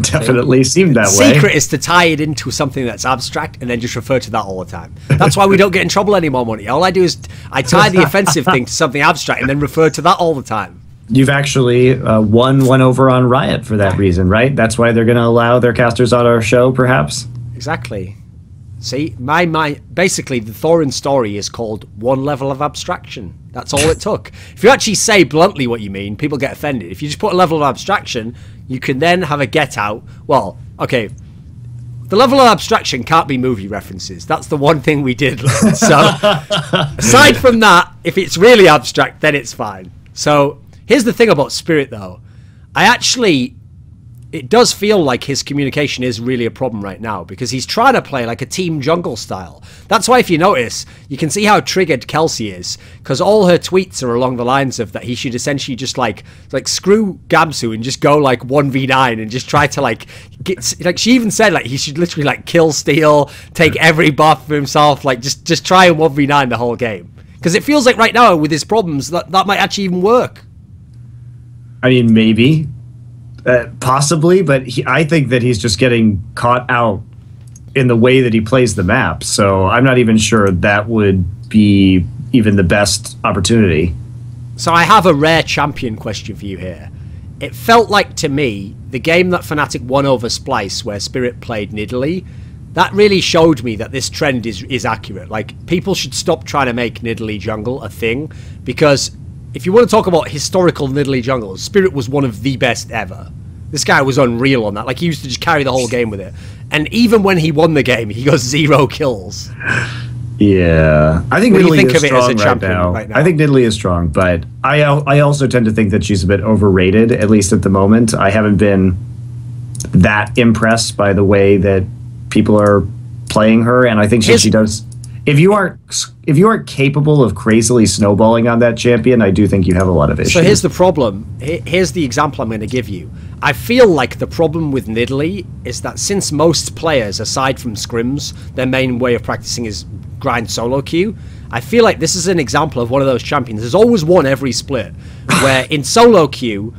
Definitely seemed that way. Secret is to tie it into something that's abstract and then just refer to that all the time. That's why we don't get in trouble anymore, Monty. All I do is I tie the offensive thing to something abstract and then refer to that all the time. You've actually won one over on Riot for that reason, right? That's why they're going to allow their casters on our show, perhaps? Exactly. See, basically, the Thorin story is called One Level of Abstraction. That's all it took. If you actually say bluntly what you mean, people get offended. If you just put a level of abstraction, you can then have a get out. Well, okay, the level of abstraction can't be movie references. That's the one thing we did. So, aside from that, if it's really abstract, then it's fine. So, here's the thing about Spirit, though. It does feel like his communication is really a problem right now because he's trying to play like a team jungle style. That's why if you notice, you can see how triggered Kelsey is because all her tweets are along the lines of that he should essentially just like screw Gamsu and just go like 1v9 and just try to like get, like she even said like he should literally like kill steal, take every buff for himself, like just try and 1v9 the whole game. Because it feels like right now with his problems that might actually even work. I mean, maybe. Possibly, but I think that he's just getting caught out in the way that he plays the map. So I'm not even sure that would be even the best opportunity. So I have a rare champion question for you here. It felt like to me, the game that Fnatic won over Splice, where Spirit played Nidalee, that really showed me that this trend is accurate. Like, people should stop trying to make Nidalee jungle a thing, because if you want to talk about historical Nidalee jungles, Spirit was one of the best ever. This guy was unreal on that. Like, he used to just carry the whole game with it. And even when he won the game, he got 0 kills. Yeah. I think Nidalee is strong right now. I think Nidalee is strong, but I also tend to think that she's a bit overrated, at least at the moment. I haven't been that impressed by the way that people are playing her, and I think she does... If you aren't capable of crazily snowballing on that champion, I do think you have a lot of issues. So here's the problem. Here's the example I'm going to give you. I feel like the problem with Nidalee is that since most players, aside from scrims, their main way of practicing is grind solo queue, I feel like this is an example of one of those champions. There's always one every split, where in solo queue,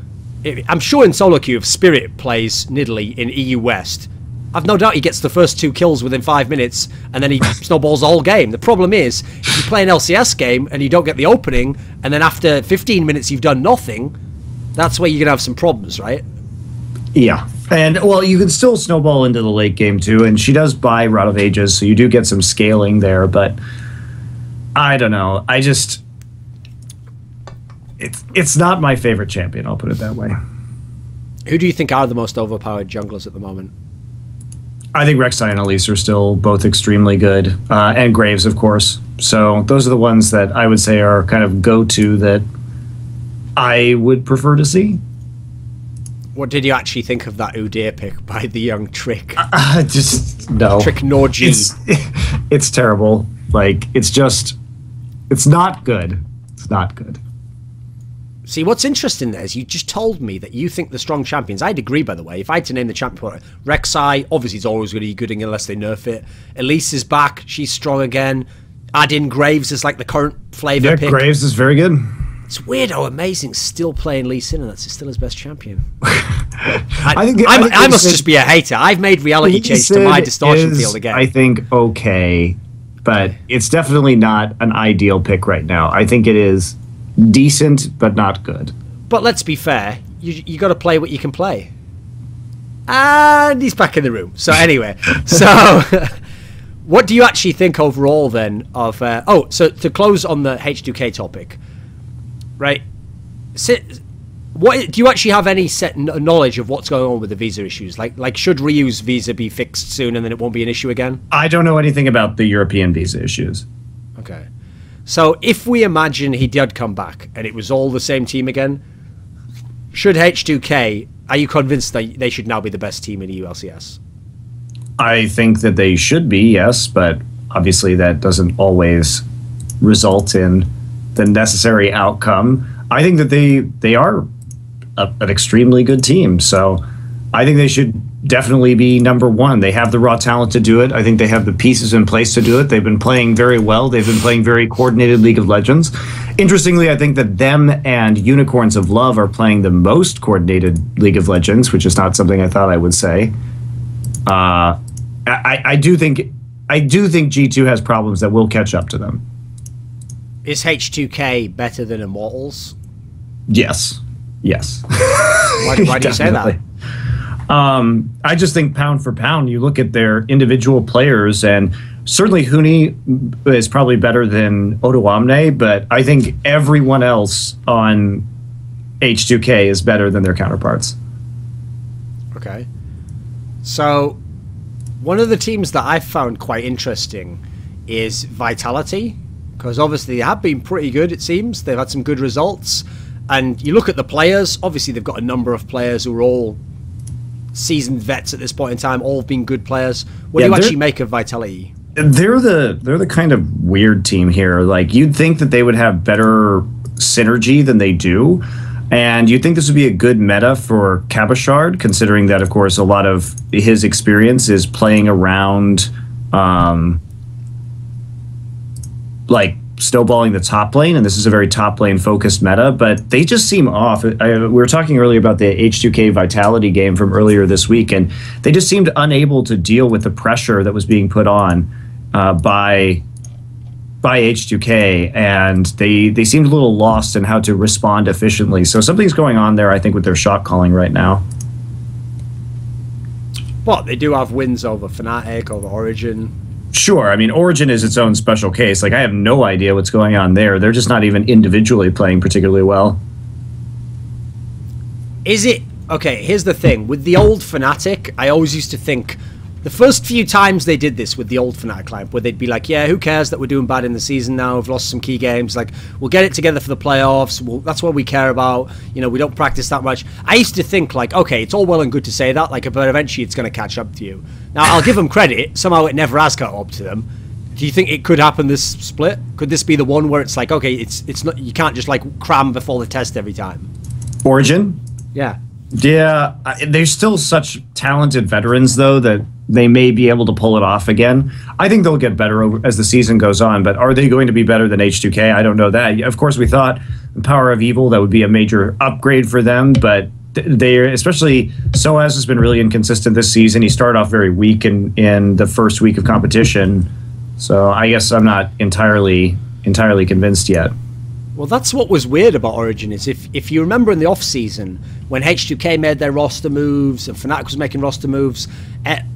I'm sure in solo queue, if Spirit plays Nidalee in EU West, I've no doubt he gets the first 2 kills within 5 minutes, and then he snowballs the whole game. The problem is, if you play an LCS game and you don't get the opening, and then after 15 minutes you've done nothing, that's where you're going to have some problems, right? Yeah. And, well, you can still snowball into the late game, too, and she does buy Rod of Ages, so you do get some scaling there, but I don't know. I just... It's not my favorite champion, I'll put it that way. Who do you think are the most overpowered junglers at the moment? I think Rek'Sai and Elise are still both extremely good, and Graves, of course. So those are the ones that I would say are kind of go-to that I would prefer to see. What did you actually think of that Udyr pick by the young Trick? Just, no. Trick Norji. It's terrible. Like, it's not good. It's not good. See, what's interesting there is you just told me that you think the strong champions... I'd agree, by the way. If I had to name the champion... Rek'Sai, obviously, is always going to be good unless they nerf it. Elise is back. She's strong again. Add in Graves as like the current flavor pick. Graves is very good. It's weird how Amazing's still playing Lee Sin, and that's still his best champion. I must just be a hater. I've made reality change to my distortion field again. I think okay, but it's definitely not an ideal pick right now. I think it is decent, but not good. But let's be fair. You got to play what you can play. And he's back in the room. So anyway, what do you actually think overall then of... so to close on the H2K topic, right? What do you actually have any set knowledge of what's going on with the visa issues? Like should Ryu's visa be fixed soon and then it won't be an issue again? I don't know anything about the European visa issues. Okay. So if we imagine he did come back and it was all the same team again, should H2K, are you convinced that they should now be the best team in the ULCS? I think that they should be, yes, but obviously that doesn't always result in the necessary outcome. I think that they are an extremely good team, so I think they should definitely be number one. They have the raw talent to do it. I think they have the pieces in place to do it. They've been playing very well. They've been playing very coordinated League of Legends. Interestingly, I think that them and Unicorns of Love are playing the most coordinated League of Legends, which is not something I thought I would say. I do think G2 has problems that will catch up to them. Is H2K better than Immortals? Yes. Why do you say that? I just think pound for pound, you look at their individual players, and certainly Huni is probably better than Odoamne, but I think everyone else on H2K is better than their counterparts. Okay. So, one of the teams that I've found quite interesting is Vitality, because obviously they have been pretty good, it seems. They've had some good results. And you look at the players, obviously they've got a number of players who are all seasoned vets at this point in time, all been good players. What do you actually make of Vitality? They're the kind of weird team here. Like, you'd think that they would have better synergy than they do. And you'd think this would be a good meta for Cabashard, considering that, of course, a lot of his experience is playing around, like, snowballing the top lane, and this is a very top lane focused meta, but they just seem off. We were talking earlier about the H2K Vitality game from earlier this week, and they just seemed unable to deal with the pressure that was being put on by H2K, and they seemed a little lost in how to respond efficiently. So something's going on there, I think, with their shot calling right now. But they do have wins over Fnatic, over Origin. Sure, I mean, Origin is its own special case. Like, I have no idea what's going on there. They're just not even individually playing particularly well. Is it... Okay, here's the thing. With the old Fnatic, I always used to think... The first few times they did this with the old Fnatic lineup, where they'd be like, yeah, who cares that we're doing bad in the season now, we've lost some key games, like, we'll get it together for the playoffs, that's what we care about, you know, we don't practice that much. I used to think, like, okay, it's all well and good to say that, like, but eventually it's going to catch up to you. Now, I'll give them credit, somehow it never has caught up to them. Do you think it could happen this split? Could this be the one where it's like, okay, it's not, you can't just, like, cram before the test every time? Origin? Yeah. Yeah, they're still such talented veterans, though, that they may be able to pull it off again. I think they'll get better as the season goes on, but are they going to be better than H2K? I don't know that. Of course, we thought the Power of Evil, that would be a major upgrade for them, but they're, especially Soaz has been really inconsistent this season. He started off very weak in the first week of competition, so I guess I'm not entirely convinced yet. Well, that's what was weird about Origin, is if you remember in the off-season, when H2K made their roster moves and Fnatic was making roster moves,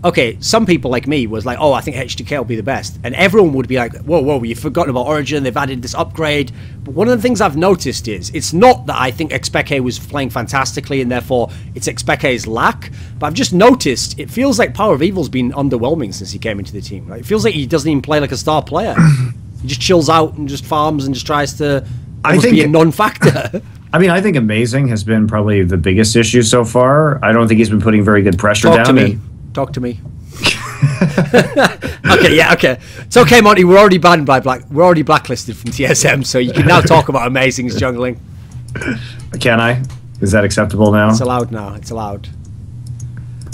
okay, some people like me was like, oh, I think H2K will be the best. And everyone would be like, whoa, you've forgotten about Origin, they've added this upgrade. But one of the things I've noticed is, it's not that I think Xpeke was playing fantastically and therefore it's Xpeke's lack, but I've just noticed it feels like Power of Evil's been underwhelming since he came into the team. Right? It feels like he doesn't even play like a star player. He just chills out and just farms and just tries to... I think be a non-factor. I mean, I think Amazing has been probably the biggest issue so far. I don't think he's been putting very good pressure down. Talk to me. Okay. It's okay, Monty. We're already banned by We're already blacklisted from TSM, so you can now talk about Amazing's jungling. Can I? Is that acceptable now? It's allowed now. It's allowed.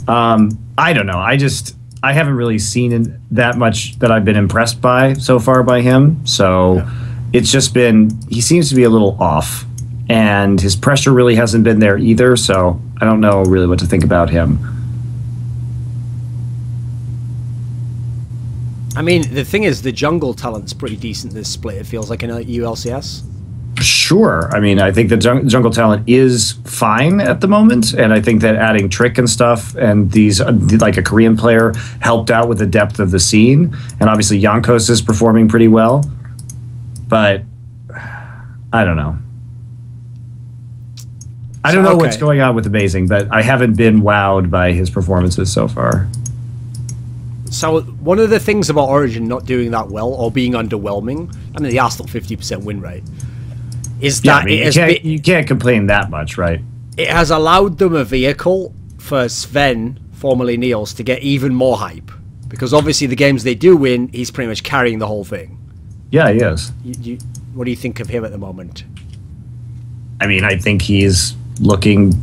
I don't know. I haven't really seen that much that I've been impressed by so far by him. So. Yeah. It's just been, he seems to be a little off, and his pressure really hasn't been there either, so I don't know really what to think about him. I mean, the thing is, the jungle talent's pretty decent this split, it feels like, in ULCS. Sure. I mean, I think the jungle talent is fine at the moment, and I think that adding Trick and stuff and these, like a Korean player, helped out with the depth of the scene, and obviously Jankos is performing pretty well. But I don't know. I don't know what's going on with Amazing, but I haven't been wowed by his performances so far. So one of the things about Origin not doing that well or being underwhelming, I mean, the Arsenal 50% win rate, is that you can't complain that much, right? It has allowed them a vehicle for Sven, formerly Niels, to get even more hype. Because obviously the games they do win, he's pretty much carrying the whole thing. Yeah, he is. What do you think of him at the moment? I mean, I think he's looking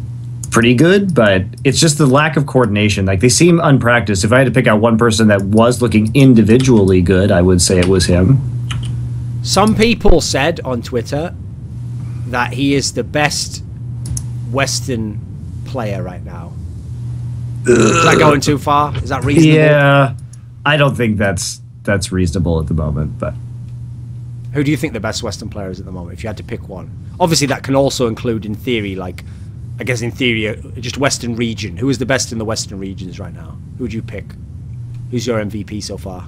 pretty good, but it's just the lack of coordination. Like, they seem unpracticed. If I had to pick out one person that was looking individually good, I would say it was him. Some people said on Twitter that he is the best Western player right now. Is that going too far? Is that reasonable? Yeah, I don't think that's reasonable at the moment, but... Who do you think the best Western player is at the moment, if you had to pick one? Obviously, that can also include, in theory, like, I guess in theory, just Western region. Who is the best in the Western regions right now? Who would you pick? Who's your MVP so far?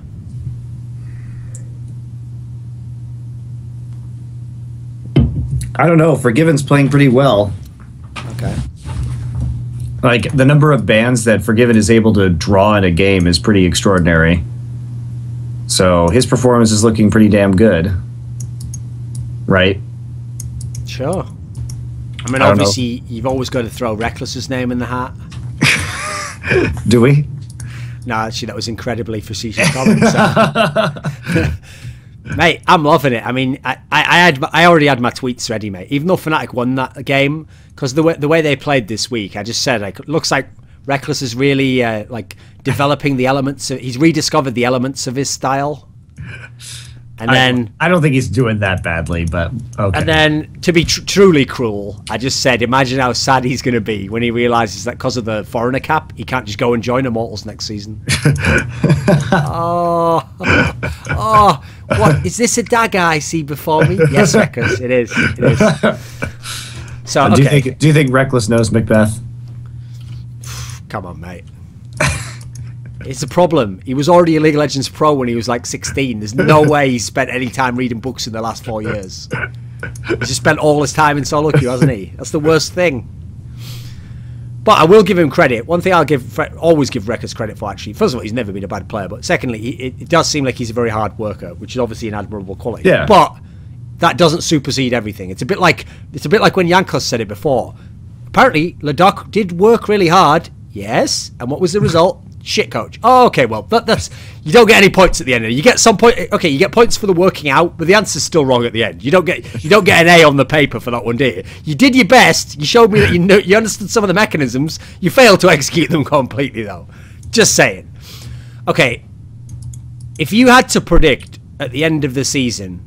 I don't know. Forgiven's playing pretty well. Okay. Like, the number of bans that Forgiven is able to draw in a game is pretty extraordinary. So his performance is looking pretty damn good. Right? Sure. I mean, obviously, you've always got to throw Reckless's name in the hat. Do we? No, actually, that was incredibly facetious comment. Mate, I'm loving it. I mean, I already had my tweets ready, mate. Even though Fnatic won that game, because the way they played this week, I just said, like, it looks like Reckless is really like developing the elements. He's rediscovered the elements of his style. And then I don't think he's doing that badly, but okay. And then, to be truly cruel, I just said, imagine how sad he's going to be when he realizes that because of the foreigner cap, he can't just go and join Immortals next season. Oh, what is this, a dagger I see before me? Yes, Reckless, it is. It is. So, okay. Do you think Reckless knows Macbeth? Come on, mate. It's a problem. He was already a League of Legends pro when he was like 16. There's no way he spent any time reading books in the last 4 years. He's just spent all his time in solo queue, hasn't he? That's the worst thing. But I will give him credit. One thing I'll always give Reckless credit for, actually. First of all, he's never been a bad player. But secondly, it does seem like he's a very hard worker, which is obviously an admirable quality. Yeah. But that doesn't supersede everything. It's a bit like when Jankos said it before. Apparently, Ledoc did work really hard. Yes. And what was the result? Shit coach. Oh, okay, well, that's you don't get any points at the end of it. You get some point. Okay, you get points for the working out, but the answer's still wrong at the end. You don't get an A on the paper for that one, do you? You did your best. You showed me that you understood some of the mechanisms. You failed to execute them completely, though. Just saying. Okay, if you had to predict at the end of the season,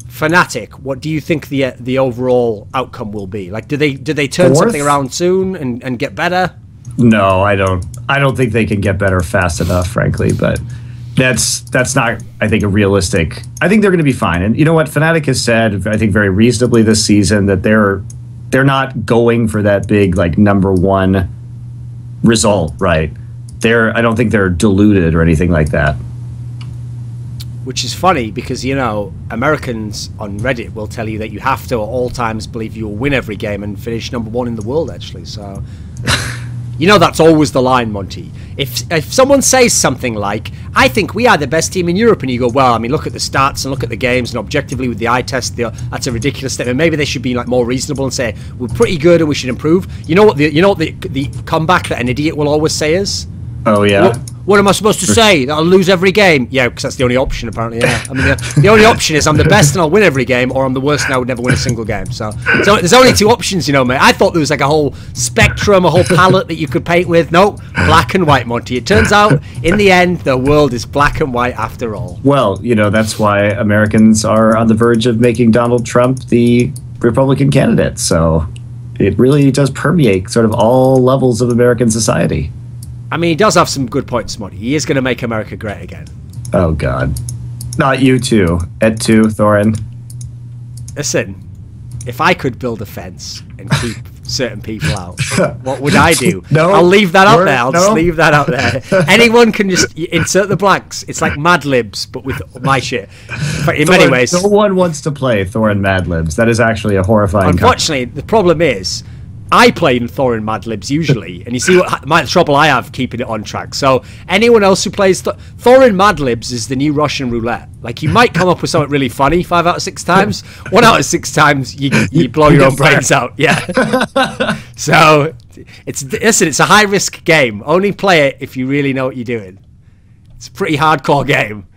Fnatic, what do you think the overall outcome will be? Like, do they turn something around soon and get better? No, I don't think they can get better fast enough, frankly, but that's not, I think, a realistic. I think they're going to be fine. And you know what? Fnatic has said, I think very reasonably this season, that they're not going for that big, like, #1 result, right? I don't think they're deluded or anything like that. Which is funny because, you know, Americans on Reddit will tell you that you have to at all times believe you'll win every game and finish #1 in the world, actually. So, you know, that's always the line, Monty. If someone says something like, I think we are the best team in Europe, and you go, well, I mean, look at the stats and look at the games, and objectively with the eye test, that's a ridiculous statement. Maybe they should be like more reasonable and say, we're pretty good and we should improve. You know what the comeback that an idiot will always say is? Oh, yeah. What am I supposed to say? That I'll lose every game? Yeah, because that's the only option, apparently. Yeah. I mean, the only option is I'm the best and I'll win every game, or I'm the worst and I would never win a single game. So there's only two options, you know, mate. I thought there was like a whole spectrum, a whole palette that you could paint with. No, black and white, Monty. It turns out, in the end, the world is black and white after all. Well, you know, that's why Americans are on the verge of making Donald Trump the Republican candidate. So it really does permeate sort of all levels of American society. I mean, he does have some good points, Monty. He is going to make America great again. Oh, God. Not you too. Et tu, Thorin. Listen, if I could build a fence and keep certain people out, what would I do? No, I'll leave that up there. I'll no. just leave that up there. Anyone can just insert the blanks. It's like Mad Libs, but with my shit. But in many ways, no one wants to play Thor and Mad Libs. That is actually a horrifying. Unfortunately, the problem is, I play in Thor and Mad Libs usually, and you see what my trouble I have keeping it on track. So anyone else who plays Thor and Mad Libs is the new Russian roulette. Like, you might come up with something really funny 5 out of 6 times. 1 out of 6 times you blow your own brains out. Yeah. So it's a high risk game. Only play it if you really know what you're doing. It's a pretty hardcore game.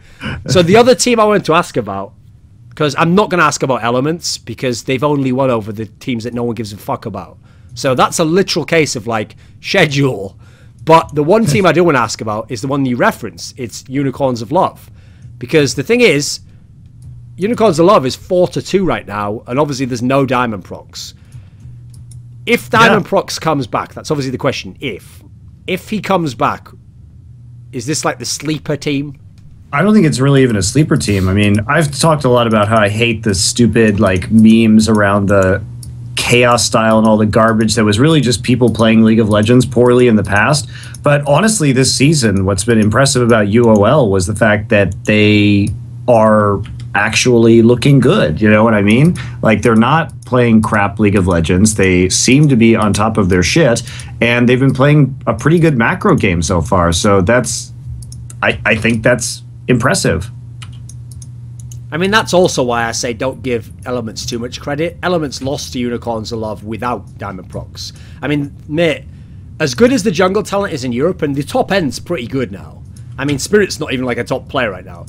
So the other team I wanted to ask about, because I'm not going to ask about Elements because they've only won over the teams that no one gives a fuck about. So that's a literal case of like schedule. But the one team I do want to ask about is the one you reference. It's Unicorns of Love. Because the thing is, Unicorns of Love is 4-2 right now, and obviously there's no Diamond Prox. If Diamond Prox comes back, that's obviously the question. If he comes back, is this like the sleeper team? I don't think it's really even a sleeper team. I mean, I've talked a lot about how I hate the stupid like memes around the chaos style and all the garbage that was really just people playing League of Legends poorly in the past. But honestly, this season, what's been impressive about UOL was the fact that they are actually looking good. You know what I mean? Like, they're not playing crap League of Legends. They seem to be on top of their shit, and they've been playing a pretty good macro game so far. So that's, I think that's impressive. I mean, that's also why I say don't give Elements too much credit. Elements lost to Unicorns of Love without Diamond Prox. I mean, mate, as good as the jungle talent is in Europe, and the top end's pretty good now. I mean, Spirit's not even like a top player right now.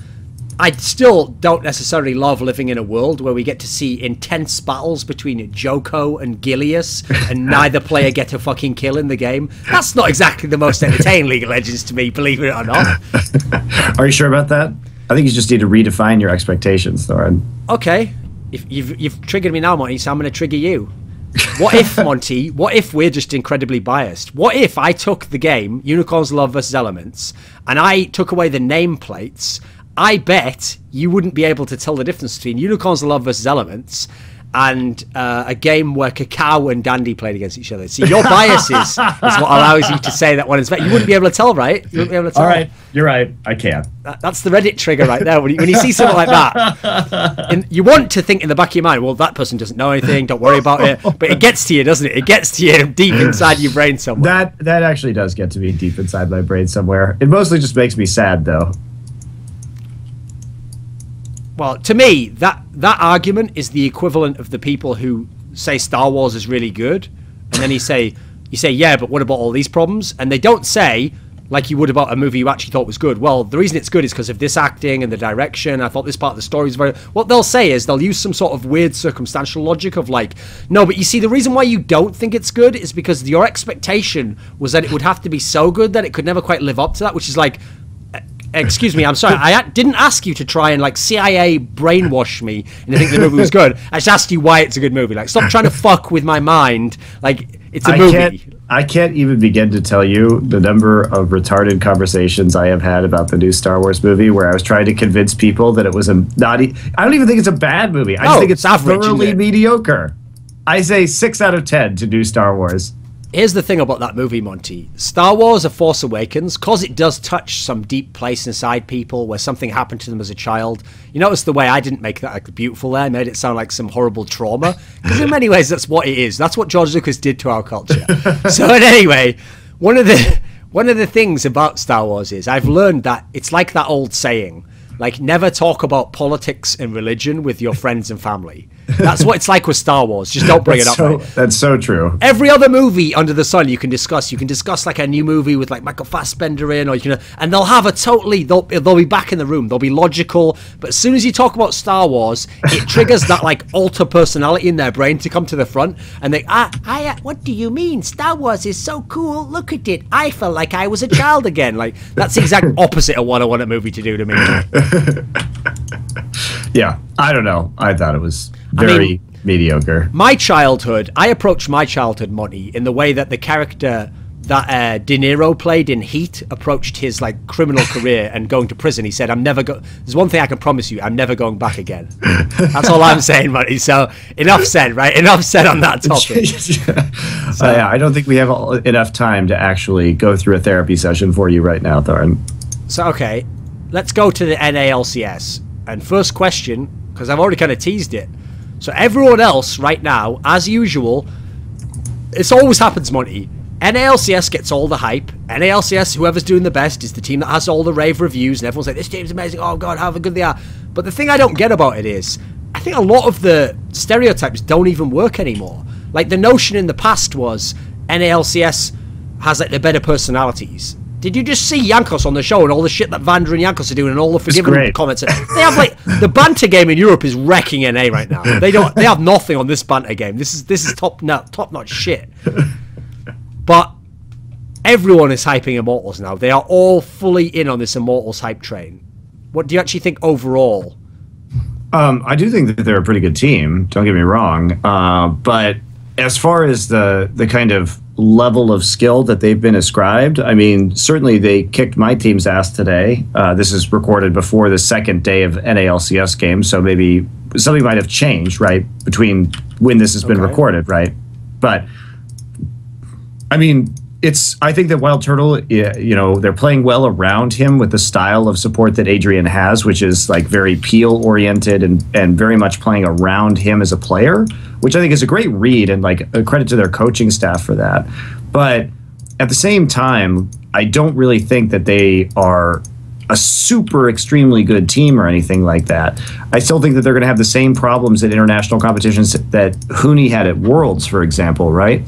I still don't necessarily love living in a world where we get to see intense battles between Joko and Gilius, and neither player get a fucking kill in the game. That's not exactly the most entertaining League of Legends to me, believe it or not. Are you sure about that? I think you just need to redefine your expectations, Thorin. Okay, if you've triggered me now, Monty, so I'm going to trigger you. What if, Monty, what if we're just incredibly biased? What if I took the game, Unicorns of Love versus Elements, and I took away the nameplates? I bet you wouldn't be able to tell the difference between Unicorns of Love versus Elements and a game where Cacao and Dandy played against each other. See, your biases is what allows you to say that one is better. You wouldn't be able to tell, right? You wouldn't be able to tell. All right, you're right. I can't. That's the Reddit trigger right there. When you see something like that, and you want to think in the back of your mind, well, that person doesn't know anything, don't worry about it. But it gets to you, doesn't it? It gets to you deep inside your brain somewhere. That actually does get to me deep inside my brain somewhere. It mostly just makes me sad, though. Well, to me, that argument is the equivalent of the people who say Star Wars is really good, and then you say, yeah, but what about all these problems? And they don't say, like you would about a movie you actually thought was good, well, the reason it's good is because of this acting and the direction. I thought this part of the story was very... What they'll say is they'll use some sort of weird circumstantial logic of like, no, but you see, the reason why you don't think it's good is because your expectation was that it would have to be so good that it could never quite live up to that, which is like... Excuse me, I'm sorry. I didn't ask you to try and like CIA brainwash me and think the movie was good. I just asked you why it's a good movie. Like, stop trying to fuck with my mind. Like, it's a movie. I can't even begin to tell you the number of retarded conversations I have had about the new Star Wars movie where I was trying to convince people that it was I don't even think it's a bad movie. I just think it's average, thoroughly mediocre. I say 6 out of 10 to new Star Wars. Here's the thing about that movie, Monty. Star Wars: A Force Awakens, because it does touch some deep place inside people where something happened to them as a child. You notice the way I didn't make that like beautiful there, I made it sound like some horrible trauma. Because in many ways, that's what it is. That's what George Lucas did to our culture. So anyway, one of the things about Star Wars is I've learned that it's like that old saying, like, never talk about politics and religion with your friends and family. That's what it's like with Star Wars. Just don't bring it up. Right? That's so true. Every other movie under the sun you can discuss. You can discuss like a new movie with like Michael Fassbender in, or you can, and they'll have a totally. They'll be back in the room. They'll be logical. But as soon as you talk about Star Wars, it triggers that like alter personality in their brain to come to the front, and they what do you mean? Star Wars is so cool. Look at it. I felt like I was a child again. Like, that's the exact opposite of what I want a movie to do to me. Yeah, I don't know. I thought it was very mediocre. My childhood, I approached my childhood, Monty, in the way that the character that De Niro played in Heat approached his like criminal career and going to prison. He said, there's one thing I can promise you, I'm never going back again. That's all I'm saying, buddy. So enough said, right? Enough said on that topic. Yeah, I don't think we have enough time to actually go through a therapy session for you right now, Thorin. So, okay, let's go to the NALCS. And first question, because I've already kind of teased it. So everyone else right now, as usual, this always happens, Monty. NALCS gets all the hype. NALCS, whoever's doing the best, is the team that has all the rave reviews, and everyone's like, this team's amazing, oh god, how good they are. But the thing I don't get about it is, I think a lot of the stereotypes don't even work anymore. Like, the notion in the past was, NALCS has like the better personalities. Did you just see Jankos on the show and all the shit that Vander and Jankos are doing and all the Forgiven comments? They have like, the banter game in Europe is wrecking NA right now. They have nothing on this banter game. This is top notch shit. But everyone is hyping Immortals now. They are all fully in on this Immortals hype train. What do you actually think overall? I do think that they're a pretty good team. Don't get me wrong. But as far as the kind of level of skill that they've been ascribed, I mean, certainly they kicked my team's ass today. This is recorded before the second day of NALCS games, so maybe something might have changed, right, between when this has been recorded, right? But I mean, I think that Wild Turtle, you know, they're playing well around him with the style of support that Adrian has, which is like very peel oriented and very much playing around him as a player, which I think is a great read and like a credit to their coaching staff for that. But at the same time, I don't really think that they are a super extremely good team or anything like that. I still think that they're going to have the same problems at international competitions that Huni had at Worlds, for example, right?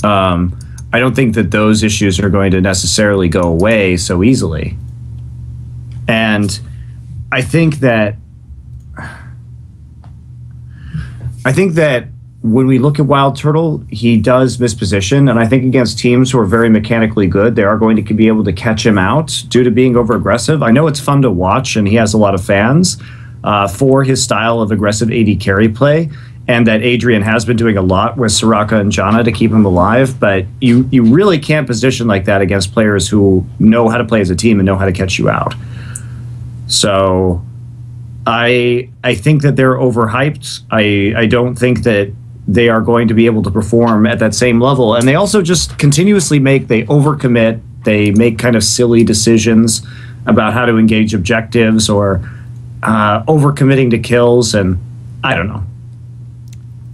I don't think that those issues are going to necessarily go away so easily. And I think that when we look at Wild Turtle, he does miss position, and I think against teams who are very mechanically good, they are going to be able to catch him out due to being over-aggressive. I know it's fun to watch, and he has a lot of fans for his style of aggressive AD carry play, and that Adrian has been doing a lot with Soraka and Janna to keep him alive, but you really can't position like that against players who know how to play as a team and know how to catch you out. So I think that they're overhyped. I don't think that they are going to be able to perform at that same level. And they also just continuously they overcommit. They make kind of silly decisions about how to engage objectives or overcommitting to kills. And I don't know.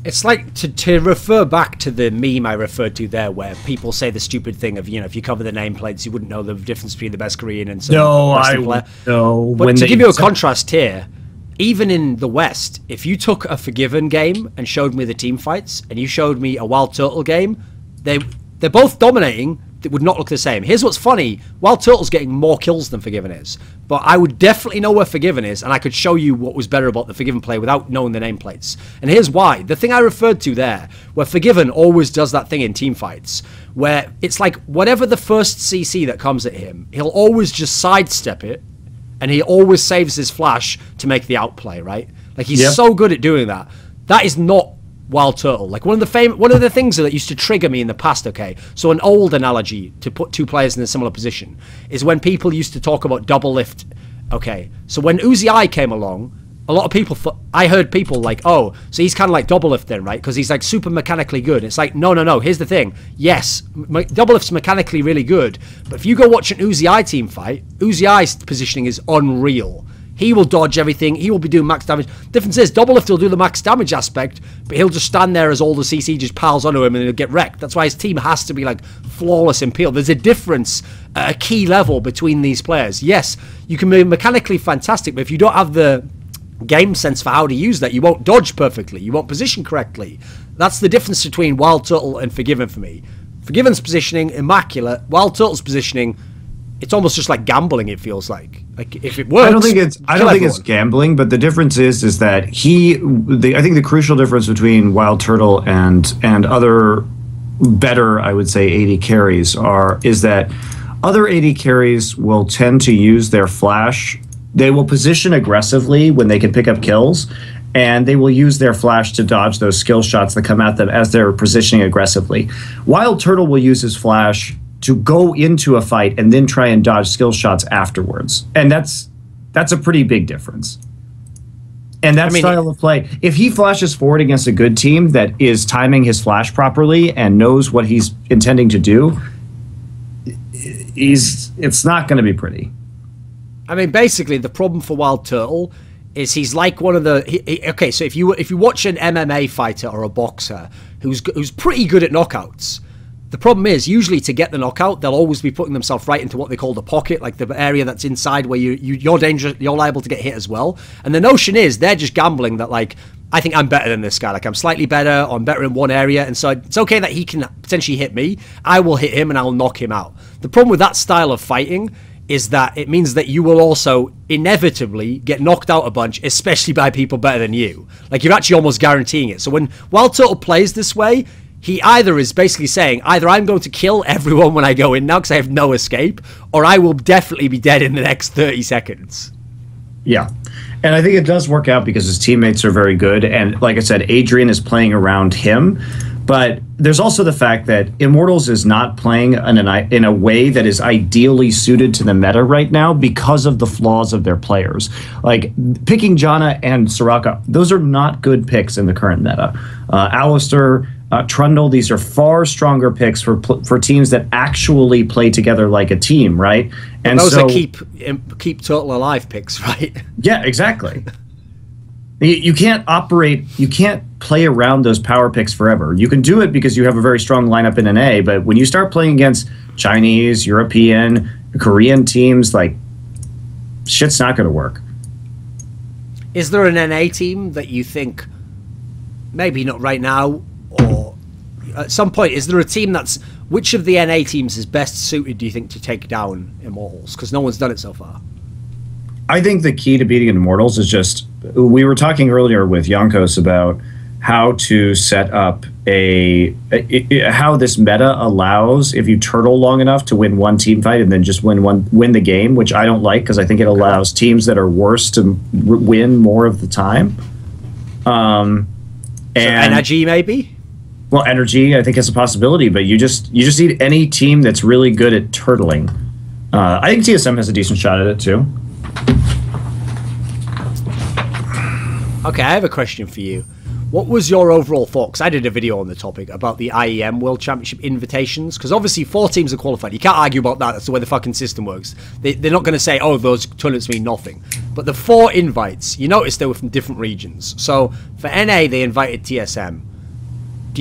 It's like to refer back to the meme I referred to there, where people say the stupid thing of, you know, if you cover the nameplates, you wouldn't know the difference between the best Korean and some Western player. No. But to give you a contrast here, even in the West, if you took a Forgiven game and showed me the team fights, and you showed me a Wild Turtle game, they're both dominating. It would not look the same. Here's what's funny. Wild Turtle's getting more kills than Forgiven is. But I would definitely know where Forgiven is, and I could show you what was better about the Forgiven play without knowing the nameplates. And here's why. The thing I referred to there, where Forgiven always does that thing in team fights, where it's like whatever the first CC that comes at him, he'll always just sidestep it, and he always saves his flash to make the outplay, right? Like, he's so good at doing that. That is not Wild Turtle. Like, one of the things that used to trigger me in the past, okay, so an old analogy to put two players in a similar position is when people used to talk about double lift. Okay, so when Uzi came along, a lot of people I heard people like, oh, so he's kind of like double lift then, right? Because he's like super mechanically good. It's like, no, here's the thing. Yes, double lift's mechanically really good, but if you go watch an Uzi team fight, Uzi's positioning is unreal. He will dodge everything. He will be doing max damage. Difference is, double lift will do the max damage aspect, but he'll just stand there as all the CC just piles onto him and he'll get wrecked. That's why his team has to be like flawless in peel. There's a difference at a key level between these players. Yes, you can be mechanically fantastic, but if you don't have the game sense for how to use that, you won't dodge perfectly. You won't position correctly. That's the difference between Wild Turtle and Forgiven for me. Forgiven's positioning, immaculate. Wild Turtle's positioning, it's almost just like gambling, it feels like. Like, if it works, I don't think it's gambling, but the difference is that I think the crucial difference between Wild Turtle and other better, I would say, AD carries is that other AD carries will tend to use their flash. They will position aggressively when they can pick up kills, and they will use their flash to dodge those skill shots that come at them as they're positioning aggressively. Wild Turtle will use his flash to go into a fight and then try and dodge skill shots afterwards. And that's a pretty big difference. And that style of play, if he flashes forward against a good team that is timing his flash properly and knows what he's intending to do, it's not going to be pretty. I mean, basically, the problem for Wild Turtle is he's like one of the... okay, so if you watch an MMA fighter or a boxer who's pretty good at knockouts, the problem is, usually to get the knockout, they'll always be putting themselves right into what they call the pocket, like the area that's inside where you're dangerous, you're liable to get hit as well. And the notion is they're just gambling that, like, I think I'm better than this guy. Like, I'm slightly better, or I'm better in one area, and so it's okay that he can potentially hit me. I will hit him and I'll knock him out. The problem with that style of fighting is that it means that you will also inevitably get knocked out a bunch, especially by people better than you. Like, you're actually almost guaranteeing it. So when Wild Turtle plays this way, he either is basically saying, either I'm going to kill everyone when I go in now because I have no escape, or I will definitely be dead in the next 30 seconds. Yeah. And I think it does work out because his teammates are very good. And like I said, Adrian is playing around him. But there's also the fact that Immortals is not playing in a way that is ideally suited to the meta right now because of the flaws of their players. Like, picking Janna and Soraka, those are not good picks in the current meta. Alistar, Trundle, these are far stronger picks for teams that actually play together like a team, right? And those are keep Turtle alive picks, right? Yeah, exactly. You can't play around those power picks forever. You can do it because you have a very strong lineup in NA, but when you start playing against Chinese, European, Korean teams, like, shit's not going to work. Is there an NA team that you think, maybe not right now, or at some point, is there a team which of the NA teams is best suited, do you think, to take down Immortals? Because no one's done it so far. I think the key to beating Immortals is just, we were talking earlier with Jankos about how to set up how this meta allows, if you turtle long enough, to win one team fight and then just win the game, which I don't like because I think it allows teams that are worse to win more of the time. And Energy, maybe? Well, Energy, I think, is a possibility, but you just need any team that's really good at turtling. I think TSM has a decent shot at it too. Okay, I have a question for you. What was your overall thought? Because I did a video on the topic about the IEM World Championship invitations. Because obviously 4 teams are qualified. You can't argue about that. That's the way the fucking system works. They're not going to say, oh, those tournaments mean nothing. But the 4 invites, you notice they were from different regions. So for NA, they invited TSM.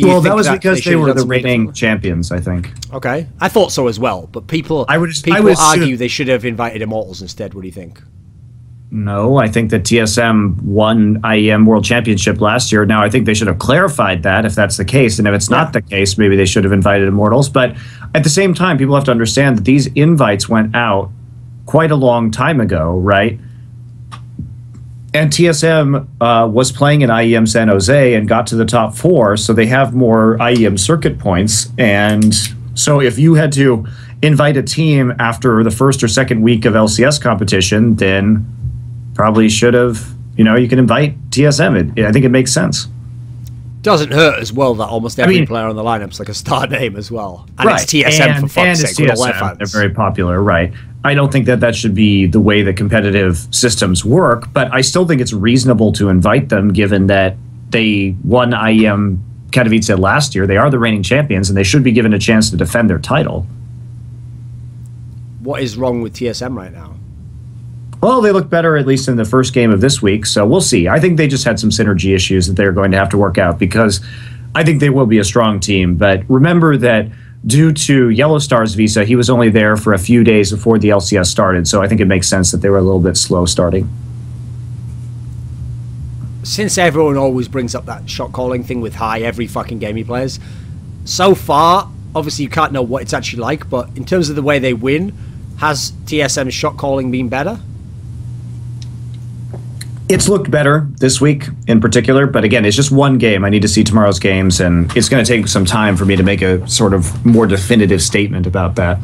Well, that was because they were the reigning champions, I think. Okay. I thought so as well. But people argue they should have invited Immortals instead. What do you think? No, I think that TSM won IEM World Championship last year. Now, I think they should have clarified that if that's the case. And if it's not the case, maybe they should have invited Immortals. But at the same time, people have to understand that these invites went out quite a long time ago, right? And TSM was playing in IEM San Jose and got to the top 4, so they have more IEM circuit points. And so if you had to invite a team after the first or second week of LCS competition, then probably should have, you can invite TSM. I think it makes sense. Doesn't hurt as well that almost every player on the lineup's like a star name as well. And right. It's TSM for fuck's sake. With all their fans. They're very popular, right. I don't think that should be the way that competitive systems work, but I still think it's reasonable to invite them given that they won IEM Katowice last year. They are the reigning champions, and they should be given a chance to defend their title. What is wrong with TSM right now? Well, they look better, at least in the first game of this week, so we'll see. I think they just had some synergy issues that they're going to have to work out because I think they will be a strong team. But remember that due to Yellowstar's visa, he was only there for a few days before the LCS started, so I think it makes sense that they were a little bit slow starting. Since everyone always brings up that shot calling thing with High every fucking game he plays, so far, obviously you can't know what it's actually like, but in terms of the way they win, has TSM's shot calling been better? It's looked better this week in particular, but again, it's just one game. I need to see tomorrow's games, and it's going to take some time for me to make a sort of more definitive statement about that.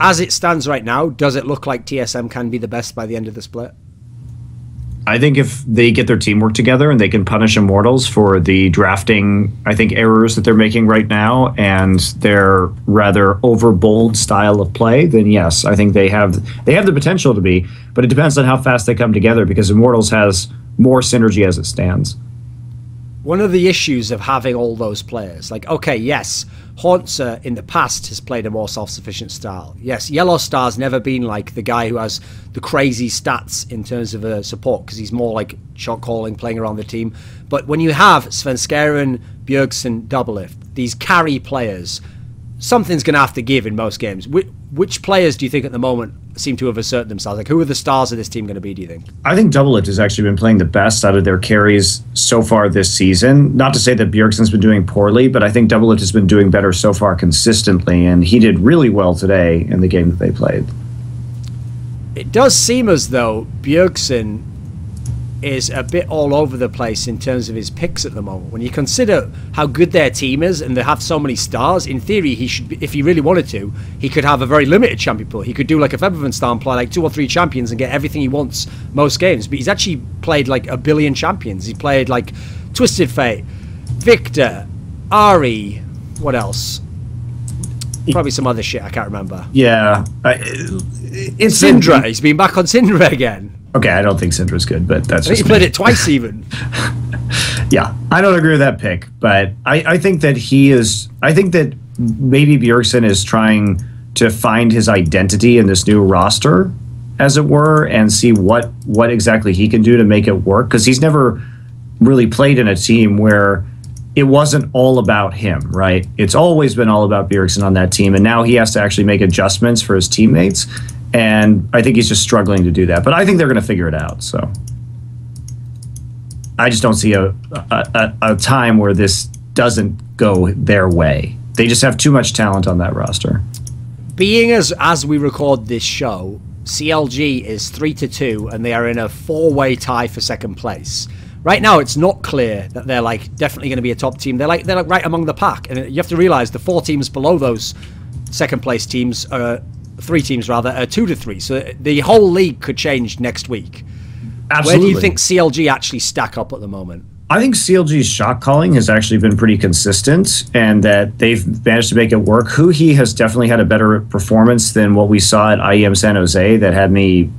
As it stands right now, does it look like TSM can be the best by the end of the split? I think if they get their teamwork together and they can punish Immortals for the drafting, I think, errors that they're making right now and their rather overbold style of play, then yes, I think they have the potential to be, but it depends on how fast they come together because Immortals has more synergy as it stands. One of the issues of having all those players, like, okay, yes, Hauntzer in the past has played a more self-sufficient style. Yes, Yellow Star's never been like the guy who has the crazy stats in terms of support because he's more like shot calling, playing around the team. But when you have Svenskeren, Bjergsen, Doublelift, these carry players, something's going to have to give in most games. Which players do you think at the moment seem to have asserted themselves? Like, who are the stars of this team going to be, do you think? I think Doublelift has actually been playing the best out of their carries so far this season. Not to say that Bjergsen's been doing poorly, but I think Doublelift has been doing better so far consistently, and he did really well today in the game that they played. It does seem as though Bjergsen is a bit all over the place in terms of his picks at the moment. When you consider how good their team is and they have so many stars, in theory, he should be, if he really wanted to, he could have a very limited champion pool. He could do like a Featherman style and play like 2 or 3 champions and get everything he wants most games. But he's actually played like a billion champions. He played like Twisted Fate, Victor, Ari, what else? Probably some other shit I can't remember. Yeah. It's Syndra. He's been back on Syndra again. Okay, I don't think Syndra's good, but that's I think he played it twice even. Yeah, I don't agree with that pick, but I think that I think that maybe Bjergsen is trying to find his identity in this new roster, as it were, and see what exactly he can do to make it work, because he's never really played in a team where it wasn't all about him, right? It's always been all about Bjergsen on that team, and now he has to actually make adjustments for his teammates. And I think he's just struggling to do that. But I think they're going to figure it out. So I just don't see a time where this doesn't go their way. They just have too much talent on that roster. Being as we record this show, CLG is 3-2, and they are in a 4-way tie for second place. Right now, it's not clear that they're like definitely going to be a top team. They're like right among the pack, and you have to realize the 4 teams below those second place teams are. 3 teams rather, 2-3. So the whole league could change next week. Absolutely. Where do you think CLG actually stack up at the moment? I think CLG's shot calling has actually been pretty consistent, and that they've managed to make it work. Huhi has definitely had a better performance than what we saw at IEM San Jose. That had me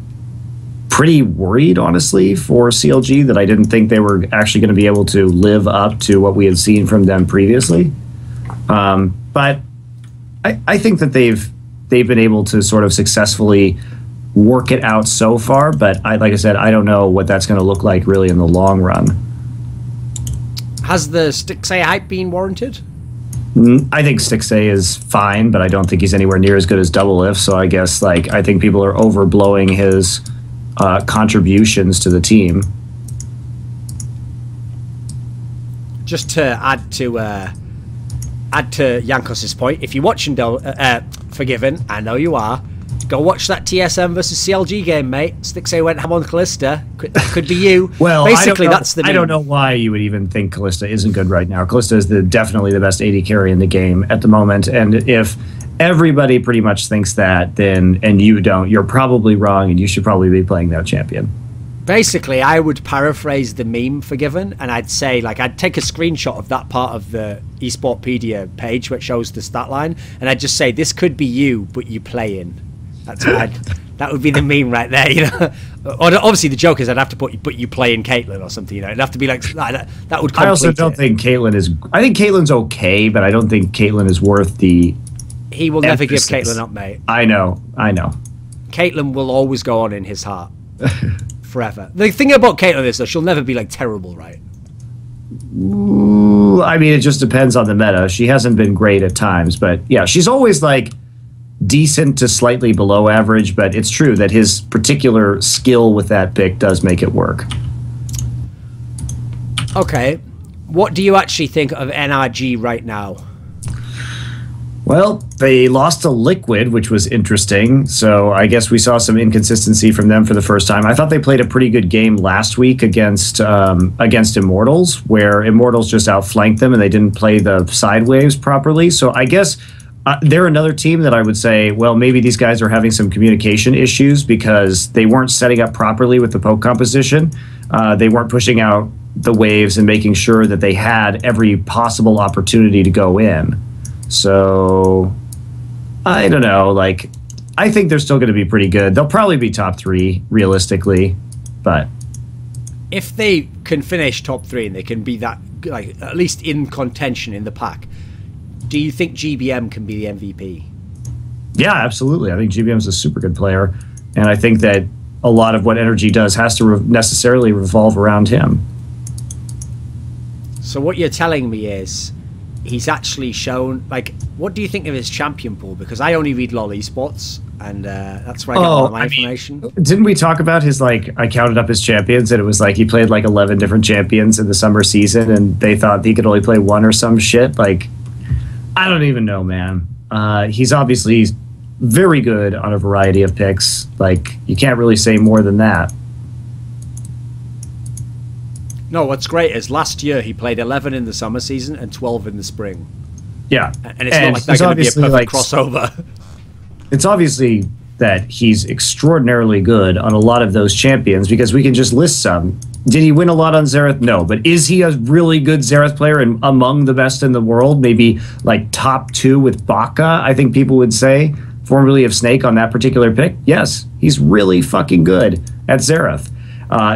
pretty worried, honestly, for CLG, that I didn't think they were actually going to be able to live up to what we had seen from them previously. But I think that they've been able to sort of successfully work it out so far, but like I said, I don't know what that's going to look like really in the long run. Has the Stixxay hype been warranted? I think Stixxay is fine, but I don't think he's anywhere near as good as Doublelift, so I guess I think people are overblowing his contributions to the team. Just to add to Jankos's point, if you're watching Forgiven, I know you are, go watch that TSM versus CLG game, mate. Stixxay went ham on Kalista. Could be you. Well, basically, that's the meme. I don't know why you would even think Kalista isn't good right now. Kalista is definitely the best AD carry in the game at the moment, and if everybody pretty much thinks that, then and you don't, you're probably wrong, and you should probably be playing that champion. Basically, I would paraphrase the meme Forgiven, and I'd say, I'd take a screenshot of that part of the eSportpedia page which shows the stat line, and I'd just say, this could be you, but you play in. That's what that would be the meme right there, you know. Or obviously the joke is I'd have to put you play in Caitlyn or something, you know. It'd have to be like that would complete I also don't think Caitlyn is. I think Caitlyn's okay, but I don't think Caitlyn is worth the. He will never give Caitlyn up, mate. I know. Caitlyn will always go on in his heart. Forever. The thing about Caitlyn is, though, she'll never be terrible, right? Ooh, I mean, it just depends on the meta. She hasn't been great at times, but yeah, she's always decent to slightly below average, but it's true that his particular skill with that pick does make it work. Okay. What do you actually think of NRG right now? Well, they lost to Liquid, which was interesting. So I guess we saw some inconsistency from them for the first time. I thought they played a pretty good game last week against Immortals, where Immortals just outflanked them and they didn't play the side waves properly. So I guess they're another team that I would say, well, maybe these guys are having some communication issues because they weren't setting up properly with the poke composition. they weren't pushing out the waves and making sure that they had every possible opportunity to go in. So I don't know. Like, I think they're still going to be pretty good. They'll probably be top 3 realistically, but if they can finish top 3 and they can be that, like, at least in contention in the pack, do you think GBM can be the MVP? Yeah, absolutely. I think GBM's a super good player, and I think that a lot of what Energy does has to necessarily revolve around him. So what you're telling me is he's actually shown, like, what do you think of his champion pool? Because I only read LoL Esports, and that's where I get all my information. Didn't we talk about his, like, I counted up his champions, and it was like he played like 11 different champions in the summer season, and they thought he could only play 1 or some shit? Like, I don't even know, man. He's obviously very good on a variety of picks. Like, you can't really say more than that. No, what's great is last year he played 11 in the summer season and 12 in the spring. Yeah. And it's not like they're going to be a perfect like, crossover. It's obviously that he's extraordinarily good on a lot of those champions, because we can just list some. Did he win a lot on Xerath? No. But is he a really good Xerath player and among the best in the world? Maybe like top 2 with Baka, I think people would say, formerly of Snake on that particular pick. Yes, he's really fucking good at Xerath.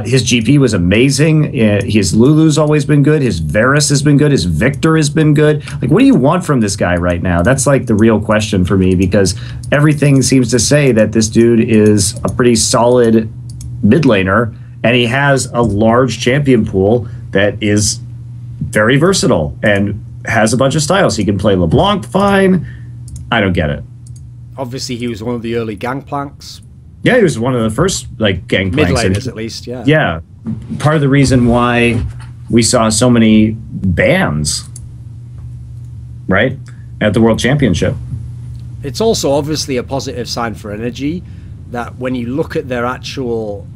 His GP was amazing. His Lulu's always been good. His Varus has been good. His Victor has been good. Like, what do you want from this guy right now? That's like the real question for me, because everything seems to say that this dude is a pretty solid mid laner, and he has a large champion pool that is very versatile and has a bunch of styles. He can play LeBlanc fine. I don't get it. Obviously, he was one of the early Gangplanks. Yeah, he was one of the first, like, Gangplanks. Mid laners, at least, yeah. Yeah. Part of the reason why we saw so many bans, right, at the World Championship. It's also obviously a positive sign for Energy that when you look at their actual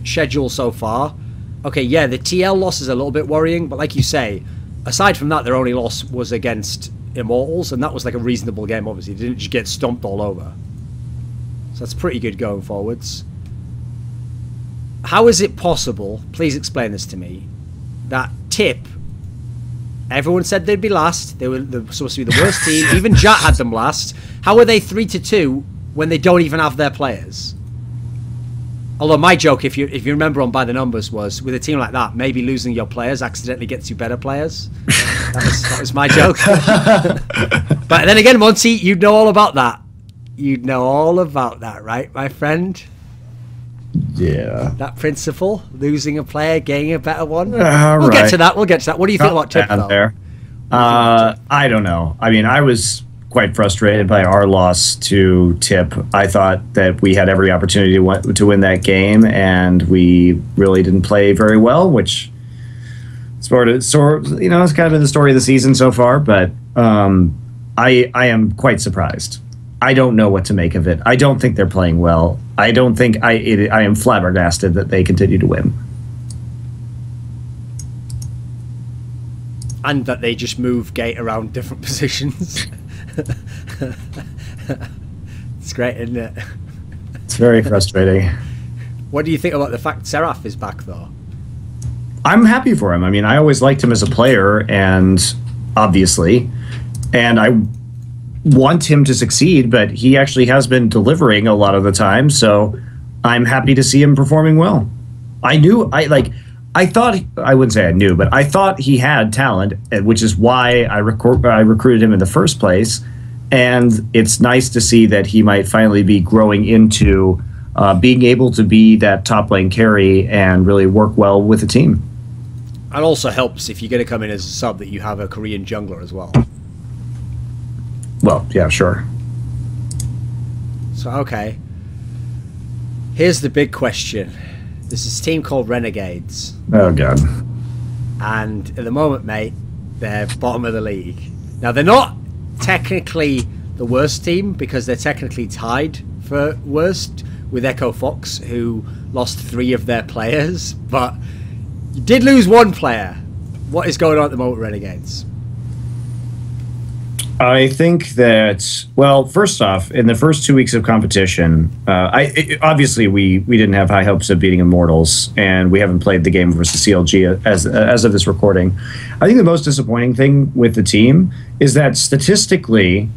schedule so far, okay, yeah, the TL loss is a little bit worrying, but like you say, aside from that, their only loss was against Immortals, and that was like a reasonable game, obviously. They didn't just get stomped all over. So that's pretty good going forwards. How is it possible, please explain this to me, that Tip, everyone said they'd be last, they were supposed to be the worst team, even Jat had them last. How are they 3-2 when they don't even have their players? Although my joke, if you remember on By the Numbers, was with a team like that, maybe losing your players accidentally gets you better players. That was my joke. But then again, Monty, you'd know all about that. You'd know all about that, right, my friend? Yeah. That principle, losing a player, gaining a better one. We'll get to that. We'll get to that. What do you think about Tip, though? There. I don't know. I mean, I was quite frustrated by our loss to Tip. I thought that we had every opportunity to win that game, and we really didn't play very well, which sort of, you know, it's kind of the story of the season so far. But I am quite surprised. I don't know what to make of it. I don't think they're playing well. I don't think I am flabbergasted that they continue to win. And that they just move Gate around different positions. It's great, isn't it? It's very frustrating. What do you think about the fact Seraph is back, though? I'm happy for him. I mean, I always liked him as a player, and obviously, and I want him to succeed, but he actually has been delivering a lot of the time, so I'm happy to see him performing well. I thought, I wouldn't say I knew, but I thought he had talent, which is why I recruited him in the first place. And it's nice to see that he might finally be growing into being able to be that top lane carry and really work well with the team. It also helps if you're going to come in as a sub that you have a Korean jungler as well. Well, yeah, sure. So, okay. Here's the big question. This is a team called Renegades. Oh, God. And at the moment, mate, they're bottom of the league. Now, they're not technically the worst team because they're technically tied for worst with Echo Fox, who lost 3 of their players. But you did lose 1 player. What is going on at the moment, Renegades? I think that, well, first off, in the first 2 weeks of competition, obviously we didn't have high hopes of beating Immortals, and we haven't played the game versus CLG as of this recording. I think the most disappointing thing with the team is that statistically,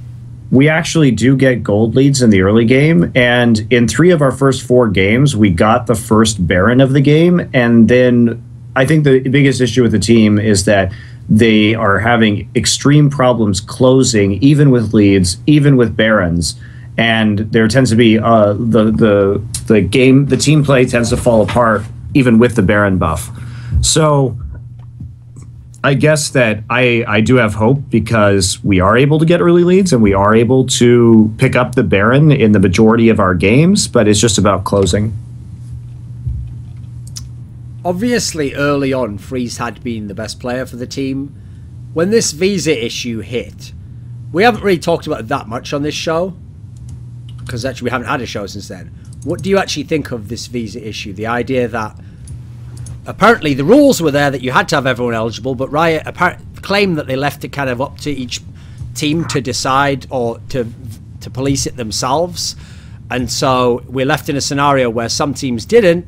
we actually do get gold leads in the early game, and in 3 of our first 4 games, we got the first Baron of the game, and then I think the biggest issue with the team is that they are having extreme problems closing, even with leads, even with Barons, and there tends to be the team play tends to fall apart even with the Baron buff. So I guess that I do have hope because we are able to get early leads and we are able to pick up the Baron in the majority of our games, but it's just about closing. Obviously, early on, Freeze had been the best player for the team. When this visa issue hit, we haven't really talked about it that much on this show, because actually we haven't had a show since then. What do you actually think of this visa issue? The idea that apparently the rules were there that you had to have everyone eligible, but Riot claimed that they left it kind of up to each team to decide or to police it themselves. And so we're left in a scenario where some teams didn't,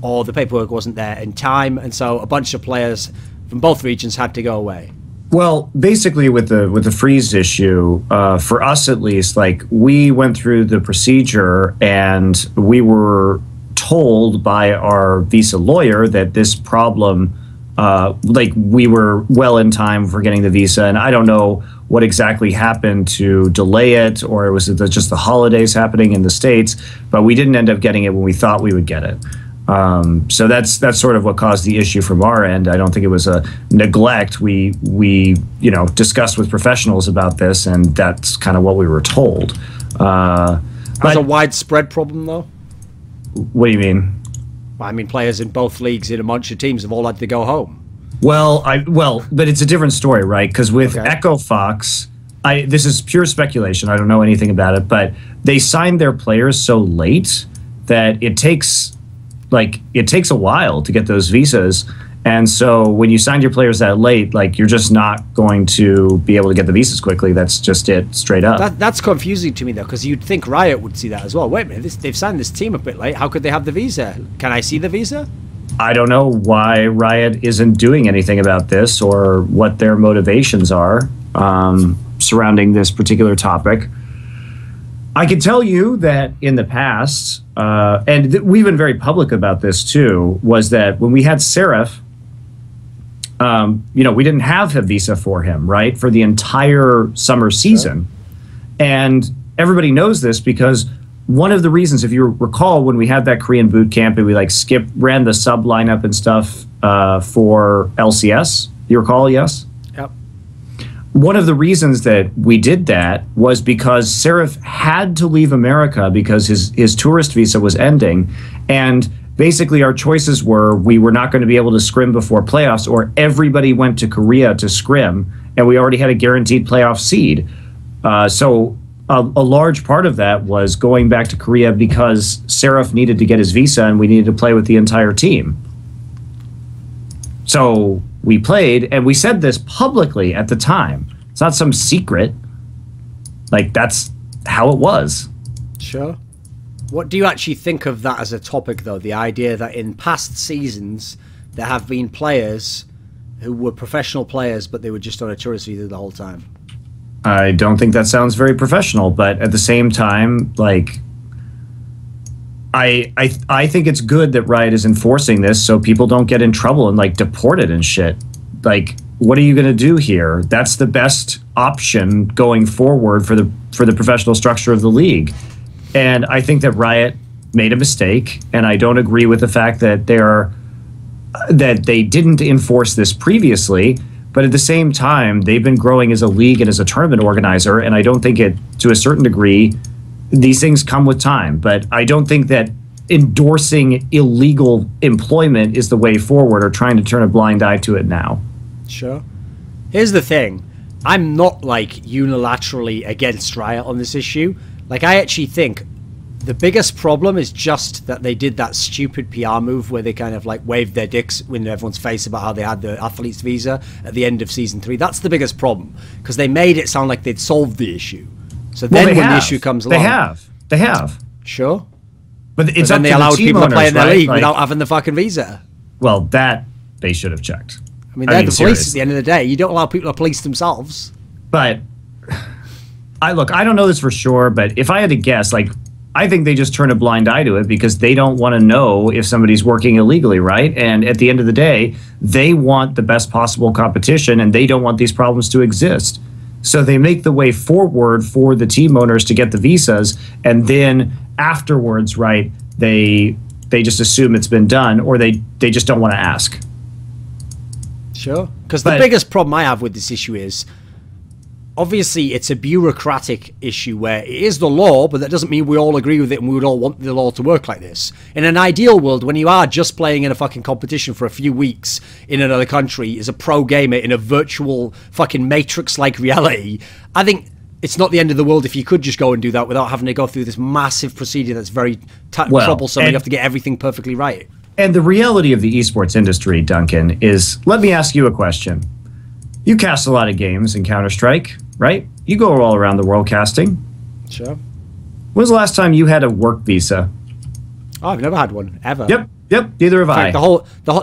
or the paperwork wasn't there in time, and so a bunch of players from both regions had to go away. Well, basically with the freeze issue, for us at least, like we went through the procedure and we were told by our visa lawyer that this problem, like we were well in time for getting the visa, and I don't know what exactly happened to delay it, or it was just the holidays happening in the States, but we didn't end up getting it when we thought we would get it. So that's sort of what caused the issue from our end. I don't think it was a neglect. We discussed with professionals about this, and that's kind of what we were told. That's a widespread problem, though. What do you mean? I mean, players in both leagues in a bunch of teams have all had to go home. Well, but it's a different story, right? Because with Echo Fox, this is pure speculation. I don't know anything about it, but they signed their players so late that it takes a while to get those visas. And so when you sign your players that late, like you're just not going to be able to get the visas quickly. That's just it, straight up. That's confusing to me, though, because you'd think Riot would see that as well. Wait a minute, they've signed this team a bit late. How could they have the visa? Can I see the visa? I don't know why Riot isn't doing anything about this or what their motivations are surrounding this particular topic. I can tell you that in the past, and we've been very public about this too, was that when we had Seraph, we didn't have a visa for him, right, for the entire summer season. Sure. And everybody knows this because one of the reasons, if you recall, when we had that Korean boot camp and we ran the sub lineup and stuff for LCS, you recall, yes? Yep. One of the reasons that we did that was because Seraph had to leave America because his tourist visa was ending. And basically our choices were we were not going to be able to scrim before playoffs, or everybody went to Korea to scrim, and we already had a guaranteed playoff seed. So a large part of that was going back to Korea because Seraph needed to get his visa and we needed to play with the entire team. So we played, and we said this publicly at the time. It's not some secret. Like, that's how it was. Sure. What do you actually think of that as a topic, though? The idea that in past seasons there have been players who were professional players, but they were just on a tourist visa the whole time. I don't think that sounds very professional, but at the same time, like, I think it's good that Riot is enforcing this so people don't get in trouble and like deported and shit. Like, what are you going to do here? That's the best option going forward for the professional structure of the league. And I think that Riot made a mistake, and I don't agree with the fact that they didn't enforce this previously. But at the same time, they've been growing as a league and as a tournament organizer, and I don't think to a certain degree, these things come with time. But I don't think that endorsing illegal employment is the way forward, or trying to turn a blind eye to it now. Sure. Here's the thing. I'm not, like, unilaterally against Riot on this issue. Like, I actually think The biggest problem is just that they did that stupid PR move where they kind of like waved their dicks in everyone's face about how they had the athlete's visa at the end of season 3. That's the biggest problem because they made it sound like they'd solved the issue. So then when the issue comes along, they have. Sure. But it's then up they to allowed the team people owners, to play in their right? league Like, without having the fucking visa. well, that they should have checked. I mean, they're the police at the end of the day. You don't allow people to police themselves. But I don't know this for sure, but if I had to guess, like, I think they just turn a blind eye to it because they don't want to know if somebody's working illegally, right? And at the end of the day, they want the best possible competition and they don't want these problems to exist. So they make the way forward for the team owners to get the visas, and then afterwards, right, they just assume it's been done, or they just don't want to ask. Sure. Because the biggest problem I have with this issue is, obviously, it's a bureaucratic issue where it is the law, but that doesn't mean we all agree with it and we would all want the law to work like this. In an ideal world, when you are just playing in a fucking competition for a few weeks in another country as a pro gamer in a virtual fucking Matrix-like reality, I think it's not the end of the world if you could just go and do that without having to go through this massive procedure that's very troublesome and you have to get everything perfectly right. And the reality of the esports industry, Duncan, is, let me ask you a question. You cast a lot of games in Counter-Strike, right? You go all around the world casting. Sure. When was the last time you had a work visa? Oh, I've never had one, ever. Yep, neither have I.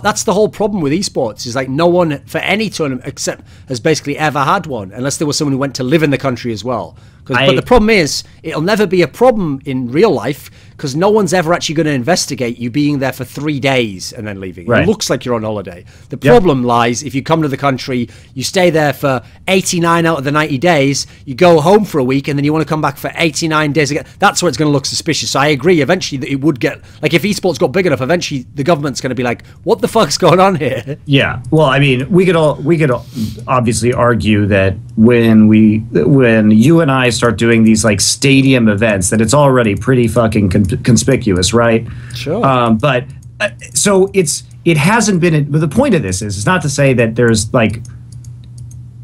That's the whole problem with esports, is like no one for any tournament except has basically ever had one, unless there was someone who went to live in the country as well. But the problem is, it'll never be a problem in real life because no one's ever actually going to investigate you being there for 3 days and then leaving. Right. It looks like you're on holiday. The problem lies if you come to the country, you stay there for 89 out of the 90 days, you go home for a week, and then you want to come back for 89 days again. That's where it's going to look suspicious. So I agree, eventually, that it would get, like, if esports got big enough, eventually the government's going to be like, what the fuck's going on here? Yeah. Well, I mean, we could obviously argue that when you and I start doing these like stadium events, that it's already pretty fucking conspicuous, right? Sure. But so it hasn't been. But the point of this is, it's not to say that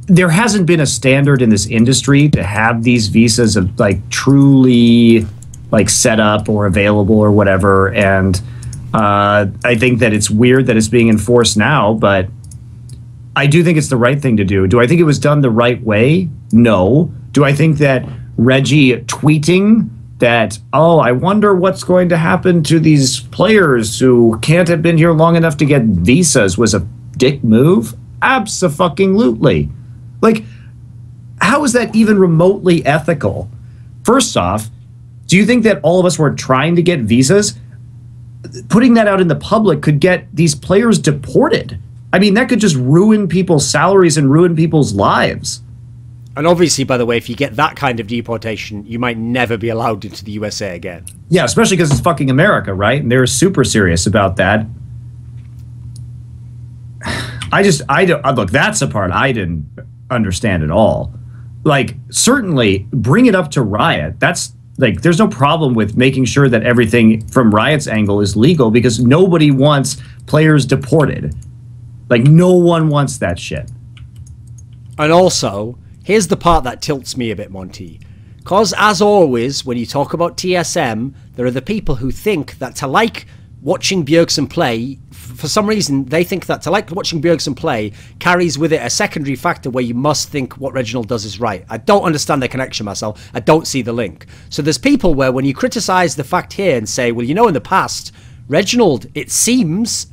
there hasn't been a standard in this industry to have these visas of like truly like set up or available or whatever. And I think that it's weird that it's being enforced now, but I do think it's the right thing to do. Do I think it was done the right way? No. Do I think that Reggie tweeting that, oh, I wonder what's going to happen to these players who can't have been here long enough to get visas was a dick move? Abso-fucking-lutely. Like, how is that even remotely ethical? First off, do you think that all of us were trying to get visas? Putting that out in the public could get these players deported. I mean, that could just ruin people's salaries and ruin people's lives. And obviously, by the way, if you get that kind of deportation, you might never be allowed into the USA again. Yeah, especially because it's fucking America, right? And they're super serious about that. I don't look, that's the part I didn't understand at all. Like, certainly bring it up to Riot. That's like, there's no problem with making sure that everything from Riot's angle is legal, because nobody wants players deported. Like, no one wants that shit. And also, here's the part that tilts me a bit, Monty. Because, as always, when you talk about TSM, there are the people who think that to like watching Bjergsen play, for some reason, they think that to like watching Bjergsen play carries with it a secondary factor where you must think what Reginald does is right. I don't understand the connection myself. I don't see the link. So there's people where when you criticize the fact here and say, well, you know, in the past, Reginald, it seems,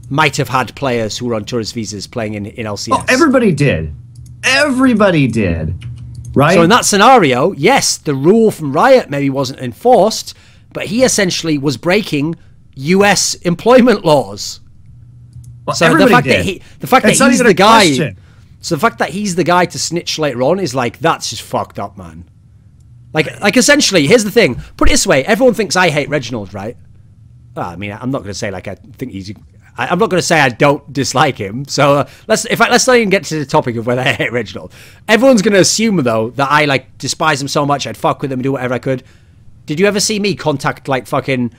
might have had players who were on tourist visas playing in LCS. Oh, everybody did. Everybody did. Right? So in that scenario, yes, the rule from Riot maybe wasn't enforced, but he essentially was breaking US employment laws. Well, so the fact that he's the guy, question. so the fact that he's the guy to snitch later on is like, that's just fucked up, man. Like essentially, here's the thing. Put it this way: everyone thinks I hate Reginald, right? Well, I mean, I'm not going to say like I think he's. I'm not going to say I don't dislike him. So let's not even get to the topic of whether I hate Reginald. Everyone's going to assume though that I like despise him so much I'd fuck with him and do whatever I could. Did you ever see me contact like fucking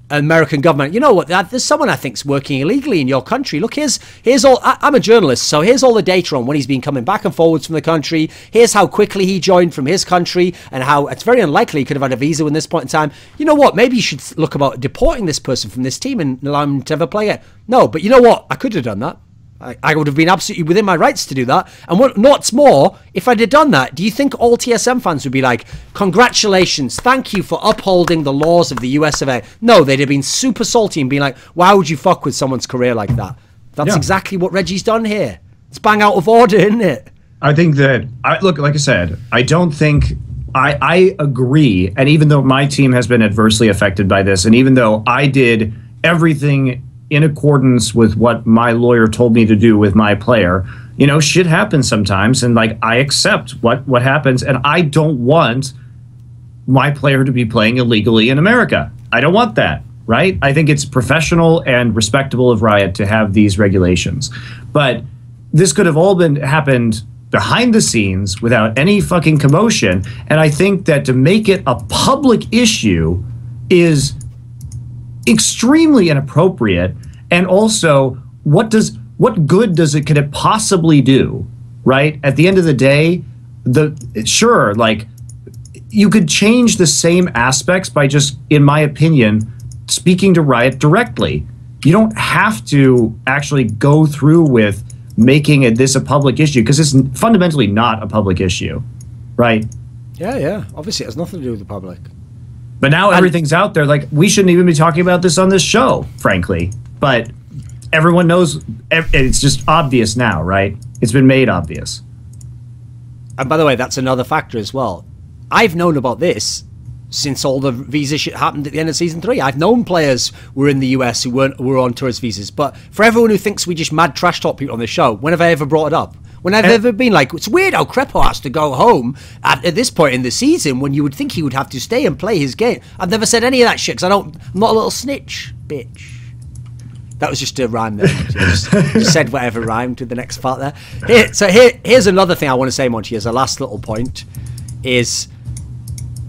American government, you know what, there's someone I think's working illegally in your country. Look, here's all, I'm a journalist, so here's all the data on when he's been coming back and forwards from the country. Here's how quickly he joined from his country and how it's very unlikely he could have had a visa in this point in time. You know what, maybe you should look about deporting this person from this team and allow him to ever play it. No, but you know what, I could have done that. I would have been absolutely within my rights to do that. And what's more, if I'd have done that, do you think all TSM fans would be like, congratulations, thank you for upholding the laws of the US of A? No, they'd have been super salty and been like, why would you fuck with someone's career like that? That's exactly what Reggie's done here. It's bang out of order, isn't it? I think that, look, like I said, I don't think, I agree. And even though my team has been adversely affected by this, and even though I did everything in accordance with what my lawyer told me to do with my player, you know, shit happens sometimes, and like I accept what happens, and I don't want my player to be playing illegally in America. I don't want that, right? I think it's professional and respectable of Riot to have these regulations. But this could have all happened behind the scenes without any fucking commotion, and I think that to make it a public issue is extremely inappropriate. And also, what good could it possibly do, right? At the end of the day, sure, like, you could change the same aspects by just, in my opinion, speaking to Riot directly. You don't have to actually go through with making this a public issue, because it's fundamentally not a public issue, right? Yeah. Obviously, it has nothing to do with the public. But now everything's out there. Like, we shouldn't even be talking about this on this show, frankly. But everyone knows. It's just obvious now, right? It's been made obvious. And by the way, that's another factor as well. I've known about this since all the visa shit happened at the end of season 3. I've known players were in the US who were on tourist visas. But for everyone who thinks we just mad trash talk people on the show, when have I ever brought it up? When I've ever been like, it's weird how Crepo has to go home at this point in the season when you would think he would have to stay and play his game. I've never said any of that shit because I'm not a little snitch, bitch. That was just a rhyme there. Just said whatever rhymed with the next part there. Here's another thing I want to say, Monty, as a last little point, is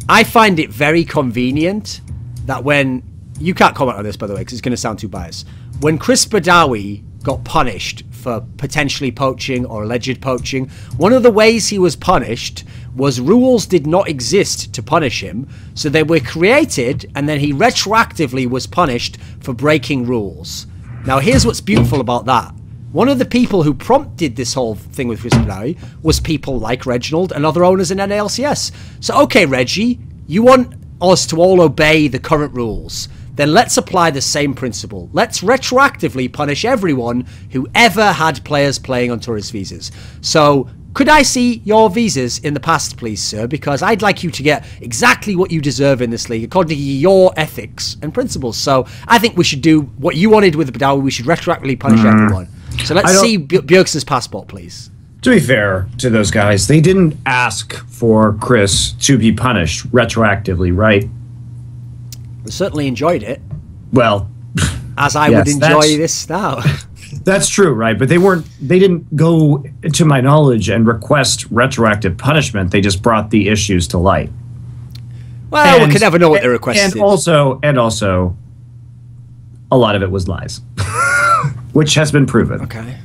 I find it very convenient that when, you can't comment on this, by the way, because it's going to sound too biased, when Chris Badawi got punished for potentially poaching or alleged poaching, one of the ways he was punished was rules did not exist to punish him, so they were created, and then he retroactively was punished for breaking rules. Now here's what's beautiful about that. One of the people who prompted this whole thing with Chris Badawi was people like Reginald and other owners in NALCS. So okay, Reggie, you want us to all obey the current rules. Then let's apply the same principle. Let's retroactively punish everyone who ever had players playing on tourist visas. So could I see your visas in the past, please, sir? Because I'd like you to get exactly what you deserve in this league according to your ethics and principles. So I think we should do what you wanted with the Badawi. We should retroactively punish everyone. So let's see Bjergsen's passport, please. To be fair to those guys, they didn't ask for Chris to be punished retroactively, right? I certainly enjoyed it. Well, as I would enjoy this now. That's true, right? But they didn't go, to my knowledge, and request retroactive punishment. They just brought the issues to light. Well, we can never know what they requested. And also, a lot of it was lies, which has been proven. Okay.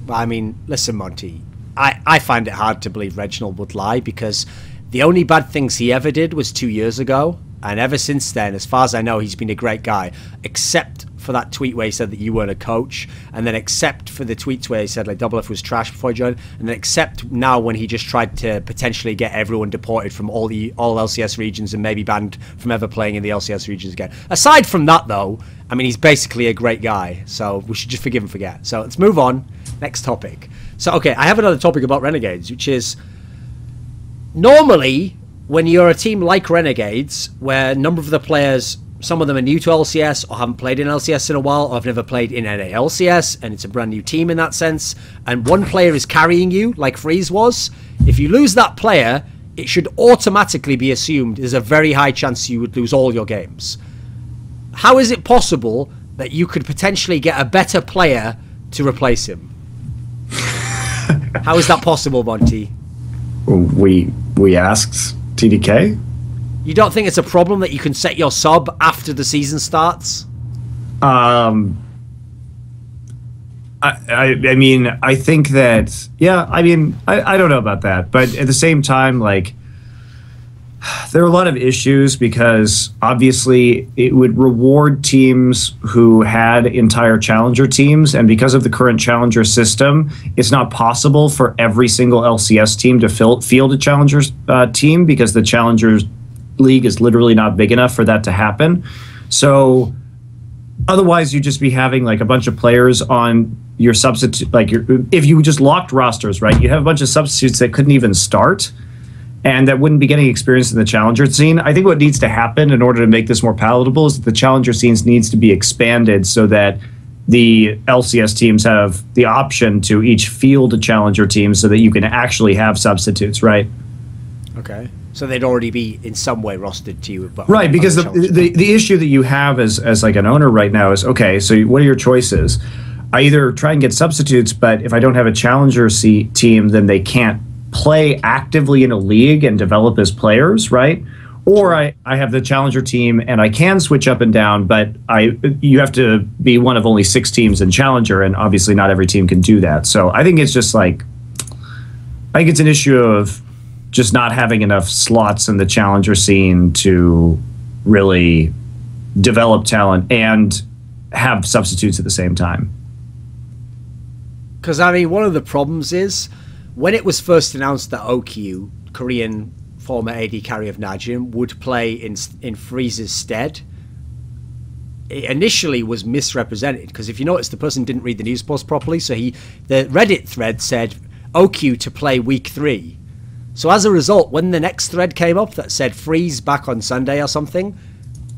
Well, I mean, listen, Monty, I find it hard to believe Reginald would lie, because the only bad things he ever did was 2 years ago. And ever since then, as far as I know, he's been a great guy, except for that tweet where he said that you weren't a coach, and then except for the tweets where he said like Double F was trash before he joined, and then except now when he just tried to potentially get everyone deported from all LCS regions and maybe banned from ever playing in the LCS regions again. Aside from that, though, I mean, he's basically a great guy, so we should just forgive and forget. So let's move on. Next topic. So, okay, I have another topic about Renegades, which is normally when you're a team like Renegades, where a number of the players, some of them are new to LCS or haven't played in LCS in a while, or have never played in NALCS, and it's a brand new team in that sense, and one player is carrying you, like Freeze was, if you lose that player, it should automatically be assumed there's a very high chance you would lose all your games. How is it possible that you could potentially get a better player to replace him? How is that possible, Monty? We asked TDK. You don't think it's a problem that you can set your sub after the season starts? I mean, I think that, yeah, I mean, I don't know about that. But at the same time, like, there are a lot of issues because obviously it would reward teams who had entire challenger teams. And because of the current challenger system, it's not possible for every single LCS team to field a challenger team because the challengers league is literally not big enough for that to happen. So otherwise you'd just be having like a bunch of players on your substitute, like if you just locked rosters, right, you'd have a bunch of substitutes that couldn't even start and that wouldn't be getting experience in the challenger scene. I think what needs to happen in order to make this more palatable is that the challenger scenes needs to be expanded so that the LCS teams have the option to each field a challenger team so that you can actually have substitutes, right? Okay. So they'd already be in some way rostered to you. But right, because the issue that you have as like an owner right now is, okay, so what are your choices? I either try and get substitutes, but if I don't have a challenger team, then they can't play actively in a league and develop as players, right? Or I have the challenger team and I can switch up and down, but you have to be one of only 6 teams in challenger, and obviously not every team can do that. So I think it's just like, I think it's an issue of just not having enough slots in the challenger scene to really develop talent and have substitutes at the same time. Because, I mean, one of the problems is when it was first announced that OQ, Korean former AD carry of Najim, would play in FreeZe's stead, it initially was misrepresented. Because if you notice, the person didn't read the news post properly. So the Reddit thread said OQ to play week 3. So as a result, when the next thread came up that said FreeZ back on Sunday or something,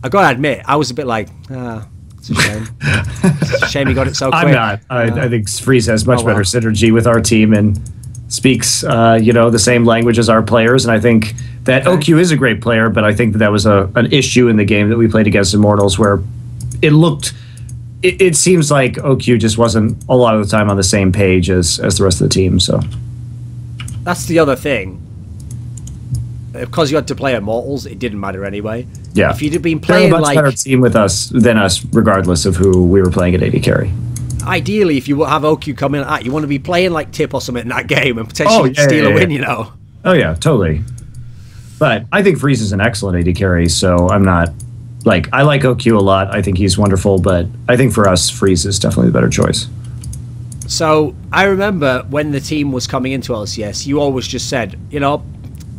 I gotta admit, I was a bit like, it's a shame. It's a shame he got it so quick. I'm not. I think FreeZ has much better synergy with our team and speaks, the same language as our players. And I think that OQ is a great player, but I think that was an issue in the game that we played against Immortals where it seems like OQ just wasn't a lot of the time on the same page as the rest of the team. So that's the other thing. Because you had to play Immortals, it didn't matter anyway. Yeah. If you'd have been playing like a much better team with us than us, regardless of who we were playing at AD carry. Ideally, if you have OQ coming at you want to be playing like Tip or something in that game and potentially steal a win, you know. Oh yeah, totally. But I think FreeZ is an excellent AD carry, so I'm not like, I like OQ a lot. I think he's wonderful, but I think for us, FreeZ is definitely the better choice. So I remember when the team was coming into LCS, you always just said,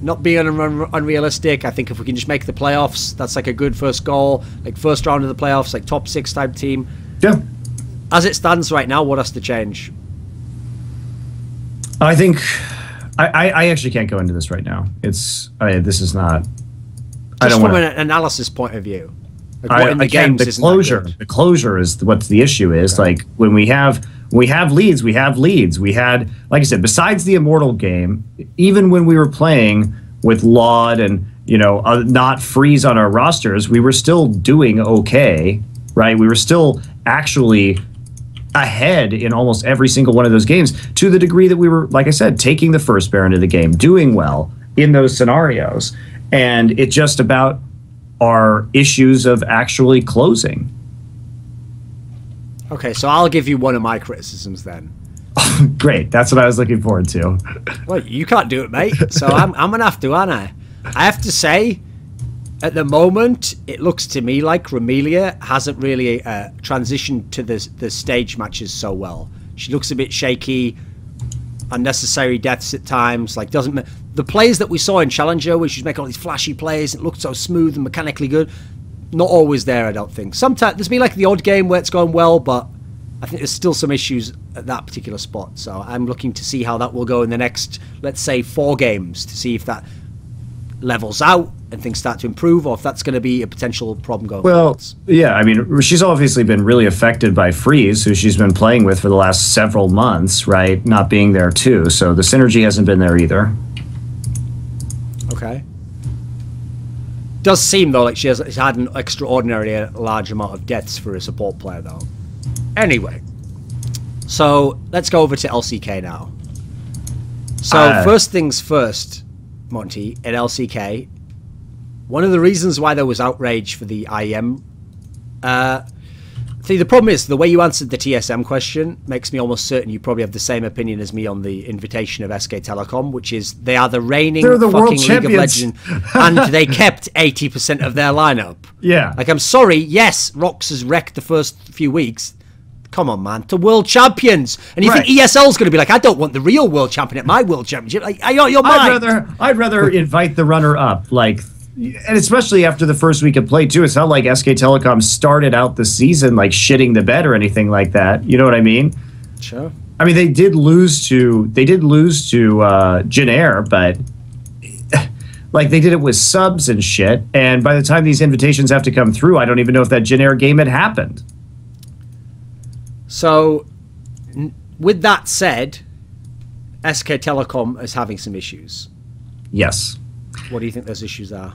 not being unrealistic. I think if we can just make the playoffs, that's like a good first goal, like first round of the playoffs, like top 6 type team. Yeah. As it stands right now, what has to change? I think I actually can't go into this right now. This is not. Just I don't from want an analysis point of view. Like the closure is what the issue is. Okay. Like when we have leads, we have leads. We had, like I said, besides the Immortal game, even when we were playing with Laud and not FreeZ on our rosters, we were still doing okay, right? We were still actually ahead in almost every single one of those games, to the degree that we were, like I said, taking the first Baron of the game, doing well in those scenarios. And it's just about our issues of actually closing. Okay, so I'll give you one of my criticisms then. Great, that's what I was looking forward to. Well, you can't do it, mate. So I'm gonna have to, aren't I? I have to say, at the moment, it looks to me like Ramelia hasn't really transitioned to the stage matches so well. She looks a bit shaky, unnecessary deaths at times. Like the plays that we saw in Challenger, where she's making all these flashy plays, it looked so smooth and mechanically good. Not always there, I don't think. Sometimes there's been like the odd game where it's going well, but I think there's still some issues at that particular spot. So I'm looking to see how that will go in the next, let's say, 4 games, to see if that levels out and things start to improve, or if that's going to be a potential problem going forward. Yeah, I mean, she's obviously been really affected by FreeZ, who she's been playing with for the last several months, right? Not being there too, so the synergy hasn't been there either. Okay. Does seem though like she's had an extraordinarily large amount of deaths for a support player though. Anyway, so let's go over to LCK now. So first things first, Monty, at LCK, One of the reasons why there was outrage for the IEM... See, the problem is, the way you answered the TSM question makes me almost certain you probably have the same opinion as me on the invitation of SK Telecom, which is they are the reigning fucking League of Legends, and they kept 80% of their lineup. Yeah. Like, I'm sorry, yes, Rox has wrecked the first few weeks. Come on, man, to world champions. And you think ESL's going to be like, I don't want the real world champion at my world championship. Like, you're mine. I'd rather invite the runner-up, like... And especially after the first week of play, too. It's not like SK Telecom started out the season like shitting the bed or anything like that. You know what I mean? Sure. I mean, they did lose to Jin but like they did it with subs and shit. And by the time these invitations have to come through, I don't even know if that Jin game had happened. So, with that said, SK Telecom is having some issues. Yes. What do you think those issues are?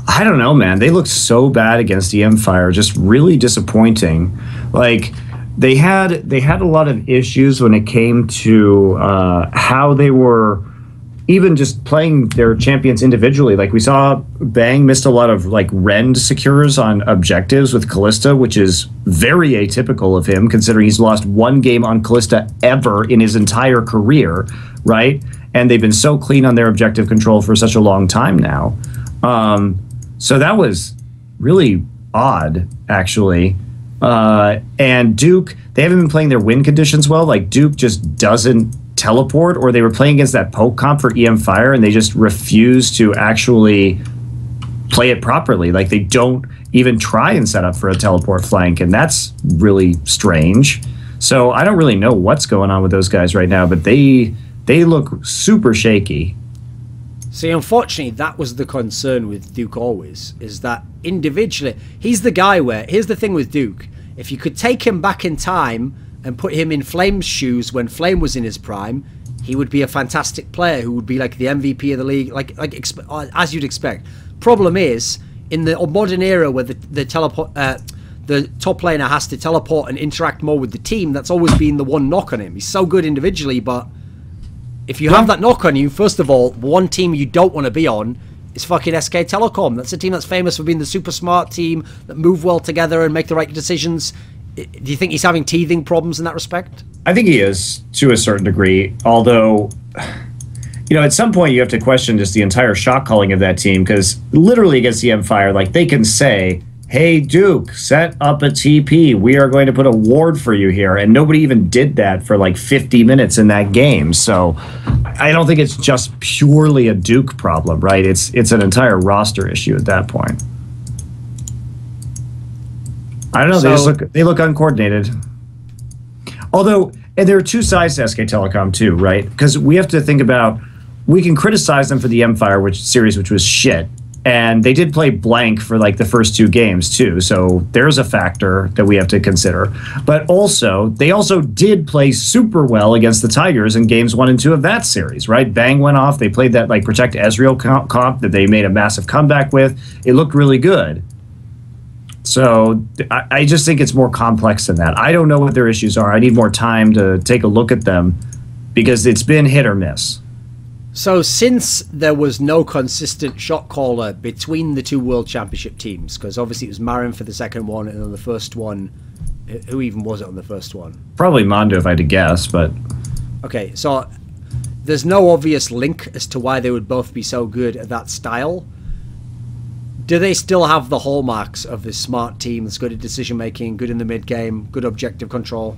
I don't know, man. They looked so bad against EM Fire, just really disappointing. Like they had a lot of issues when it came to how they were even just playing their champions individually. Like we saw Bang missed a lot of like rend secures on objectives with Kalista, which is very atypical of him considering he's lost one game on Kalista ever in his entire career, right? And they've been so clean on their objective control for such a long time now. So that was really odd, actually. And Duke, they haven't been playing their win conditions well. Like Duke just doesn't teleport, or they were playing against that poke comp for EM Fire and they just refuse to actually play it properly. Like they don't even try and set up for a teleport flank, and that's really strange. So I don't really know what's going on with those guys right now, but they look super shaky. See, unfortunately, that was the concern with Duke always, is that individually, he's the guy where, here's the thing with Duke, if you could take him back in time and put him in Flame's shoes when Flame was in his prime, he would be a fantastic player who would be like the MVP of the league, like as you'd expect. Problem is, in the modern era where the top laner has to teleport and interact more with the team, that's always been the one knock on him. He's so good individually, but if you have that knock on you, first of all, one team you don't want to be on is fucking SK Telecom. That's a team that's famous for being the super smart team that move well together and make the right decisions. Do you think he's having teething problems in that respect? I think he is, to a certain degree, although, you know, at some point you have to question just the entire shot calling of that team, because literally against EM Fire, like, they can say, hey, Duke, set up a TP. We are going to put a ward for you here. And nobody even did that for like 50 minutes in that game. So I don't think it's just purely a Duke problem, right? It's an entire roster issue at that point. I don't know. So, they look uncoordinated. Although, and there are two sides to SK Telecom too, right? Because we have to think about, we can criticize them for the Empire series, which was shit. And they did play blank for like the first two games too, so there's a factor that we have to consider. But also, they also did play super well against the Tigers in games 1 and 2 of that series, right? Bang went off. They played that like Protect Ezreal comp that they made a massive comeback with. It looked really good. So I just think it's more complex than that. I don't know what their issues are. I need more time to take a look at them because it's been hit or miss. So since there was no consistent shot caller between the two World Championship teams, because obviously it was Marin for the second one, and on the first one, who even was it on the first one? Probably Mondo if I had to guess, but... Okay, so there's no obvious link as to why they would both be so good at that style. Do they still have the hallmarks of this smart team that's good at decision making, good in the mid game, good objective control?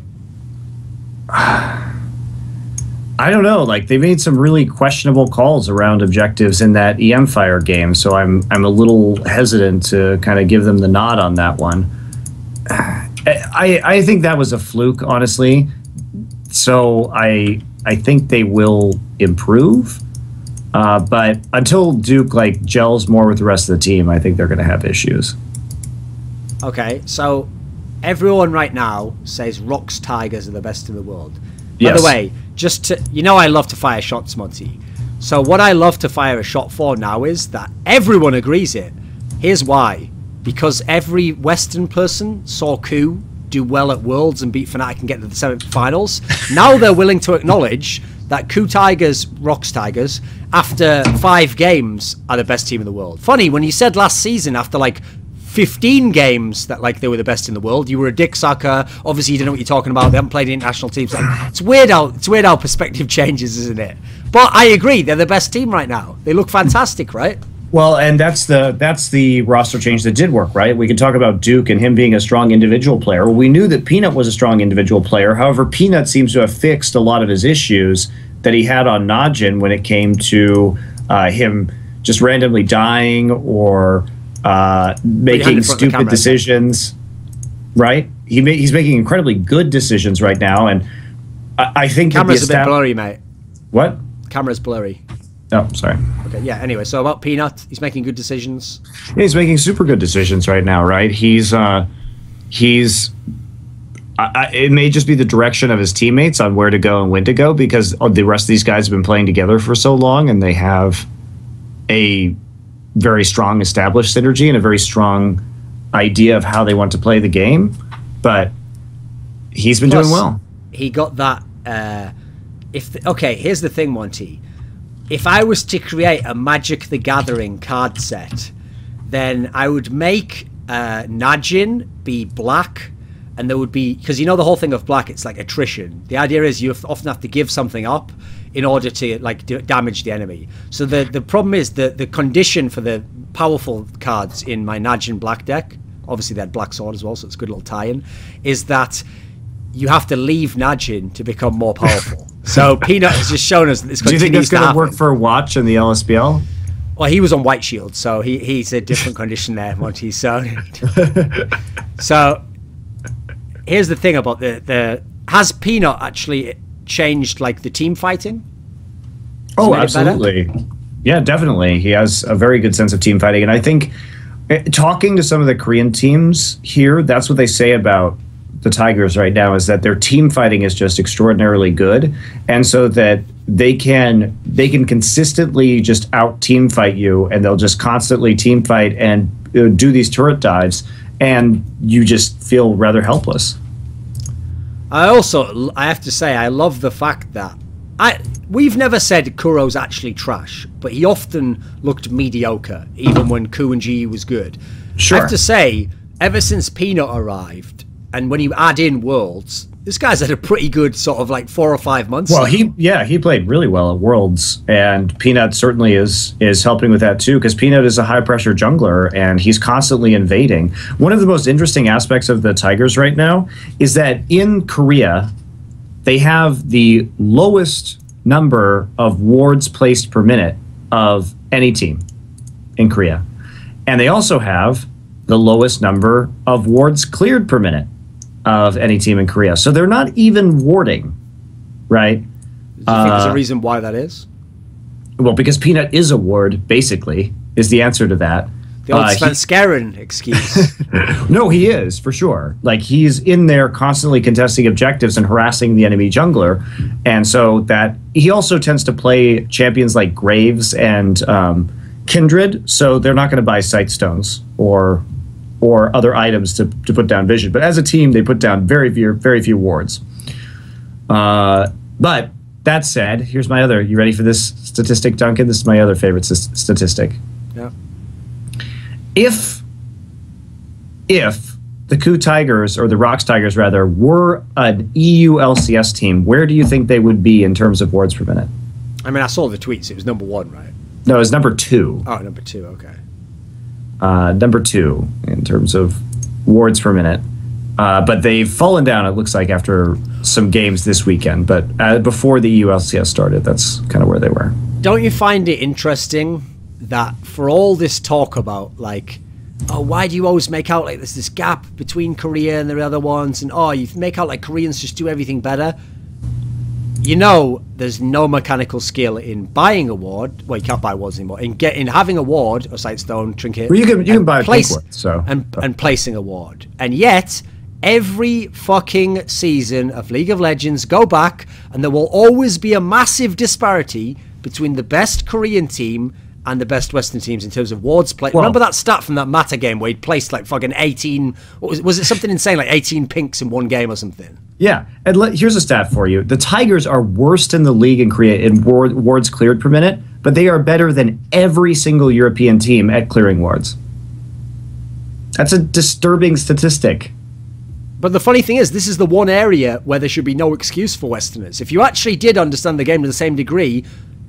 I don't know. Like, they made some really questionable calls around objectives in that EM Fire game, so I'm a little hesitant to kind of give them the nod on that one. I think that was a fluke, honestly. So I think they will improve. But until Duke like gels more with the rest of the team, I think they're going to have issues. Okay, so everyone right now says Rox Tigers are the best in the world. Yes. By the way, just to, you know, I love to fire shots, Monty. So what I love to fire a shot for now is that everyone agrees it. Here's why. Because every Western person saw Ku do well at Worlds and beat Fnatic and get to the semi-finals. Now they're willing to acknowledge that Ku Tigers, Rocks Tigers, after 5 games, are the best team in the world. Funny, when you said last season, after like 15 games, that like they were the best in the world, you were a dick sucker. Obviously, you don't know what you're talking about. They haven't played international teams. Like, it's weird how perspective changes, isn't it? But I agree, they're the best team right now. They look fantastic, right? Well, and that's the roster change that did work, right? We can talk about Duke and him being a strong individual player. We knew that Peanut was a strong individual player. However, Peanut seems to have fixed a lot of his issues that he had on Najin when it came to him just randomly dying or making stupid decisions. Right? He's making incredibly good decisions right now, and I think camera's a bit blurry, mate. What? Camera's blurry. Oh, sorry. Okay, yeah, anyway, so about Peanut, he's making good decisions. Yeah, he's making super good decisions right now, right? It may just be the direction of his teammates on where to go and when to go, because the rest of these guys have been playing together for so long, and they have a very strong established synergy and a very strong idea of how they want to play the game. But he's been doing well. He got that. Okay, here's the thing, Monty. If I was to create a Magic the Gathering card set, then I would make Najin be black, and there would be, because you know the whole thing of black, it's like attrition. The idea is you often have to give something up in order to like damage the enemy. So the problem is the condition for the powerful cards in my Najin black deck, obviously they had black sword as well, so it's a good little tie-in, is that you have to leave Najin to become more powerful. So Peanut has just shown us that this continues to happen. Do you think that's going to work for Watch in the LSBL? Well, he was on White Shield, so he's a different condition there, Monty. So here's the thing about has Peanut actually changed like the team fighting? Oh, absolutely. Yeah, definitely. He has a very good sense of team fighting, and I think talking to some of the Korean teams here, that's what they say about the Tigers right now, is that their team fighting is just extraordinarily good, and so that they can consistently just out team fight you, and they'll just constantly team fight and do these turret dives, and you just feel rather helpless. I have to say, I love the fact that we've never said Kuro's actually trash, but he often looked mediocre, even when Ku and G was good. Sure. I have to say, ever since Peanut arrived, and when you add in Worlds, this guy's had a pretty good sort of like 4 or 5 months. Well, he played really well at Worlds, and Peanut certainly is helping with that too, because Peanut is a high pressure jungler and he's constantly invading. One of the most interesting aspects of the Tigers right now is that in Korea, they have the lowest number of wards placed per minute of any team in Korea, and they also have the lowest number of wards cleared per minute of any team in Korea. So they're not even warding, right? Do you think there's a reason why that is? Well, because Peanut is a ward, basically, is the answer to that. The old Svenskeren excuse. No, he is, for sure. Like, he's in there constantly contesting objectives and harassing the enemy jungler. And so that he also tends to play champions like Graves and Kindred, so they're not going to buy sight stones or other items to put down vision. But as a team, they put down very few wards. But that said, here's my other... You ready for this statistic, Duncan? This is my other favorite statistic. Yeah. If the Ku Tigers, or the Rocks Tigers rather, were an EU LCS team, where do you think they would be in terms of wards per minute? I mean, I saw the tweets. It was number 1, right? No, it was number 2. Oh, number 2, okay. Number 2 in terms of wards per minute. But they've fallen down, it looks like, after some games this weekend. But before the EU LCS started, that's kind of where they were. Don't you find it interesting that for all this talk about, like, oh, why do you always make out like there's this gap between Korea and the other ones, and oh, you make out like Koreans just do everything better? You know, there's no mechanical skill in buying a ward. Well, you can't buy wards anymore. In having a ward, or sightstone, trinket. Well, you can buy a pink ward, so and placing a ward. And yet, every fucking season of League of Legends, go back, and there will always be a massive disparity between the best Korean team and the best Western teams in terms of wards play. Well, remember that stat from that Mata game where he'd placed like fucking 18, was it something insane, like 18 pinks in one game or something? Yeah, and here's a stat for you. The Tigers are worst in the league in wards cleared per minute, but they are better than every single European team at clearing wards. That's a disturbing statistic. But the funny thing is, this is the one area where there should be no excuse for Westerners. If you actually did understand the game to the same degree,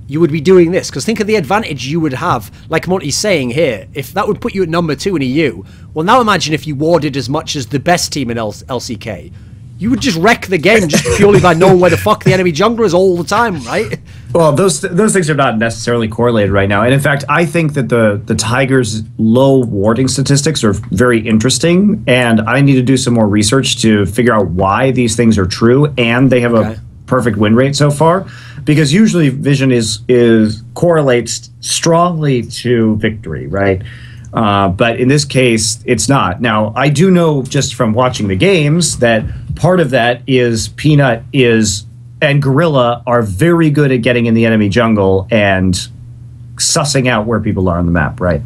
you would be doing this. Because think of the advantage you would have, like Monty's saying here, if that would put you at number 2 in EU. Well, now imagine if you warded as much as the best team in LCK. You would just wreck the game just purely by knowing where the fuck the enemy jungler is all the time, right? Well, those things are not necessarily correlated right now. And in fact, I think that the Tigers' low warding statistics are very interesting. And I need to do some more research to figure out why these things are true. And they have a perfect win rate so far. Because usually vision is correlates strongly to victory, right? But in this case, it's not. Now, I do know just from watching the games that part of that is Peanut and Gorilla are very good at getting in the enemy jungle and sussing out where people are on the map, right?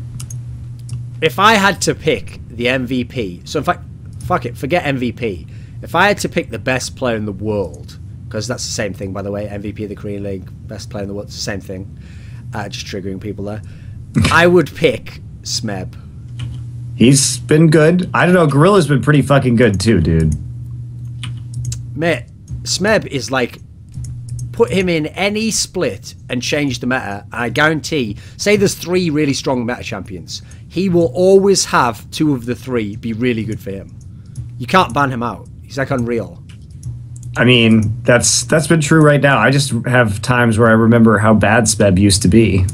If I had to pick the MVP, so in fact, fuck it, forget MVP. If I had to pick the best player in the world, because that's the same thing, by the way, MVP of the Korean League, best player in the world, it's the same thing, just triggering people there, I would pick Smeb. He's been good. I don't know, Gorilla's been pretty fucking good too, dude. Mate, Smeb is like, put him in any split and change the meta, and I guarantee, say there's 3 really strong meta champions, he will always have 2 of the 3 be really good for him. You can't ban him out. He's like unreal. I mean, that's been true right now. I just have times where I remember how bad Smeb used to be.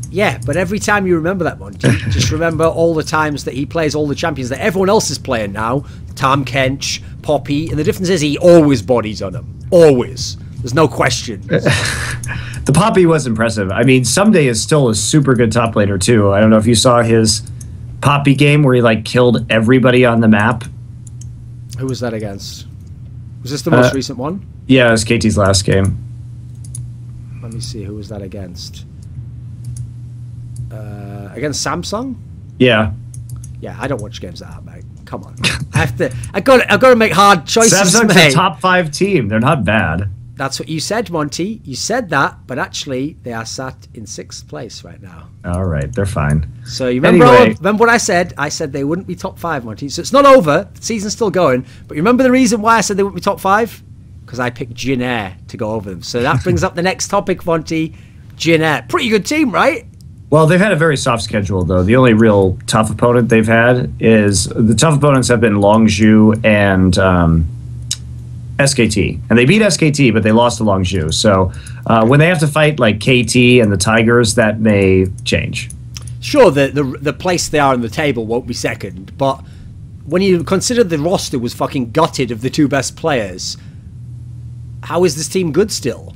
Yeah, but every time you remember that one, just remember all the times that he plays all the champions that everyone else is playing now. Tam Kench, Poppy, and the difference is he always bodies on them. Always. There's no question. The Poppy was impressive. I mean, Someday is still a super good top laner too. I don't know if you saw his Poppy game where he like killed everybody on the map. Who was that against? Was this the most recent one? Yeah, it was KT's last game. Let me see, who was that against? Against Samsung? Yeah. Yeah, I don't watch games like that, mate. Come on. I've got to make hard choices, Samsung's mate. a top 5 team. They're not bad. That's what you said, Monty. You said that, but actually they are sat in 6th place right now. All right, they're fine. So you remember what I said? I said they wouldn't be top 5, Monty. So it's not over. The season's still going. But you remember the reason why I said they wouldn't be top 5? Because I picked Jin Air to go over them. So that brings up the next topic, Monty. Jin Air. Pretty good team, right? Well, they've had a very soft schedule, though. The only real tough opponent they've had is the tough opponents have been Longzhu and SKT. And they beat SKT, but they lost to Longzhu. So when they have to fight like KT and the Tigers, that may change. Sure, the place they are on the table won't be second, but when you consider the roster was fucking gutted of the 2 best players, how is this team good still?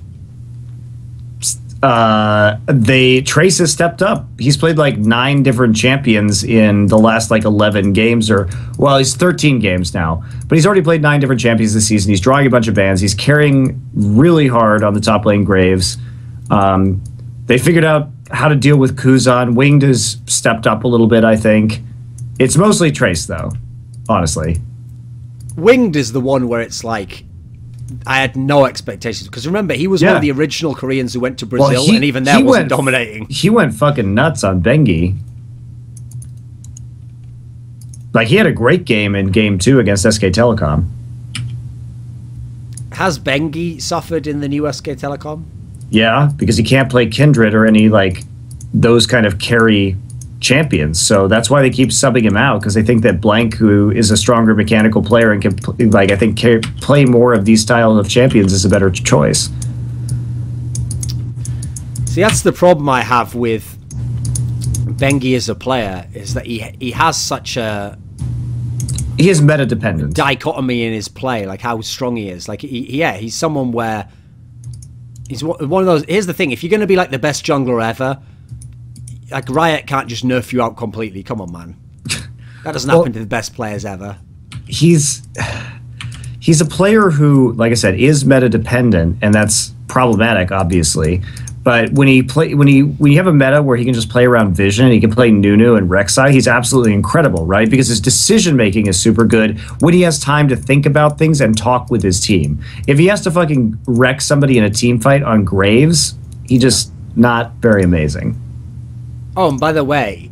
Trace has stepped up. He's played like 9 different champions in the last like 11 games, or well, he's 13 games now, but he's already played 9 different champions this season. He's drawing a bunch of bans. He's carrying really hard on the top lane Graves. They figured out how to deal with Kuzan. Winged has stepped up a little bit, I think. It's mostly Trace though, honestly. Winged is the one where it's like, I had no expectations, because remember, he was one of the original Koreans who went to Brazil, and even there wasn't dominating. He went fucking nuts on Bengi. Like, he had a great game in Game 2 against SK Telecom. Has Bengi suffered in the new SK Telecom? Yeah, because he can't play Kindred or any, like, those kind of carry champions. So that's why they keep subbing him out, because they think that Blank, who is a stronger mechanical player and can, like, I think play more of these style of champions, is a better choice. See, that's the problem I have with Bengi as a player, is that he has such a... He is meta dependent. Dichotomy in his play, like how strong he is. Like, he's someone where he's one of those. Here's the thing: if you're going to be like the best jungler ever, like Riot can't just nerf you out completely. Come on, man. That doesn't happen to the best players ever. He's a player who, like I said, is meta dependent, and that's problematic, obviously. But when you have a meta where he can just play around Vision and he can play Nunu and Rek'Sai, he's absolutely incredible, right? Because his decision making is super good when he has time to think about things and talk with his team. If he has to fucking wreck somebody in a team fight on Graves, he just not very amazing. Oh, and by the way,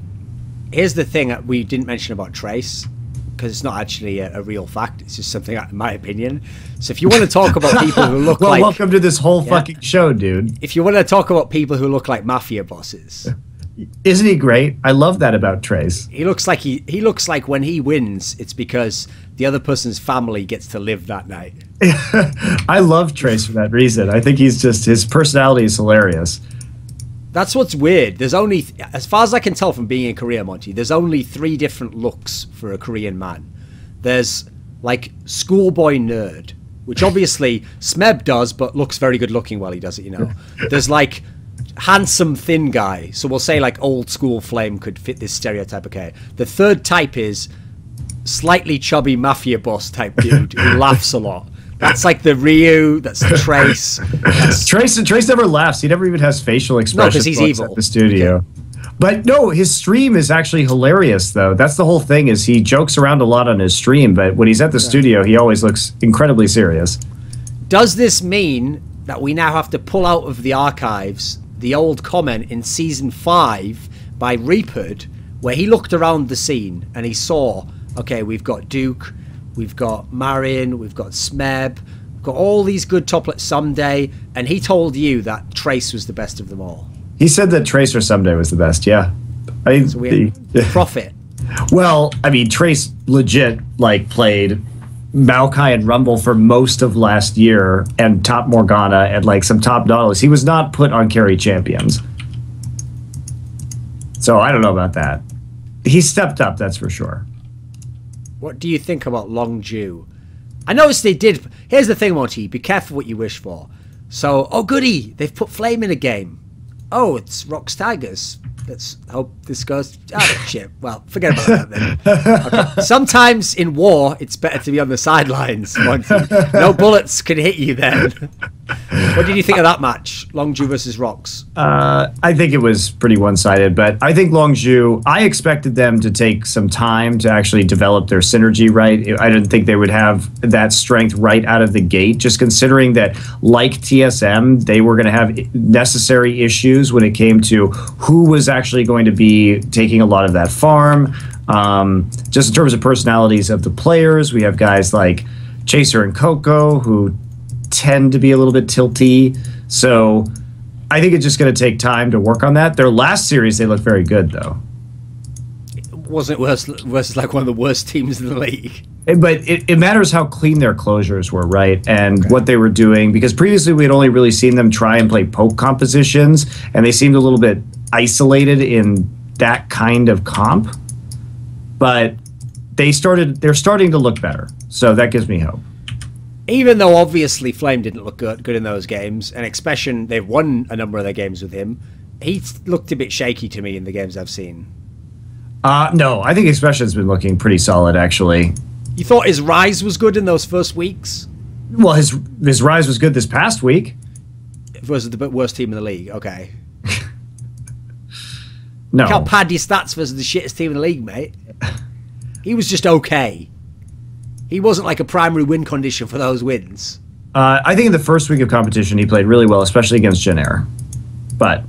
here's the thing that we didn't mention about Trace, because it's not actually a real fact. It's just something, in my opinion. So if you want to talk about people who look like... welcome to this whole fucking show, dude. If you want to talk about people who look like mafia bosses... Isn't he great? I love that about Trace. He looks like he looks like when he wins, it's because the other person's family gets to live that night. I love Trace for that reason. I think his personality is hilarious. That's what's weird. There's only, as far as I can tell from being in Korea, Monty, there's only 3 different looks for a Korean man. There's like schoolboy nerd, which obviously Smeb does, but looks very good looking while he does it, you know. There's like handsome thin guy. So we'll say like old school Flame could fit this stereotype, okay. The third type is slightly chubby mafia boss type dude who laughs a lot. That's like the Ryu. That's Trace. Trace never laughs. He never even has facial expressions. No, because he's evil. At the studio. Okay. But no, his stream is actually hilarious, though. That's the whole thing. Is he jokes around a lot on his stream, but when he's at the studio, he always looks incredibly serious. Does this mean that we now have to pull out of the archives the old comment in season 5 by Reaperd, where he looked around the scene and he saw, okay, we've got Duke. We've got Marion, we've got Smeb, we've got all these good toplets someday, and he told you that Trace was the best of them all. He said that Trace or Someday was the best, yeah. So we profit. Well, I mean, Trace legit like Maokai and Rumble for most of last year, and top Morgana and like some top Nautilus. He was not put on carry champions. So I don't know about that. He stepped up, that's for sure. What do you think about Longju? I noticed they did. Here's the thing, Monty. Be careful what you wish for. So, oh goody, they've put Flame in a game. Oh, it's Rox Tigers. Let's hope this goes. Oh shit. Well, forget about that then. Okay. Sometimes in war, it's better to be on the sidelines, Monty. No bullets can hit you then. What did you think of that match, Longju versus Rox? I think it was pretty one-sided, but I think Longju, I expected them to take some time to actually develop their synergy right. I didn't think they would have that strength right out of the gate, just considering that, like TSM, they were going to have necessary issues when it came to who was actually going to be taking a lot of that farm. Just in terms of personalities of the players, we have guys like Chaser and Coco, who tend to be a little bit tilty. So I think it's just going to take time to work on that. Their last series, they look very good, though. Wasn't it worse versus like one of the worst teams in the league? But it matters how clean their closures were, right? And what they were doing. Because previously we had only really seen them try and play poke compositions, and they seemed a little bit isolated in that kind of comp. But they're starting to look better. So that gives me hope. Even though obviously Flame didn't look good in those games, and Expression, they've won a number of their games with him, he looked a bit shaky to me in the games I've seen. No, I think Expression's been looking pretty solid, actually. You thought his rise was good in those first weeks? Well, his rise was good this past week. Versus the worst team in the league, okay. No. Look how pad your stats versus the shittest team in the league, mate. He was just okay. He wasn't like a primary win condition for those wins. I think in the first week of competition, he played really well, especially against Jennair. But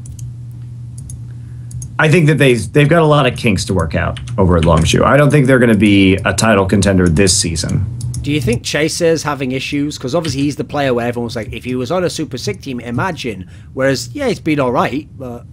I think that they've got a lot of kinks to work out over at Longju. I don't think they're going to be a title contender this season. Do you think Chaser's having issues? Because obviously he's the player where everyone's like, if he was on a Super Sick team, imagine. Whereas, yeah, he's been all right, but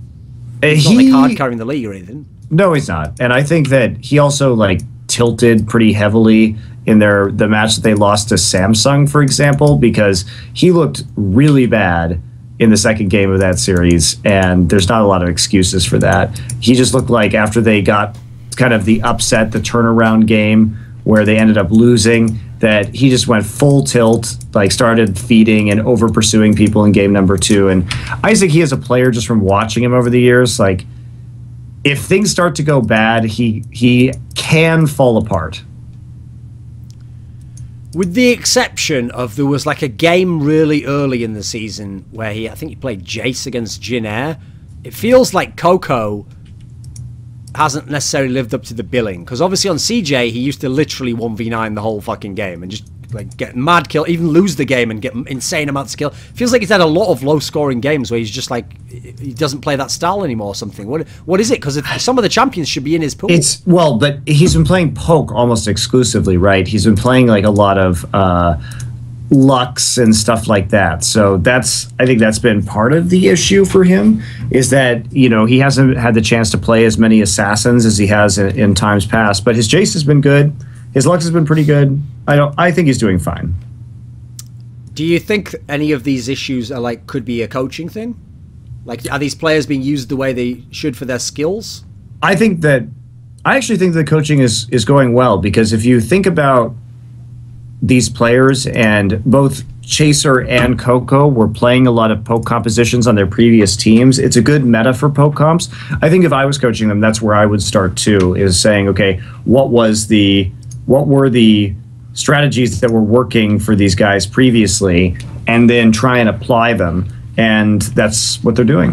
he's not like hard carrying the league or anything. No, he's not. And I think that he also like tilted pretty heavily in the match that they lost to Samsung, for example, because he looked really bad in the second game of that series, and there's not a lot of excuses for that. He just looked like after they got kind of the upset, the turnaround game where they ended up losing, that he just went full tilt, like started feeding and over pursuing people in game number 2. And I think he as a player, just from watching him over the years, like if things start to go bad, he can fall apart. With the exception of there was like a game really early in the season where I think he played Jace against Jin Air. It feels like Coco hasn't necessarily lived up to the billing, because obviously on CJ he used to literally 1v9 the whole fucking game and just like get mad kill, even lose the game and get insane amounts of skill. Feels like he's had a lot of low scoring games where he's just like he doesn't play that style anymore or something. What is it? Because some of the champions should be in his pool. But he's been playing poke almost exclusively, right? He's been playing like a lot of Lux and stuff like that. So I think that's been part of the issue for him, is that, you know, he hasn't had the chance to play as many assassins as he has in times past. But his Jace has been good. His Lux has been pretty good. I think he's doing fine. Do you think any of these issues are could be a coaching thing? Like, are these players being used the way they should for their skills? I actually think the coaching is going well, because if you think about these players, and both Chaser and Coco were playing a lot of poke compositions on their previous teams, it's a good meta for poke comps. I think if I was coaching them, that's where I would start too, is saying, okay, what were the strategies that were working for these guys previously, and then try and apply them. And that's what they're doing.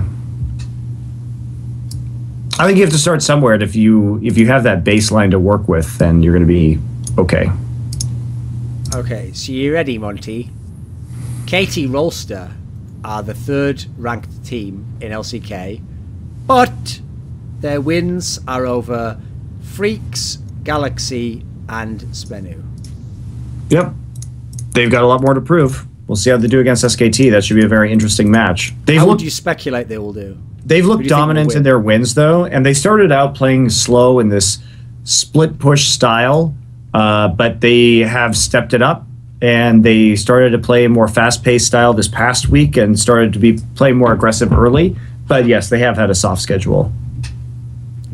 I think you have to start somewhere, and if you have that baseline to work with, then you're going to be okay. Okay, so you ready, Monty? KT Rolster are the 3rd ranked team in LCK, but their wins are over Freaks, Galaxy, and Spenu. Yep. They've got a lot more to prove. We'll see how they do against SKT. That should be a very interesting match. How would you speculate they will do? They've looked dominant in their wins, though, and they started out playing slow in this split push style, but they have stepped it up, and they started to play a more fast-paced style this past week and started to be playing more aggressive early. But yes, they have had a soft schedule.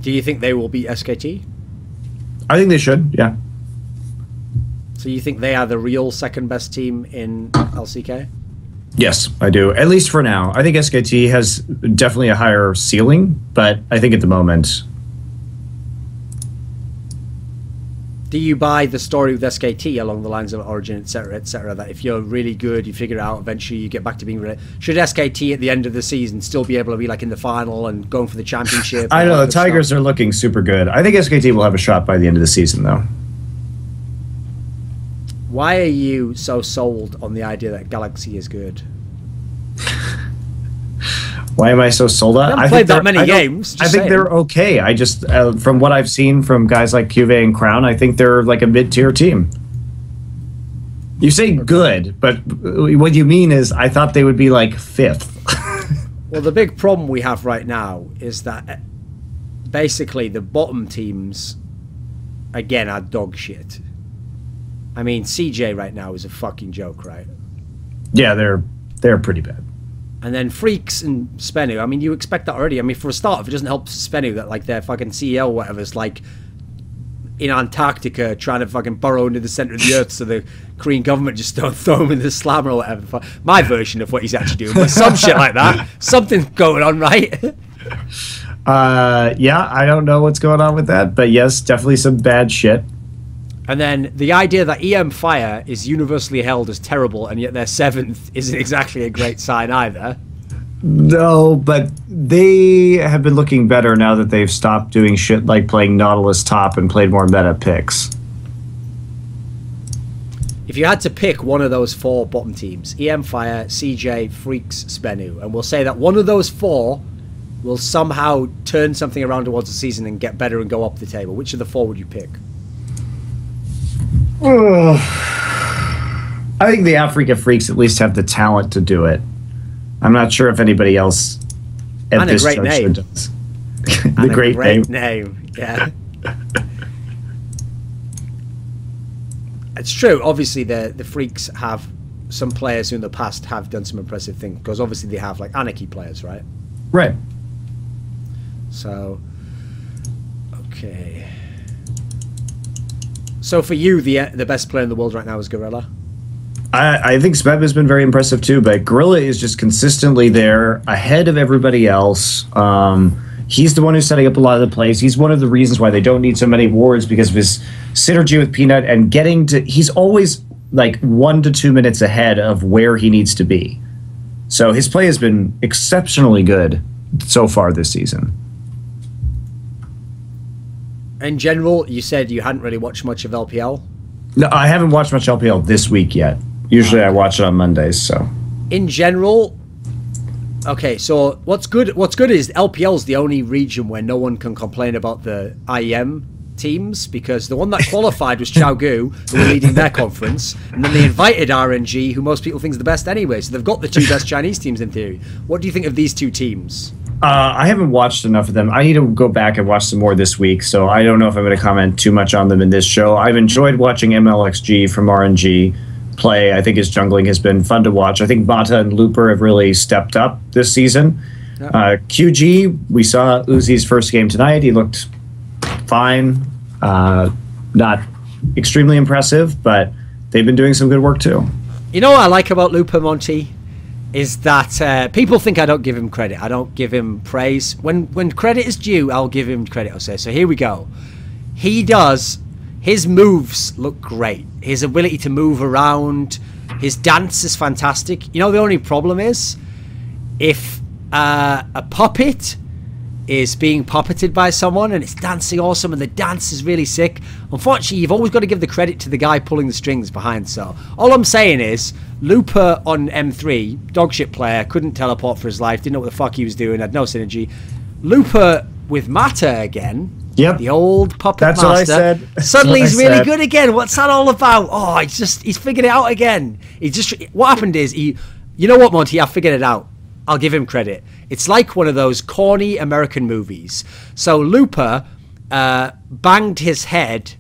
Do you think they will beat SKT? I think they should, yeah. So you think they are the real second best team in LCK? Yes, I do. At least for now. I think SKT has definitely a higher ceiling, but I think at the moment... Do you buy the story with SKT along the lines of Origin, etc., that if you're really good, you figure it out, eventually you get back to being really... Should SKT at the end of the season still be able to be like in the final and going for the championship? I know, the Tigers are looking super good. I think SKT will have a shot by the end of the season, though. Why are you so sold on the idea that Galaxy is good? Why am I so sold on? I haven't played that many games. I think they're okay. I just, from what I've seen from guys like Cuvée and Crown, I think they're like a mid-tier team. You say good, but what you mean is I thought they would be like 5th. Well, the big problem we have right now is that basically the bottom teams, again, are dog shit. I mean, CJ right now is a fucking joke, right? Yeah, they're pretty bad. And then Freaks and Spenu, I mean, you expect that already. I mean, for a start, if it doesn't help Spenu that, like, their fucking CEO or whatever is, like, in Antarctica trying to fucking burrow into the center of the earth so the Korean government just don't throw him in the slammer or whatever. My version of what he's actually doing. But some shit like that. Something's going on, right? Yeah, I don't know what's going on with that. But yes, definitely some bad shit. And then the idea that EM Fire is universally held as terrible and yet they're 7th isn't exactly a great sign either. No, but they have been looking better now that they've stopped doing shit like playing Nautilus top and played more meta picks. If you had to pick one of those 4 bottom teams, EM Fire, CJ, Freaks, Spenu, and we'll say that one of those 4 will somehow turn something around towards the season and get better and go up the table, which of the 4 would you pick? I think the Africa Freaks at least have the talent to do it. I'm not sure if anybody else at this juncture does. The great name. Yeah. It's true. Obviously, the Freaks have some players who in the past have done some impressive things, because obviously they have like Anarchy players, right? Right. So, okay. So for you, the best player in the world right now is Gorilla? I think Smeb has been very impressive too, but Gorilla is just consistently there, ahead of everybody else. He's the one who's setting up a lot of the plays. He's one of the reasons why they don't need so many wards, because of his synergy with Peanut and getting to... He's always like 1 to 2 minutes ahead of where he needs to be. So his play has been exceptionally good so far this season. In general, you said you hadn't really watched much of LPL. No, I haven't watched much LPL this week yet. Usually I watch it on Mondays, so. In general, okay, so what's good is LPL is the only region where no one can complain about the IEM teams, because the one that qualified was Xiaogu, who were leading their conference, and then they invited RNG, who most people think is the best anyway, so they've got the two best Chinese teams in theory. What do you think of these two teams? I haven't watched enough of them. I need to go back and watch some more this week, so I don't know if I'm going to comment too much on them in this show. I've enjoyed watching MLXG from RNG play. I think his jungling has been fun to watch. I think Mata and Looper have really stepped up this season. Yep. QG, we saw Uzi's first game tonight. He looked fine. Not extremely impressive, but they've been doing some good work too. You know what I like about Looper, Monty? Is that people think I don't give him credit. I don't give him praise. When credit is due, I'll give him credit, I'll say. So here we go. He does. His moves look great. His ability to move around. His dance is fantastic. You know, the only problem is if a puppet is being puppeted by someone and it's dancing awesome and the dance is really sick, unfortunately you've always got to give the credit to the guy pulling the strings behind. So all I'm saying is Looper on M3, dogshit player, couldn't teleport for his life, didn't know what the fuck he was doing, had no synergy. Looper with Mata again. Yep. The old puppet That's master. What I said. Suddenly he's really good again. What's that all about? Oh, he's figured it out again. What happened is you know what, Monty, I figured it out. I'll give him credit. It's like one of those corny American movies. So Looper banged his head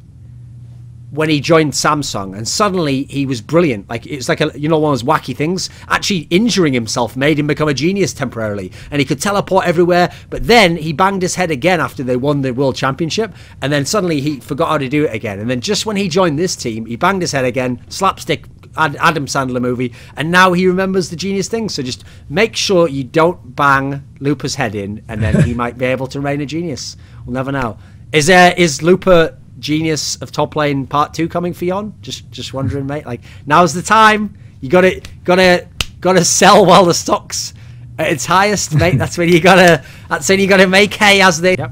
when he joined Samsung, and suddenly he was brilliant. Like it's like one of those wacky things. Actually, injuring himself made him become a genius temporarily, and he could teleport everywhere. But then he banged his head again after they won the World Championship, and then suddenly he forgot how to do it again. And then just when he joined this team, he banged his head again. Slapstick Adam Sandler movie, and now he remembers the genius thing. So just make sure you don't bang Looper's head in, and then he might be able to remain a genius. We'll never know. Is Looper Genius of Top Lane Part 2 coming for Yon? Just wondering, mate. Like, now's the time. You gotta sell while the stock's at its highest, mate. That's when you gotta make hay, as they. Yep.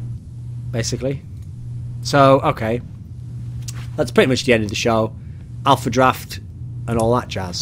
Basically. So okay, that's pretty much the end of the show. Alpha draft and all that jazz.